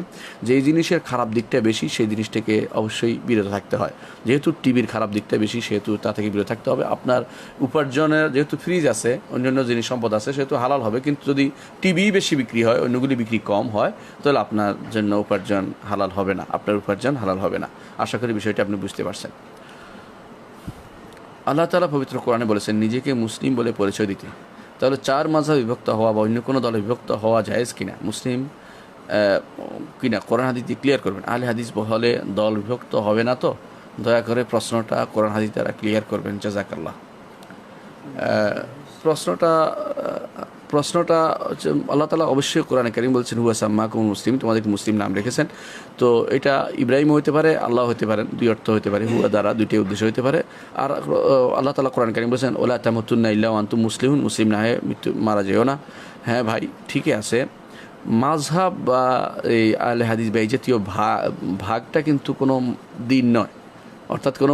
যেই জিনিসের খারাপ দিকটা বেশি সেই জিনিস থেকে অবশ্যই বিরত থাকতে হয়। যেহেতু টিভির খারাপ দিকটা বেশি, সেহেতু তা থেকে বিরত থাকতে হবে। আপনার উপার্জনের যেহেতু ফ্রিজ আছে, অন্যান্য জিনিস সম্পদ আছে, সেহেতু হালাল হবে। কিন্তু যদি টিভি বেশি বিক্রি হয়, অন্যগুলি বিক্রি কম হয়, তাহলে আপনার জন্য উপার্জন হালাল হবে না, আপনার উপার্জন হালাল হবে না। আশা করি বিষয়টি আপনি বুঝতে পারছেন। আল্লাহ তাআলা পবিত্র কোরআনে বলেছেন নিজেকে মুসলিম বলে পরিচয় দিতে। তাহলে 4 মাযহাব বিভক্ত হওয়া বা অন্য কোনো দলে বিভক্ত হওয়া জায়েজ কিনা, মুসলিম কিনা, কোরআন হাদিস দিয়ে ক্লিয়ার করবেন। আহলে হাদিস বলে দল বিভক্ত হবে না তো? দয়া করে প্রশ্নটা কোরআন হাদিস দ্বারা ক্লিয়ার করবেন, জাযাকাল্লাহ। প্রশ্নটা হচ্ছে, আল্লাহ তাআলা অবশ্যই কোরআনে কারীম বলছেন হুয়া সাম্মাকুম মুসলিম, তোমাদেরকে মুসলিম নাম রেখেছেন। তো এটা ইব্রাহিম হতে পারে, আল্লাহ হতে পারেন, দুই অর্থ হতে পারে, হুয়া দ্বারা দুইটি উদ্দেশ্য হতে পারে। আর আল্লাহ তাআলা কোরআনে কারীম বলছেন ওয়ালা তামুতুন্না ইল্লা ওয়া আনতুম মুসলিমুন, মুসলিম না হয়ে মারা যেও না। হ্যাঁ ভাই, ঠিকই আছে। মাযহাব বা এই আহলে হাদিস বা এই জাতীয় ভাগটা কিন্তু কোনো দিন নয়। অর্থাৎ কোনো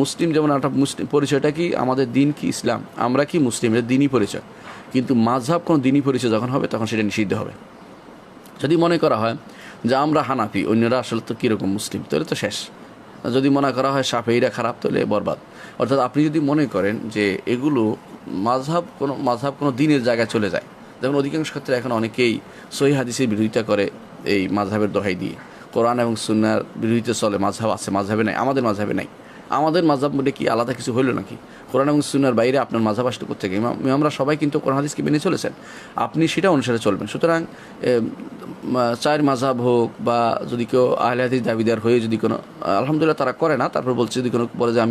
মুসলিম, যেমন একটা মুসলিম পরিচয়টা কি, আমাদের দিন কি ইসলাম, আমরা কি মুসলিম, এটা দিনই পরিচয়। কিন্তু মাযহাব কোনো দিনই পরিচয় যখন হবে, তখন সেটা নিষিদ্ধ হবে। যদি মনে করা হয় যে আমরা হানাফি, অন্যরা আসলে তো কীরকম মুসলিম, তাহলে তো শেষ। যদি মনে করা হয় শাফিঈরা খারাপ, তাহলে বরবাদ। অর্থাৎ আপনি যদি মনে করেন যে এগুলো মাযহাব কোনো দিনের জায়গায় চলে যায়, যেমন অধিকাংশ ক্ষেত্রে এখন অনেকেই সহিহ হাদিসের বিরোধিতা করে এই মাযহাবের দোহাই দিয়ে। কোরআন এবং সুন্নাহর বিরোধিতা চলে, মাযহাব আছে, মাযহাবে নাই। আমাদের মাযহাবে নাই। আমাদের মাযহাব বলে কি আলাদা কিছু হইল নাকি? কোরআন এবং সুন্নাহর বাইরে আপনার মাযহাব আসলে কোত্থেকে? আমরা সবাই কিন্তু কোরআন হাদিসকে মেনে চলেছেন, আপনি সেটা অনুসারে চলবেন। সুতরাং 4 মাযহাব হোক, বা যদি কেউ আহলে হাদিস দাবিদার হয়ে যদি কোনো, আলহামদুলিল্লাহ তারা করে না, তারপর বলছে, যদি কোনো বলে যে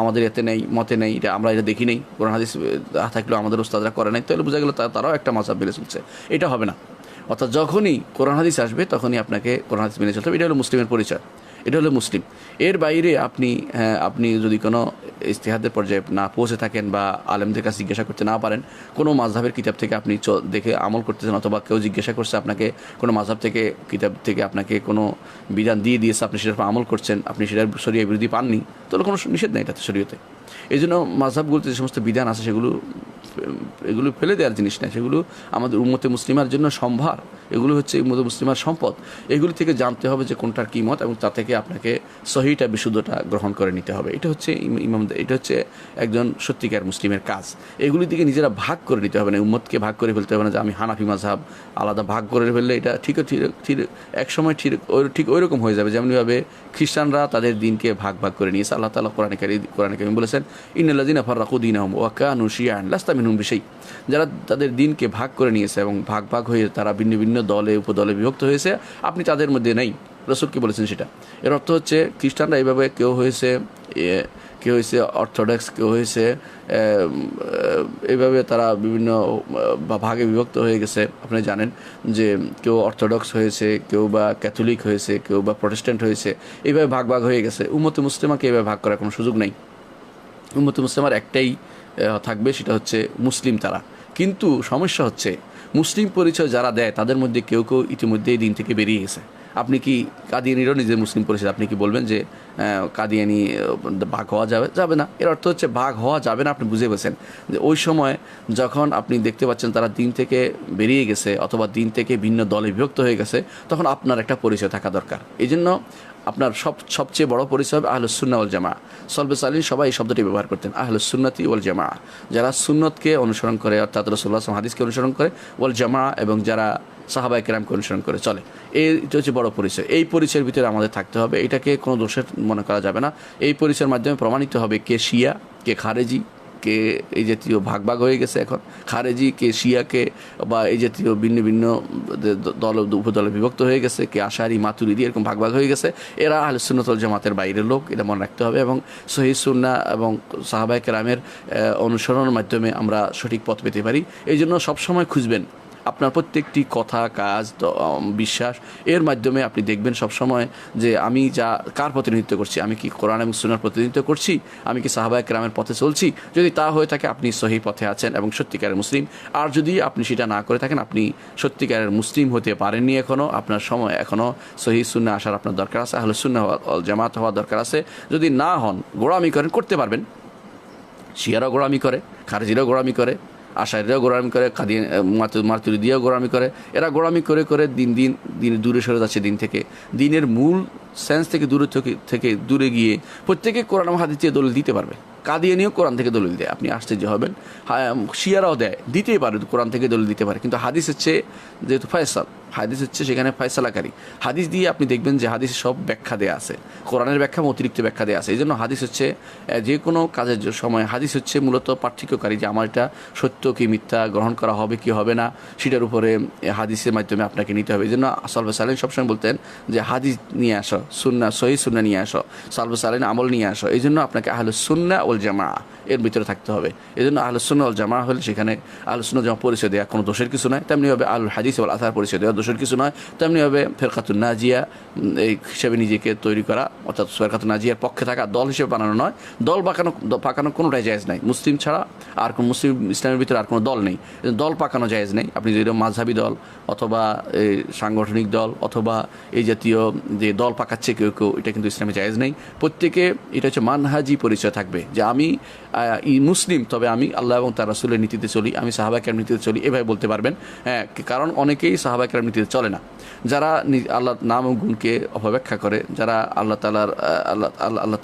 আমাদের এতে নেই, মতে নেই, এটা আমরা এটা দেখি নেই, কোরআন হাদিস থাকলেও আমাদের ওস্তাদরা করে নাই, তাহলে বোঝা গেল তারাও একটা মাযহাব মেনে চলছে। এটা হবে না। অর্থাৎ যখনই কোরআন হাদিস আসবে, তখনই আপনাকে কোরআন হাদিস মেনে চলতে হবে। এটা হলো মুসলিমের পরিচয়, এটা হলো মুসলিম। এর বাইরে আপনি যদি কোনো ইজতিহাদের পর্যায়ে না পৌঁছে থাকেন, বা আলেমদের কাছে জিজ্ঞাসা করতে না পারেন, কোনো মাযহাবের কিতাব থেকে আপনি দেখে আমল করতেছেন, অথবা কেউ জিজ্ঞাসা করছে আপনাকে কোনো মাযহাব থেকে, কিতাব থেকে আপনাকে কোনো বিধান দিয়ে দিয়েছে, আপনি সেটার উপর আমল করছেন, আপনি সেটার শরীয়ত বিরোধী পাননি, তাহলে কোনো নিষেধ নেই এটাতে শরীয়তে। এই জন্য মাযহাবগুলোতে যে সমস্ত বিধান আছে, এগুলো ফেলে দেওয়ার জিনিস না, সেগুলো আমাদের উম্মতে মুসলিমার জন্য সম্ভার, এগুলো হচ্ছে উম্মতে মুসলিমার সম্পদ। এগুলি থেকে জানতে হবে যে কোনটার কী মত, এবং তা থেকে আপনাকে সহিটা বিশুদ্ধটা গ্রহণ করে নিতে হবে। এটা হচ্ছে ইমামদের, এটা হচ্ছে একজন সত্যিকার মুসলিমের কাজ। এগুলি থেকে নিজেরা ভাগ করে নিতে হবে না, উম্মতকে ভাগ করে ফেলতে হবে না যে আমি হানাফি মাযহাব, আলাদা ভাগ করে ফেললে এটা ঠিক এক সময় ঠিক ওই রকম হয়ে যাবে যেমনিভাবে খ্রিস্টানরা তাদের দিনকে ভাগ ভাগ করে নিয়েছে। আল্লাহ তাআলা কোরআনে কারীমে বলেছেন, ইন্নাল্লাযীনা ফাররাকু দীনাহুম ওয়া কানু শিয়া'আন লাস্তা মিনহুম বিশাই। যারা তাদের দিনকে ভাগ করে নিয়েছে এবং ভাগ ভাগ হয়ে তারা ভিন্ন ভিন্ন দলে উপদলে বিভক্ত হয়েছে, আপনি তাদের মধ্যে নেই। রাসূল কি বলেছেন সেটা। এর অর্থ হচ্ছে খ্রিস্টানরা এইভাবে কেউ হয়েছে অর্থোডক্স, কেউ হয়েছে এইভাবে তারা বিভিন্ন ভাগে বিভক্ত হয়ে গেছে। আপনি জানেন যে কেউ অর্থোডক্স হয়েছে, কেউ বা ক্যাথলিক হয়েছে, কেউ বা প্রটেস্ট্যান্ট হয়েছে, এইভাবে ভাগ ভাগ হয়ে গেছে। উম্মতে মুসলিমাকে এইভাবে ভাগ করার কোনো সুযোগ নেই। উম্মতে মুসলিমার একটাই থাকবে, সেটা হচ্ছে মুসলিম তারা। কিন্তু সমস্যা হচ্ছে মুসলিম পরিচয় যারা দেয় তাদের মধ্যে কেউ কেউ ইতিমধ্যেই দিন থেকে বেরিয়ে গেছে। আপনি কি কাদিয়ানিরও নিজের মুসলিম পরিচয়, আপনি কি বলবেন যে কাদিয়ানি ভাগ হওয়া যাবে না? এর অর্থ হচ্ছে ভাগ হওয়া যাবে না। আপনি বুঝে গেছেন যে ওই সময় যখন আপনি দেখতে পাচ্ছেন তারা দিন থেকে বেরিয়ে গেছে অথবা দিন থেকে ভিন্ন দলে বিভক্ত হয়ে গেছে, তখন আপনার একটা পরিচয় থাকা দরকার। এই জন্য আপনার সবচেয়ে বড় পরিচয় হবে আহলুস সুন্নাহ ওয়াল জামাআহ। সলবে সালিহিন সবাই এই শব্দটি ব্যবহার করতেন, আহলুস সুন্নাতি ওয়াল জামাআহ, যারা সুন্নতকে অনুসরণ করে অর্থাৎ রাসূলুল্লাহ সাল্লাল্লাহু আলাইহি ওয়াসাল্লাম হাদিসকে অনুসরণ করে, ওয়াল জামাআহ এবং যারা সাহাবায়ে কেরামকে অনুসরণ করে চলে। এটা হচ্ছে বড় পরিচয়। এই পরিচয়ের ভিতরে আমাদের থাকতে হবে, এটাকে কোনো দোষের মনে করা যাবে না। এই পরিচয়ের মাধ্যমে প্রমাণিত হবে কে শিয়া, কে খারেজি, কে এই জাতীয় ভাগ ভাগ হয়ে গেছে এখন খারেজি, কে শিয়াকে বা এই জাতীয় ভিন্ন ভিন্ন দল উপদলে বিভক্ত হয়ে গেছে, কে আশারি, মাতুরিদি, এরকম ভাগ ভাগ হয়ে গেছে। এরা আহলুস সুন্নাত ওয়াল জামাতের বাইরের লোক, এটা মনে রাখতে হবে। এবং সহিহ সুন্নাহ এবং সাহাবায়ে কেরামের অনুসরণের মাধ্যমে আমরা সঠিক পথ পেতে পারি। এই জন্য সবসময় খুঁজবেন আপনার প্রত্যেকটি কথা, কাজ, বিশ্বাস এর মাধ্যমে আপনি দেখবেন সবসময় যে আমি কার প্রতিনিধিত্ব করছি, আমি কি কোরআন এবং সুন্নাহর প্রতিনিধিত্ব করছি, আমি কি সাহাবায়ে কেরামের পথে চলছি। যদি তা হয়ে থাকে আপনি সহিহ পথে আছেন এবং সত্যিকারের মুসলিম। আর যদি আপনি সেটা না করে থাকেন, আপনি সত্যিকারের মুসলিম হতে পারেননি এখনও, আপনার সময় এখনও সহিহ সুন্নাহ আসার আপনার দরকার আছে, আহলুস সুন্নাহ ওয়াল জামাত হওয়ার দরকার আছে। যদি না হন, গোড়ামি করেন, করতে পারবেন। শিয়ারাও গোড়ামি করে, খারেজিরাও গোড়ামি করে, আশারিরাও গোড়ামি করে, মাতুরিদিয়াও গোড়ামি করে। এরা গোড়ামি করে করে দিন দূরে সরে যাচ্ছে দিন থেকে, দিনের মূল সেন্স থেকে দূরে গিয়ে প্রত্যেকে কোরআন হাদিস দিয়ে দলিল দিতে পারবে। কাদিয়ানিও কোরআন থেকে দলিল দেয়, আপনি আশ্চর্য হবেন। শিয়ারাও দিতেই পারে, কোরআন থেকে দলিল দিতে পারে। কিন্তু হাদিস হচ্ছে যেহেতু হাদিস হচ্ছে সেখানে ফয়সালাকারী। হাদিস দিয়ে আপনি দেখবেন যে হাদিসে সব ব্যাখ্যা দেওয়া আছে, কোরআনের ব্যাখ্যা অতিরিক্ত ব্যাখ্যা দেওয়া আছে। এই জন্য হাদিস হচ্ছে যে কোনো কাজের সময় হাদিস হচ্ছে মূলত পার্থক্যকারী, যে আমার এটা সত্য কি মিথ্যা, গ্রহণ করা হবে কি হবে না, সেটার উপরে হাদিসের মাধ্যমে আপনাকে নিতে হবে। এই জন্য সালফে সালেহিন সবসময় বলতেন যে হাদিস নিয়ে আসো, সহিহ সুন্নাহ নিয়ে আসো, সালফে সালেহিন আমল নিয়ে আসো। এই জন্য আপনাকে আহলুস সুন্নাহ ওয়াল জামাআহ এর ভিতরে থাকতে হবে। এই জন্য আহলুস সুন্নাহ ওয়াল জামাআহ হলে সেখানে আহলুস সুন্নাহ জামাআহ পরিচয় দেওয়া কোনো দোষের কিছু নয়, তেমনিভাবে আহলুল হাদিস ওয়াল আসার পরিচয় দেওয়া দোষের কিছু নয়, তেমনিভাবে ফেরকাতুন নাজিয়া এই হিসেবে নিজেকে তৈরি করা অর্থাৎ ফেরকাতুন নাজিয়ার পক্ষে থাকা দল হিসেবে বানানো নয়। দল পাকানো কোনোটাই জায়েজ নাই, মুসলিম ছাড়া আর কোনো মুসলিম ইসলামের ভিতরে আর কোনো দল নেই, দল পাকানো জায়েজ নেই। আপনি যদি মাযহাবী দল অথবা সাংগঠনিক দল অথবা এই জাতীয় যে দল পাকাচ্ছে কেউ কেউ, এটা কিন্তু ইসলামে জায়েজ নেই। প্রত্যেকে এটা হচ্ছে মানহাজি পরিচয় থাকবে যে আমি মুসলিম, তবে আমি আল্লাহ এবং তার রাসূলের নীতিতে চলি, আমি সাহাবায়ে কেরামের নীতিতে চলি, এভাবে বলতে পারবেন। হ্যাঁ, কারণ অনেকেই সাহাবায়ে কেরামের নীতিতে চলে না, যারা আল্লাহর নাম ও গুণকে অপব্যাখ্যা করে, যারা আল্লাহ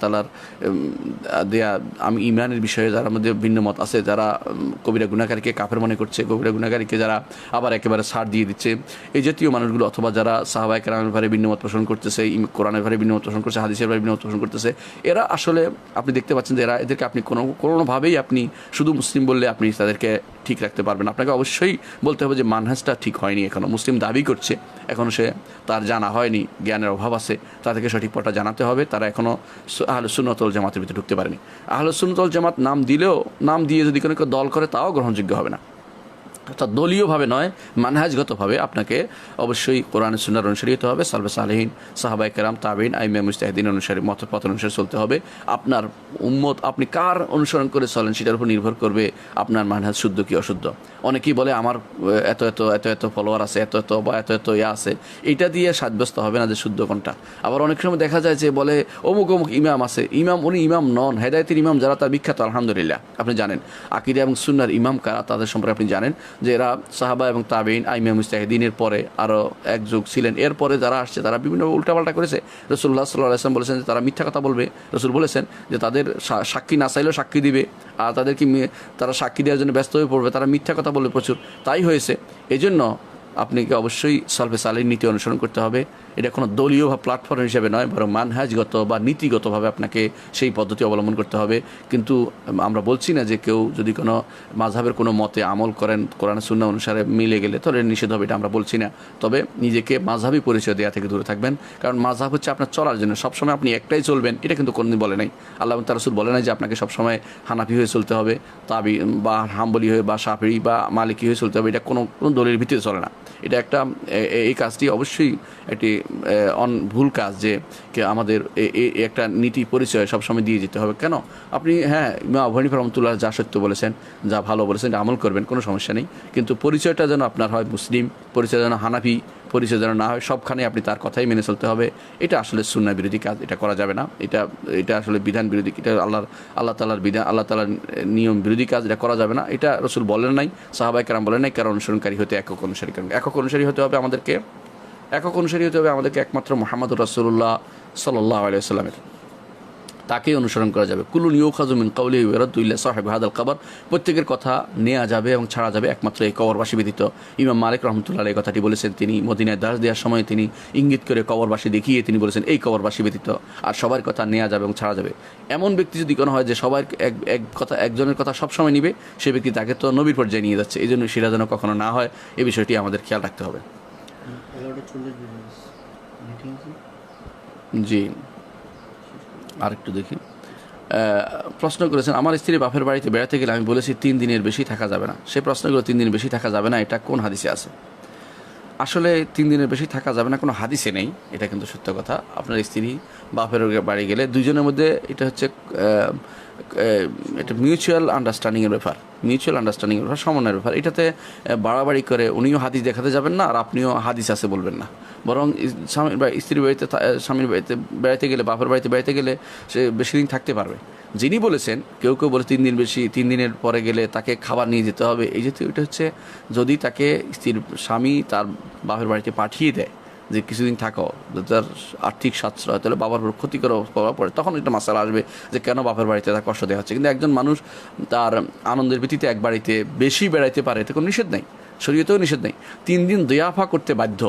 তাআলার দেয়া আমি ইমানের বিষয়ে যারা মধ্যে ভিন্ন মত আছে, যারা কবিরা গুনাহগারীকে কাফের মনে করছে, কবিরা গুনাহগারীকে যারা আবার একেবারে ছাড় দিয়ে দিচ্ছে, এই জাতীয় মানুষগুলো, অথবা যারা সাহাবায়ে কেরামের ব্যাপারে ভিন্ন মত পোষণ করতেছে, কোরআনের ব্যাপারে ভিন্ন মত পোষণ করছে, হাদিসের ব্যাপারে ভিন্ন মত পোষণ করতেছে, এরা আসলে আপনি দেখতে পাচ্ছেন যে এদেরকে আপনি কোনোভাবেই আপনি শুধু মুসলিম বললে আপনি তাদেরকে ঠিক রাখতে পারবেন। আপনাকে অবশ্যই বলতে হবে যে মানহাজটা ঠিক হয়নি, এখনও মুসলিম দাবি করছে, এখনও সে তার জানা হয়নি, জ্ঞানের অভাব আছে, তাদেরকে সঠিক পথটা জানাতে হবে। তারা এখনও আহলুস সুন্নাত ওয়াল জামাতের ভিতরে ঢুকতে পারেনি। আহলুস সুন্নাত ওয়াল জামাত নাম দিয়ে যদি কোনো দল করে তাও গ্রহণযোগ্য হবে না। অর্থাৎ দলীয়ভাবে নয়, মানহাজগতভাবে আপনাকে অবশ্যই কোরআন সুন্নাহর অনুসারী হতে হবে, সালফে সালেহিন, সাহাবায়ে কেরাম, তাবেঈন, আইম্মা মুজতাহিদিন অনুসারী পথ অনুসারে চলতে হবে। আপনার উম্মত আপনি কার অনুসরণ করে চলেন সেটার উপর নির্ভর করবে আপনার মানহাজ শুদ্ধ কি অশুদ্ধ। অনেকেই বলে আমার এত ফলোয়ার আছে, এত ইয়া আছে, এইটা দিয়ে সাব্যস্ত হবে না যে শুদ্ধ কোনটা। আবার অনেক সময় দেখা যায় যে বলে অমুক ইমাম আছে, উনি ইমাম নন, হেদায়েতের ইমাম যারা তার বিখ্যাত, আলহামদুলিল্লাহ। আপনি জানেন আকীদা এবং সুন্নাহর ইমাম কারা, তাদের সম্পর্কে আপনি জানেন। যে এরা সাহাবা এবং তাবেইন আইমা মুস্তাহিদিনের পরে আরও এক যুগ ছিলেন, এরপরে যারা আসছে তারা বিভিন্ন উল্টাপাল্টা করেছে। রাসূলুল্লাহ সাল্লাল্লাহু আলাইহি ওয়াসাল্লাম বলেছেন যে তারা মিথ্যা কথা বলবে। রাসূল বলেছেন যে তাদের সাক্ষী না চাইলেও সাক্ষী দিবে, আর তাদেরকে তারা সাক্ষী দেওয়ার জন্য ব্যস্ত হয়ে পড়বে, তারা মিথ্যা কথা বলবে প্রচুর। তাই হয়েছে। এই জন্য আপনাকে অবশ্যই সালফে সালেহীন নীতি অনুসরণ করতে হবে। এটা কোনো দলীয় বা প্ল্যাটফর্ম হিসেবে নয়, বরং মানহাজগত বা নীতিগতভাবে আপনাকে সেই পদ্ধতি অবলম্বন করতে হবে। কিন্তু আমরা বলছি না যে কেউ যদি কোনো মাযহাবের কোনো মতে আমল করেন, কোরআন সুন্নাহ অনুসারে মিলে গেলে তাহলে নিষেধ হবে, এটা আমরা বলছি না। তবে নিজেকে মাযহাবী পরিচয় দেওয়া থেকে দূরে থাকবেন, কারণ মাযহাব হচ্ছে আপনার চলার জন্য। সবসময় আপনি একটাই চলবেন এটা কিন্তু কোনোদিন বলে নাই আল্লাহ এবং তার রাসূল বলে নাই যে আপনাকে সবসময় হানাফি হয়ে চলতে হবে, তাবি বা হাম্বলি হয়ে বা শাফিঈ বা মালিকি হয়ে চলতে হবে। এটা কোনো দলিলের ভিত্তিতে চলে না। এটা একটা এই কাজটি অবশ্যই একটি ভুল কাজ যে আমাদের একটা নীতি পরিচয় সবসময় দিয়ে যেতে হবে। কেন আপনি ইমাম আবু হানিফা রাহমাতুল্লাহ যা সত্য বলেছেন, যা ভালো বলেছেন আমল করবেন, কোনো সমস্যা নেই। কিন্তু পরিচয়টা যেন আপনার হয় মুসলিম, পরিচয় যেন হানাফি পরিচয় যেন না হয়, সবখানে আপনি তার কথাই মেনে চলতে হবে। এটা আসলে সুন্নাহ বিরোধী কাজ, এটা করা যাবে না। এটা আসলে বিধান বিরোধী, এটা আল্লাহ তাআলার বিধান, আল্লাহ তাআলার নিয়ম বিরোধী কাজ, এটা করা যাবে না। এটা রাসূল বলেন নাই, সাহাবায়ে কেরাম বলেন নাই। কারণ অনুসরণকারী হতে একক অনুসারী, কারণ একক অনুসারী হতে হবে আমাদেরকে একমাত্র মুহাম্মদুর রাসূলুল্লাহ সাল্লাল্লাহু আলাইহি ওয়াসাল্লামের, তাকেই অনুসরণ করা যাবে। কুলুন ইউখাযু মিন কাওলিহি ওয়া ইয়ারাদ্দু ইল্লা সাহিব হাদাল কবর, প্রত্যেকের কথা নেওয়া যাবে এবং ছাড়া যাবে একমাত্র এই কবরবাসী ব্যতীত। ইমাম মালিক রাহমাতুল্লাহ আলাইহি কথাটি বলেছেন। তিনি মদিনায় দাস দেওয়ার সময় তিনি ইঙ্গিত করে কবরবাসী দেখিয়ে তিনি বলেছেন এই কবরবাসী ব্যতীত আর সবার কথা নেওয়া যাবে এবং ছাড়া যাবে। এমন ব্যক্তি যদি কোনো হয় যে সবার একজনের কথা সবসময় নিবে, সে ব্যক্তি তাকে তো নবীর পর্যায়ে নিয়ে যাচ্ছে। এই জন্য সেটা যেন কখনো না হয়, এই বিষয়টি আমাদের খেয়াল রাখতে হবে। জি, আরেকটু দেখি। প্রশ্ন করেছেন, আমার স্ত্রী বাপের বাড়িতে বেড়াতে গেলে আমি বলেছি 3 দিনের বেশি থাকা যাবে না। সে প্রশ্নগুলো 3 দিনের বেশি থাকা যাবে না এটা কোন হাদিসে আছে? আসলে 3 দিনের বেশি থাকা যাবে না কোনো হাদিসে নেই, এটা কিন্তু সত্য কথা। আপনার স্ত্রী বাপের বাড়ি গেলে দুইজনের মধ্যে এটা হচ্ছে এটা মিউচুয়াল আন্ডারস্ট্যান্ডিংয়ের ব্যাপার, সমন্বয়ের ব্যাপার। এটাতে বাড়াবাড়ি করে উনিও হাদিস দেখাতে যাবেন না, আর আপনিও হাদিস আছে বলবেন না। বরং স্ত্রীর বাড়িতে, স্বামীর বাড়িতে বেড়াতে গেলে, বাপের বাড়িতে বেড়াতে গেলে সে বেশি দিন থাকতে পারবে। যিনি বলেছেন, কেউ বলে 3 দিন বেশি, 3 দিনের পরে গেলে তাকে খাবার নিয়ে যেতে হবে, এই জাতীয়, এটা হচ্ছে যদি তাকে স্বামী তার বাপের বাড়িতে পাঠিয়ে দেয় যে কিছুদিন থাকো, তার আর্থিক সাশ্রয়, তাহলে বাবার ক্ষতিকর প্রভাব পড়ে, তখন একটা মাসালা আসবে যে কেন বাপের বাড়িতে তার কষ্ট দেওয়া হচ্ছে। কিন্তু একজন মানুষ তার আনন্দের ভিত্তিতে এক বাড়িতে বেশি বেড়াইতে পারে, এতে কোনো নিষেধ নেই, শরীয়তেও নিষেধ নেই। 3 দিন দিয়াফা করতে বাধ্য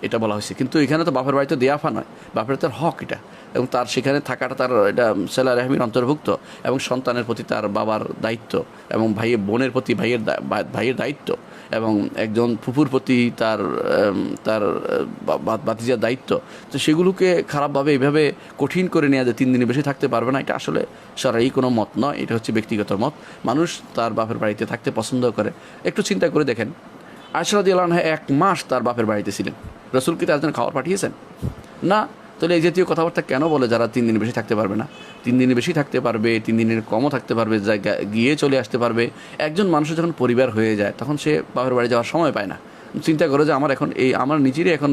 এটা বলা হয়েছে, কিন্তু এখানে তো বাপের বাড়িতে দিয়াফা নয়, বাপের তার হক এটা, এবং তার সেখানে থাকাটা তার এটা সেলা রেহমির অন্তর্ভুক্ত, এবং সন্তানের প্রতি তার বাবার দায়িত্ব, এবং বোনের প্রতি ভাইয়ের দায়িত্ব, এবং একজন ফুফুর প্রতি তার ভাতিজার দায়িত্ব। তো সেগুলোকে খারাপভাবে এইভাবে কঠিন করে নেওয়া যে 3 দিনে বেশি থাকতে পারবে না, এটা আসলে শরঈ কোনো মত নয়, এটা হচ্ছে ব্যক্তিগত মত। মানুষ তার বাপের বাড়িতে থাকতে পছন্দ করে। একটু চিন্তা করে দেখেন, আয়েশা রাদিয়াল্লাহু আনহা 1 মাস তার বাপের বাড়িতে ছিলেন, রাসূল কি তার জন্য খাবার পাঠিয়েছেন? না। তাহলে এই জাতীয় কথাবার্তা কেন বলে যারা 3 দিন বেশি থাকতে পারবে না? 3 দিনে বেশি থাকতে পারবে, 3 দিনের কমও থাকতে পারবে, গিয়ে চলে আসতে পারবে। একজন মানুষের যখন পরিবার হয়ে যায় তখন সে বাপের বাড়ি যাওয়ার সময় পায় না। চিন্তা করে যে আমার নিজেরই এখন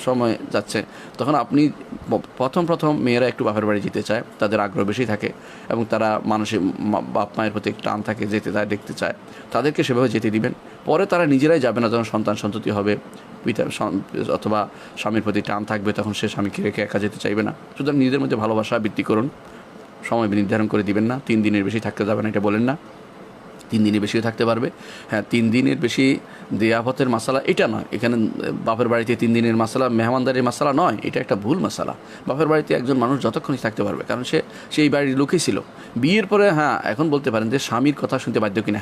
সময় যাচ্ছে, তখন আপনি প্রথম মেয়েরা একটু বাপের বাড়ি যেতে চায়, তাদের আগ্রহ বেশি থাকে, এবং তারা মানসিক বাপ মায়ের প্রতি একটু টান থাকে, যেতে চায়, দেখতে চায়, তাদেরকে সেভাবে যেতে দিবেন। পরে তারা নিজেরাই যাবে না, যখন সন্তান সন্ততি হবে, অথবা স্বামীর প্রতি টান থাকবে, তখন সে স্বামীকে রেখে একা যেতে চাইবে না। সুতরাং নিজেদের মধ্যে ভালোবাসা বৃদ্ধি করুন, সময় নির্ধারণ করে দিবেন না। 3 দিনের বেশি থাকতে যাবে না এটা বলেন না, 3 দিনের বেশিও থাকতে পারবে। 3 দিনের বেশি দিয়াফতের মাসালা এটা নয়, এখানে বাপের বাড়িতে 3 দিনের মাসালা মেহমানদারির মাসালা নয়, এটা একটা ভুল মাসালা। বাপের বাড়িতে একজন মানুষ যতক্ষণই থাকতে পারবে, কারণ সে এই বাড়ির লোকই ছিল। বিয়ের পরে এখন বলতে পারেন যে স্বামীর কথা শুনতে বাধ্য কিনা।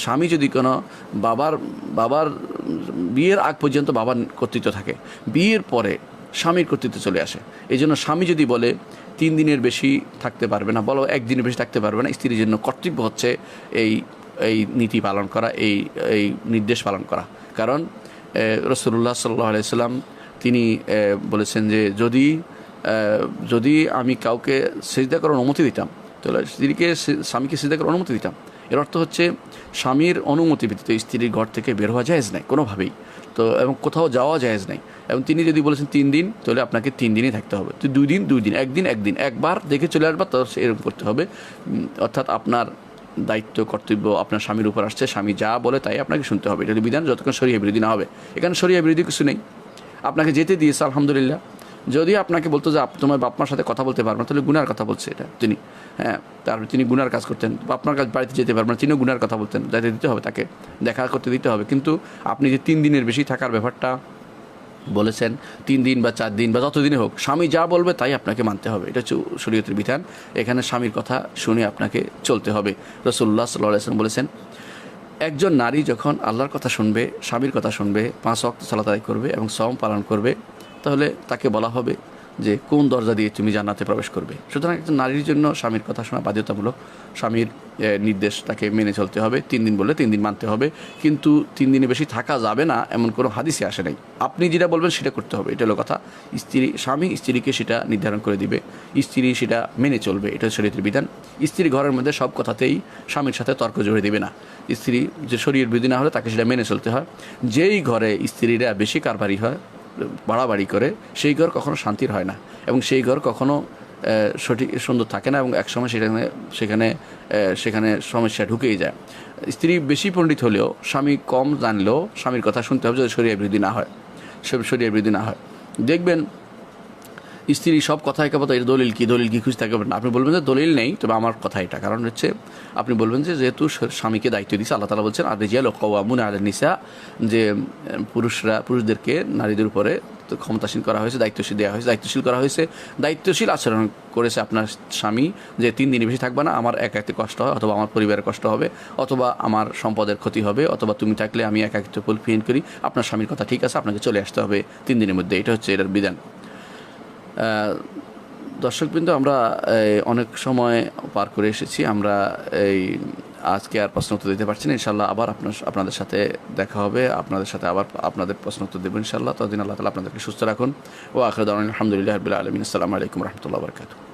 স্বামী যদি কোনো বাবার বিয়ের আগ পর্যন্ত বাবার কর্তৃত্ব থাকে, বিয়ের পরে স্বামীর কর্তৃত্ব চলে আসে। এই জন্য স্বামী যদি বলে 3 দিনের বেশি থাকতে পারবে না, বলো 1 দিনের বেশি থাকতে পারবে না, স্ত্রীর জন্য কর্তব্য হচ্ছে এই নীতি পালন করা, এই নির্দেশ পালন করা। কারণ রাসূলুল্লাহ সাল্লাল্লাহু আলাইহি ওয়াসাল্লাম তিনি বলেছেন যে যদি আমি কাউকে সিজদা করার অনুমতি দিতাম, তাহলে স্বামীকে সিজদা করার অনুমতি দিতাম। এর অর্থ হচ্ছে স্বামীর অনুমতি ব্যতীত স্ত্রীর ঘর থেকে বের হওয়া জায়েজ নাই কোনোভাবেই, তো এবং কোথাও যাওয়া জায়েজ নাই। এবং তিনি যদি বলেছেন 3 দিন, তাহলে আপনাকে 3 দিনই থাকতে হবে। তো 2 দিন 2 দিন, 1 দিন 1 দিন, একবার দেখে চলে আসবার, তো এরকম করতে হবে। অর্থাৎ আপনার দায়িত্ব কর্তব্য আপনার স্বামীর উপর আসছে, স্বামী যা বলে তাই আপনাকে শুনতে হবে। এটা বিধান, যতক্ষণ শরিয়া বিরোধী না হবে। এখানে শরিয়া বিরোধী কিছু নেই, আপনাকে যেতে দিয়েছে আলহামদুলিল্লাহ। যদি আপনাকে বলতো যে তোমার বাপ মার সাথে কথা বলতে পারবে না, তাহলে গুনার কথা বলছে এটা তিনি, হ্যাঁ, তারপরে তিনি গুনার কাজ করতেন, আপনার কাছে বাড়িতে যেতে পারবেন না, তিনিও গুনার কথা বলতেন, যাইতে দিতে হবে, তাকে দেখা করতে দিতে হবে। কিন্তু আপনি যে 3 দিনের বেশি থাকার ব্যাপারটা বলেছেন, 3 দিন বা 4 দিন বা যতদিনে হোক, স্বামী যা বলবে তাই আপনাকে মানতে হবে। এটা হচ্ছে শরীয়তের বিধান। এখানে স্বামীর কথা শুনে আপনাকে চলতে হবে। রাসূলুল্লাহ সাল্লাল্লাহু আলাইহি ওয়াসাল্লাম বলেছেন, একজন নারী যখন আল্লাহর কথা শুনবে, স্বামীর কথা শুনবে, 5 ওয়াক্ত সালাত আদায় করবে এবং সওম পালন করবে, তাহলে তাকে বলা হবে যে কোন দরজা দিয়ে তুমি জান্নাতে প্রবেশ করবে। সুতরাং একজন নারীর জন্য স্বামীর কথা শোনা বাধ্যতামূলক। স্বামীর নির্দেশ তাকে মেনে চলতে হবে। 3 দিন বললে 3 দিন মানতে হবে, কিন্তু 3 দিনে বেশি থাকা যাবে না এমন কোনো হাদিসে আসে নাই। আপনি যেটা বলবেন সেটা করতে হবে, এটা হলো কথা। স্বামী স্ত্রীকে সেটা নির্ধারণ করে দিবে, স্ত্রী সেটা মেনে চলবে, এটা শরীয়তের বিধান। স্ত্রী ঘরের মধ্যে সব কথাতেই স্বামীর সাথে তর্ক জড়িয়ে দেবে না। স্ত্রী যে শরীর বিধি না হলে তাকে সেটা মেনে চলতে হয়। যেই ঘরে স্ত্রীরা বেশি কারবারি হয়, বাড়াবাড়ি করে, সেই ঘর কখনো শান্তির হয় না এবং সেই ঘর কখনো সঠিক সুন্দর থাকে না, এবং একসময় সেখানে সমস্যা ঢুকেই যায়। স্ত্রী বেশি পণ্ডিত হলেও, স্বামী কম জানলেও স্বামীর কথা শুনতে হবে, যদি শরীয়ত বিরোধী না হয়, শরীয়ত বিরোধী না হয়। দেখবেন স্ত্রী সব কথা একেবারে এটা দলিল কি খুঁজতে থাকবেন না। আপনি বলবেন যে দলিল নেই, তবে আমার কথা এটা, কারণ হচ্ছে আপনি বলবেন যে যেহেতু স্বামীকে দায়িত্ব দিচ্ছে, আল্লাহ তাআলা বলছেন আর-রিজালু কাওয়ামুনা আলান নিসা, যে পুরুষদেরকে নারীদের উপরে ক্ষমতাসীন করা হয়েছে, দায়িত্বশীল দেওয়া হয়েছে, দায়িত্বশীল করা হয়েছে, দায়িত্বশীল আচরণ করেছে আপনার স্বামী, যে 3 দিনের বেশি থাকবে না, আমার একাকিত্বে কষ্ট হয়, অথবা আমার পরিবারের কষ্ট হবে, অথবা আমার সম্পদের ক্ষতি হবে, অথবা তুমি থাকলে আমি একাকিত্ব ফিল করি। আপনার স্বামীর কথা ঠিক আছে, আপনাকে চলে আসতে হবে 3 দিনের মধ্যে। এটা হচ্ছে এটার বিধান। দর্শকবৃন্দ, আমরা অনেক সময় পার করে এসেছি, আমরা আজকে আর প্রশ্ন উত্তর দিতে পারছি না। ইনশাল্লাহ আবার আপনাদের সাথে দেখা হবে, আপনাদের সাথে আবার আপনাদের প্রশ্ন উত্তর দেবো ইনশাল্লাহ। ততদিন আল্লাহ তাআলা আপনাদেরকে সুস্থ রাখুন। ওয়া আখিরু দাওয়ানা আলহামদুলিল্লাহি রাব্বিল আলামিন। আসসালামু আলাইকুম ওয়া রাহমাতুল্লাহি ওয়া বারাকাতুহু।